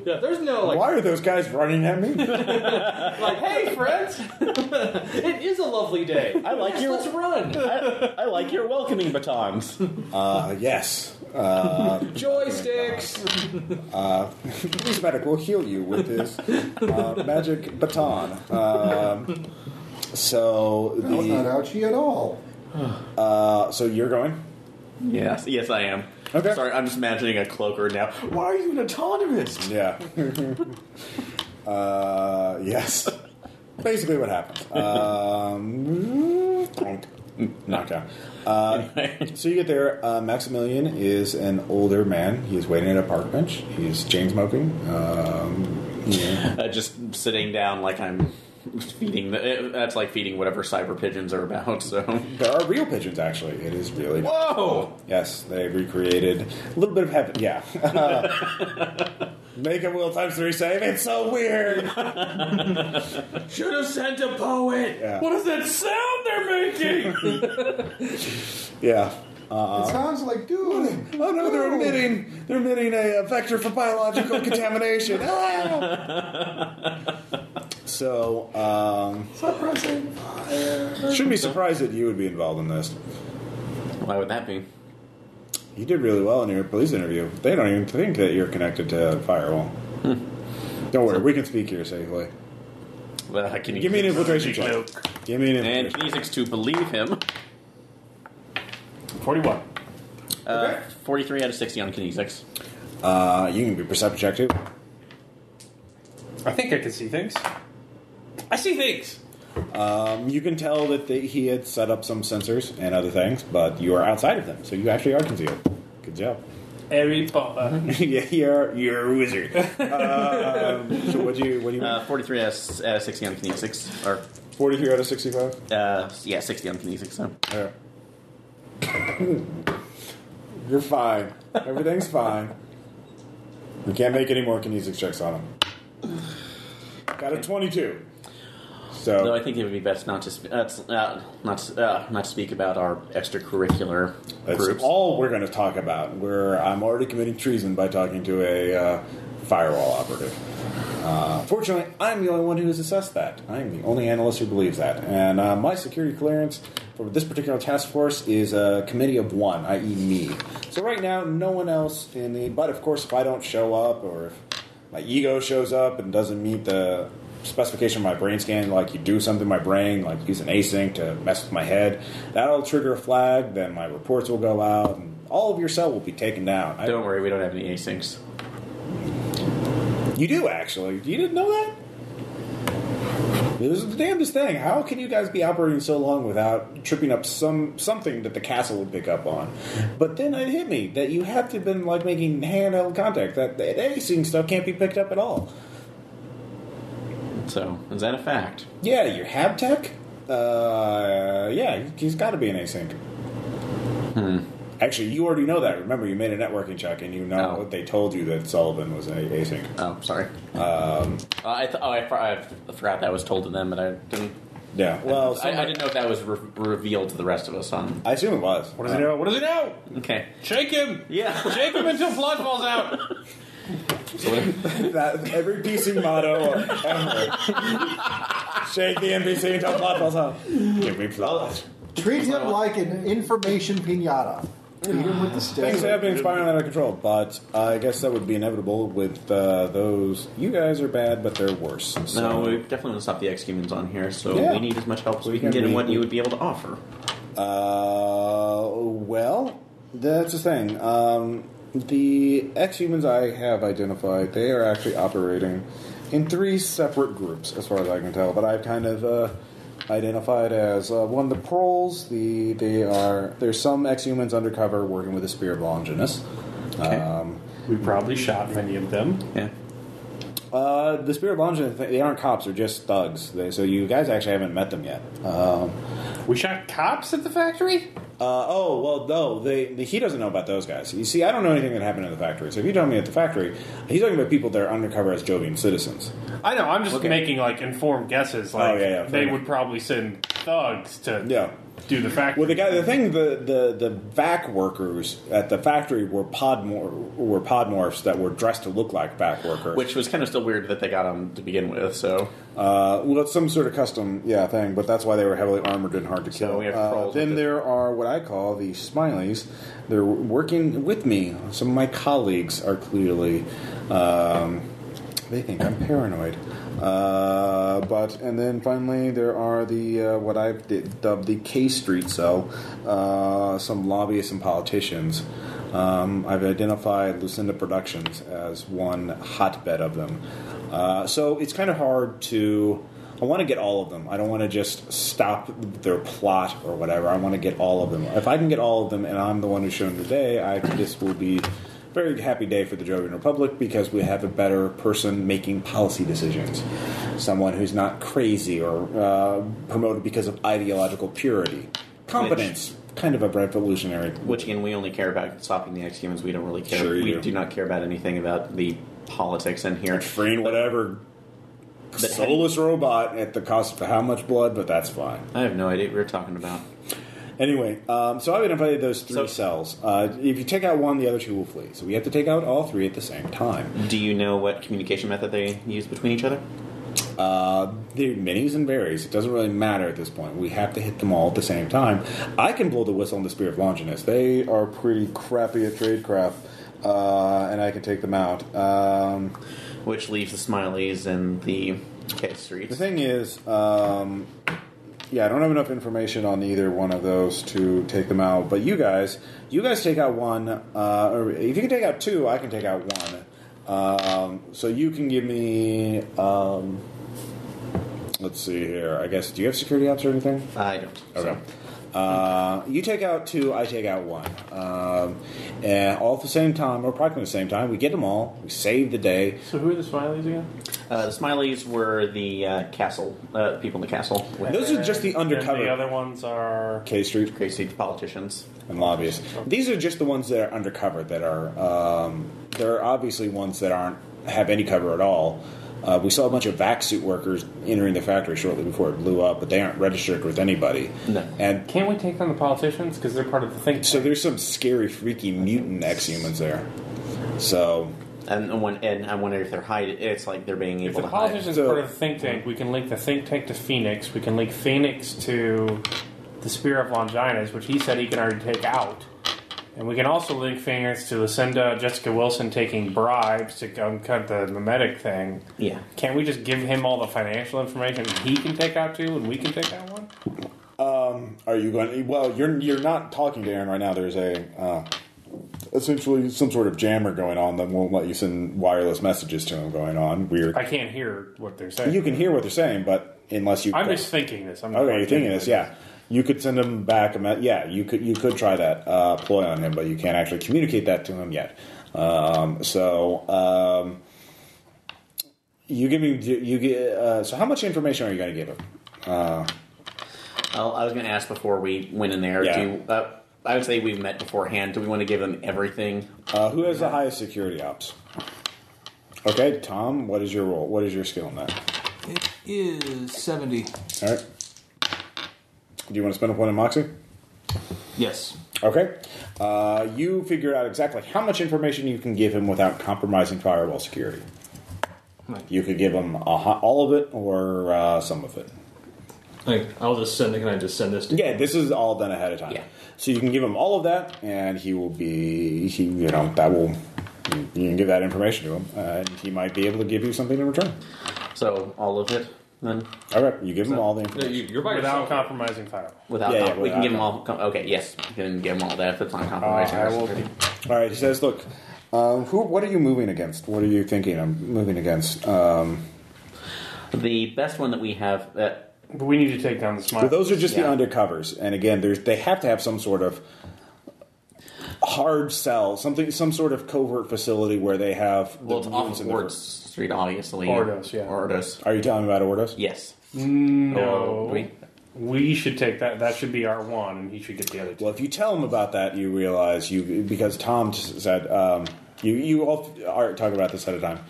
There's no Why are those guys running at me? Hey friends, it is a lovely day. Let's run. I like your welcoming batons. Yes. Joysticks. This medic will heal you with his magic baton. That's not ouchy at all. So you're going? Yes, I am. Okay. Sorry, I'm just imagining a cloaker now. Why are you an autonomous? Yeah. Yes. Basically what happens. Knockdown. So you get there. Maximilian is an older man. He is waiting at a park bench. He's chain smoking. Just sitting down like I'm feeding. That's like feeding whatever cyber pigeons are about. So There are real pigeons, actually. It is really... whoa! Yes, they recreated a little bit of heaven. Yeah. Make a will times 3 save. It's so weird. Should have sent a poet. Yeah. What is that sound they're making? Yeah. It sounds like doom. Oh no, they're emitting a vector for biological contamination. Ah! So, Suppressing fire. shouldn't be surprised that you would be involved in this. Why would that be? You did really well in your police interview. They don't even think that you're connected to Firewall. Don't worry, we can speak here safely. Well, can you Give me an infiltration check. Give me an and infiltration. kinesics to believe him. 41. 43 out of 60 on kinesics. You can be perception check too. I think I can see things. I see things. You can tell that he had set up some sensors and other things, but you are outside of them, so you actually are concealed. Good job. Harry Potter. Yeah, you're a wizard. So what do you 43 out of 60 on kinesics. Or 43 out of 65? yeah, 60 on kinesics. So. Yeah. You're fine. Everything's fine. We can't make any more kinesics checks on him. Got a 22. So Though I think it would be best not to not to speak about our extracurricular that's groups. all we're going to talk about. I'm already committing treason by talking to a firewall operative. Fortunately, I'm the only one who has assessed that. I'm the only analyst who believes that. And my security clearance for this particular task force is a committee of one, i.e. me. So right now, no one else in the... But of course, if I don't show up, or if my ego shows up and doesn't meet the specification of my brain scan, like you do something to my brain, like use an async to mess with my head, that'll trigger a flag, then my reports will go out, and all of your cell will be taken down. Don't worry, we don't have any asyncs. You do, actually. You didn't know that? This is the damnedest thing. How can you guys be operating so long without tripping up something that the castle would pick up on? But then it hit me that you have to have been like making handheld contact. That async stuff can't be picked up at all. So, is that a fact? Yeah, your hab tech? Yeah, he's got to be an async. Actually, you already know that. Remember, you made a networking check, and you know they told you that Sullivan was an async. Oh, sorry. I forgot that was told to them, but I didn't. Yeah, well, I didn't know if that was revealed to the rest of us. I assume it was. What does he know? What does he know? Okay. Shake him! Yeah. Shake him until blood falls out! That every PC motto ever. Shake the NPC until blood falls out. Give me blood. Treat him like an information pinata. Beat him with the stick. Things have been spiraling out of control, but I guess that would be inevitable with those. You guys are bad, but they're worse. So. No, we definitely want to stop the exhumans on here, so Yeah. we need as much help as we can get in what you would be able to offer. Well, that's the thing. The exhumans I have identified, they are actually operating in 3 separate groups, as far as I can tell. But I've kind of identified as one the proles. There's some exhumans undercover working with the Spear of Longinus. Okay. We probably shot many of them. Yeah. The Spear of Longinus, they aren't cops; they're just thugs. So you guys actually haven't met them yet. We shot cops at the factory? No, he doesn't know about those guys. You see, I don't know anything that happened in the factory. So if you tell me at the factory, he's talking about people that are undercover as Jovian citizens. I know, I'm just making, like, informed guesses. Like, they would probably send thugs to do the factory. Well, the vac workers at the factory were podmorphs that were dressed to look like vac workers. Which was kind of still weird that they got them to begin with, so... well, it's some sort of custom thing, but that's why they were heavily armored and hard to kill. So we have then there are what I call the Smileys. They're working with me. Some of my colleagues are clearly... they think I'm paranoid. And then finally there are the what I've dubbed the K Street cell, some lobbyists and politicians. I've identified Lucinda Productions as one hotbed of them. So it's kind of hard to... I want to get all of them. I don't want to just stop their plot or whatever. I want to get all of them. If I can get all of them and I'm the one who's shown today, this will be a very happy day for the Jovian Republic because we have a better person making policy decisions. Someone who's not crazy or promoted because of ideological purity. Competence. Kind of a revolutionary. Which, again, we only care about stopping the exhumans. We don't really care. Sure we do not care about anything about the politics in here. Freeing whatever... soulless robot at the cost of how much blood, but that's fine. I have no idea what we're talking about. Anyway, so I've invited those three cells. If you take out one, the other two will flee. So we have to take out all three at the same time. Do you know what communication method they use between each other? They're minis and berries. It doesn't really matter at this point. We have to hit them all at the same time. I can blow the whistle on the Spear of Longinus. They are pretty crappy at tradecraft, and I can take them out. Which leaves the Smileys and the streets. The thing is, I don't have enough information on either one of those to take them out. But you guys take out one. Or if you can take out two, I can take out one. So you can give me. Let's see here. I guess. Do you have security ops or anything? I don't. Okay. You take out two, I take out one. And all at the same time, or practically at the same time, we get them all, we save the day. So who are the Smileys again? The Smileys were the castle, people in the castle. Those are just the undercover. And the other ones are... K Street. Politicians. And lobbyists. These are just the ones that are undercover, that are... there are obviously ones that have any cover at all. We saw a bunch of vac suit workers entering the factory shortly before it blew up, but they aren't registered with anybody. No. And can't we take on the politicians because they're part of the think tank? So there's some scary, freaky mutant exhumans there. So, and I wonder if they're hiding. It's like they're being able to hide. If the politicians are part of the think tank, we can link the think tank to Phoenix. We can link Phoenix to the Spear of Longinus, which he said he can already take out. And we can also link Phoenix to Lucinda, Jessica Wilson taking bribes to cut the mimetic thing. Yeah. Can't we just give him all the financial information he can take out two and we can take out one? Are you going? Well, you're not talking to Aaron right now. There's essentially some sort of jammer going on that won't let you send wireless messages to him going on. Weird. I can't hear what they're saying. You can hear what they're saying, but unless you... I'm just thinking this. Okay, you're thinking this, yeah. You could send him back you could try that ploy on him, but you can't actually communicate that to him yet. So how much information are you going to give him? I was going to ask before we went in there. Yeah. I would say we met beforehand. Do we want to give them everything? Who has the highest security ops? Okay, Tom, what is your role? What is your skill in that? It is 70. All right. Do you want to spend a point on Moxie? Yes. Okay. You figure out exactly how much information you can give him without compromising Firewall security. Right. You could give him all of it or some of it. I'll just send it. Can I just send this to Yeah, this is all done ahead of time. Yeah. So you can give him all of that, and he will be, you can give that information to him, and he might be able to give you something in return. So all of it, then? All right, you give him all the information. You're by without yourself. compromising Firewall. We can give them all. Okay, yes, we can give them all that if it's not compromising. All right, he says, look, what are you moving against? What are you thinking of moving against? The best one that we have... But we need to take down the Smile. Well, those are just the undercovers, and again, they have to have some sort of hard cell, some sort of covert facility where they have. Well, it's off of Ward Street, obviously. Ordos, yeah. Ordos. Are you telling me about Ordos? Yes. No. We should take that. That should be our one, and he should get the other two. Well, if you tell him about that, you realize because Tom said you all are talking about this at a time.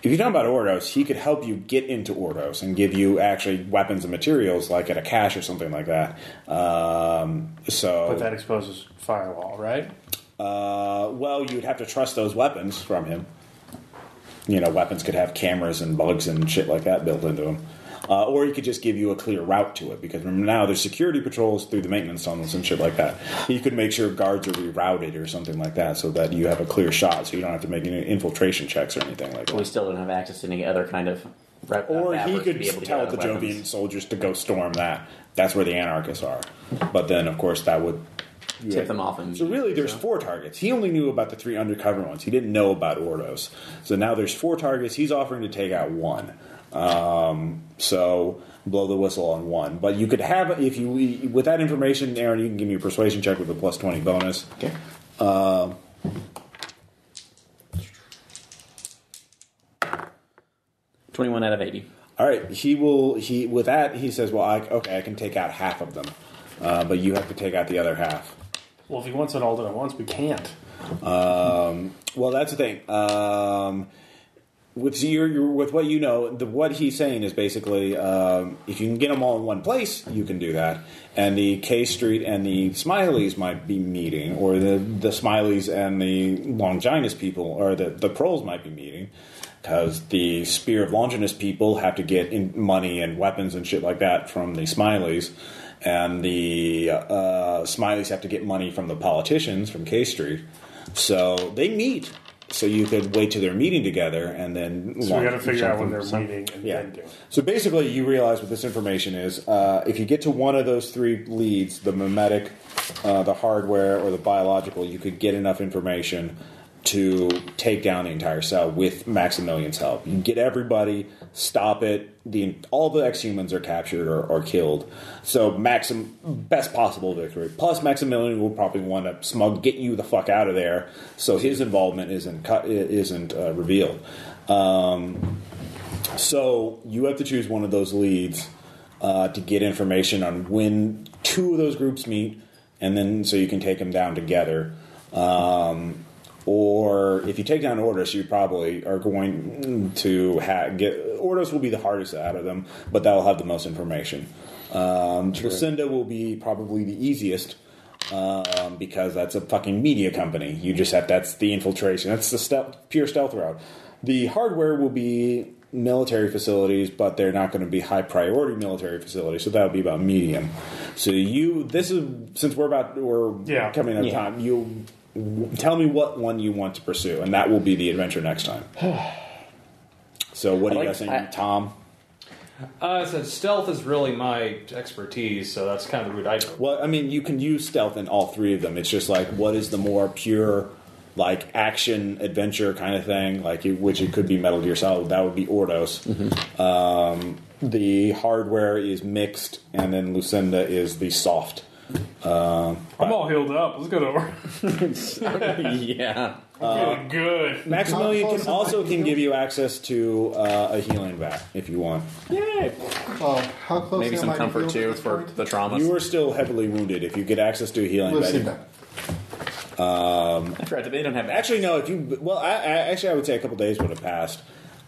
If you tell him about Ordos, he could help you get into Ordos and give you actually weapons and materials, like at a cache or something like that. But that exposes Firewall, right? Well, you'd have to trust those weapons from him. Weapons could have cameras and bugs and shit like that built into them. Or he could just give you a clear route to it, because remember now there's security patrols through the maintenance tunnels and shit like that. He could make sure guards are rerouted or something like that, so that you have a clear shot, so you don't have to make any infiltration checks or anything like that. We still don't have access to any other kind of... Or he could tell the Jovian soldiers to go storm that. That's where the anarchists are. But then, of course, that would tip them off. And so really, there's 4 targets. He only knew about the 3 undercover ones. He didn't know about Ordos. So now there's 4 targets. He's offering to take out 1. So blow the whistle on 1. But you could have, if you with that information, Aaron, you can give me a persuasion check with a plus 20 bonus. Okay. 21 out of 80. All right. With that, he says, well, I can take out half of them. But you have to take out the other half. Well, if he wants it all at once, we can't. Well, that's the thing. With what you know, what he's saying is basically, if you can get them all in one place, you can do that. And the K Street and the Smileys might be meeting, or the Smileys and the Longinus people, or the Proles might be meeting, because the Spear of Longinus people have to get money and weapons and shit like that from the Smileys, and the Smileys have to get money from the politicians from K Street. So they meet. So you could wait till they're meeting together and then... So we got to figure out when they're meeting and then do it. So basically, you realize what this information is. If you get to one of those 3 leads, the mimetic, the hardware, or the biological, you could get enough information to take down the entire cell with Maximilian's help. You can get everybody, stop it. All the exhumans are captured or killed. So best possible victory. Plus, Maximilian will probably want to get you the fuck out of there, so his involvement isn't revealed. So you have to choose one of those leads to get information on when 2 of those groups meet, and then so you can take them down together. Or if you take down Ordos, you probably are going to get... Ordos will be the hardest out of them, but that will have the most information. Lucinda will be probably the easiest, because that's a fucking media company. You just have... That's the infiltration. That's the pure stealth route. The hardware will be military facilities, but they're not going to be high priority military facilities, so that'll be about medium. So since we're coming up time, you... Tell me what one you want to pursue, and that will be the adventure next time. So what do you guys think, Tom? So stealth is really my expertise, so that's kind of the route I go. Well, I mean, you can use stealth in all 3 of them. It's just like, what is the more pure, like, action, adventure kind of thing, which it could be Metal Gear Solid. That would be Ordos. Mm-hmm. The hardware is mixed, and then Lucinda is the soft. I'm all healed up. Let's go to work. Yeah. Feeling good. Maximilian can give you access to a healing vat if you want. Yay! How close? Maybe some comfort too for the traumas. You are still heavily wounded. If you get access to a healing vat. That's right. They don't have. Actually, no. I would say a couple days would have passed.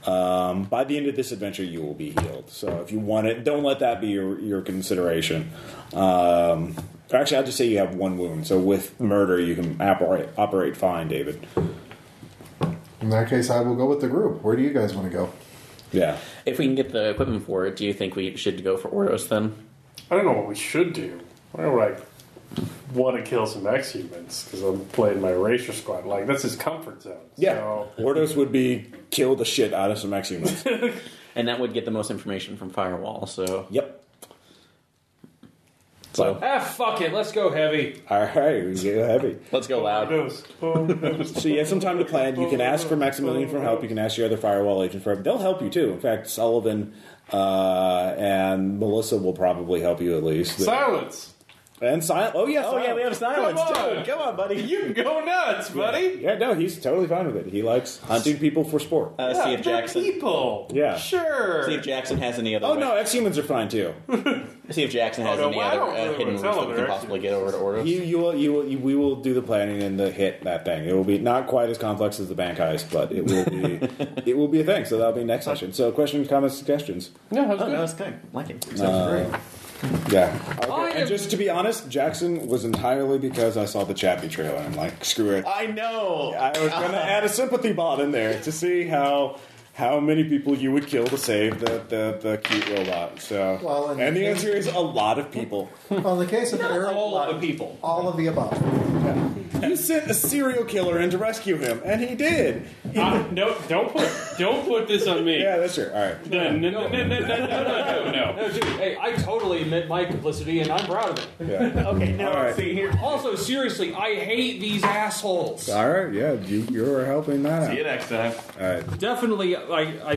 By the end of this adventure, you will be healed. So if you want it, don't let that be your consideration. Actually, I'll just say you have 1 wound. So with murder, you can operate fine, David. In that case, I will go with the group. Where do you guys want to go? Yeah. If we can get the equipment for it, do you think we should go for Ordos then? I don't know what we should do. I don't want to kill some exhumans because I'm playing my Erasure Squad. That's his comfort zone. Yeah. So. Ordos would be kill the shit out of some exhumans. And that would get the most information from Firewall, so... Yep. So, fuck it, let's go heavy. All right, we go heavy. Let's go loud. So you have some time to plan. You can ask for Maximilian for help. You can ask your other Firewall agents for help. They'll help you too. In fact, Sullivan and Melissa will probably help you at least. Silence. And silence. Oh yeah, Oh yeah, we have silence too. Come on, buddy. You can go nuts, buddy. Yeah, no, he's totally fine with it. He likes hunting people for sport. See if Jackson. People. Yeah. Sure. See if Jackson has any other. Oh no, exhumans are fine too. See if Jackson has any other hidden routes that we can possibly get over to Ordos. We will do the planning and the hit that thing. It will be not quite as complex as the bank heist, but it will be it will be a thing. So that'll be next session. So questions, comments, suggestions. No, that's good. Like it. Sounds great. Yeah. Okay. And just to be honest, Jackson was entirely because I saw the Chappie trailer and I'm like, screw it. I know. I was going to add a sympathy bot in there to see how many people you would kill to save the cute robot. So, and the answer is a lot of people. Well, in the case of Eric, All of the people. all of the above. Yeah. You sent a serial killer in to rescue him, and he did. No, don't put this on me. Yeah, that's true. All right. No. No, dude, hey, I totally admit my complicity, and I'm proud of it. Yeah. Okay, now All right. see here. Also, seriously, I hate these assholes. All right. Yeah, you're helping that out. See you next time. All right. Definitely, I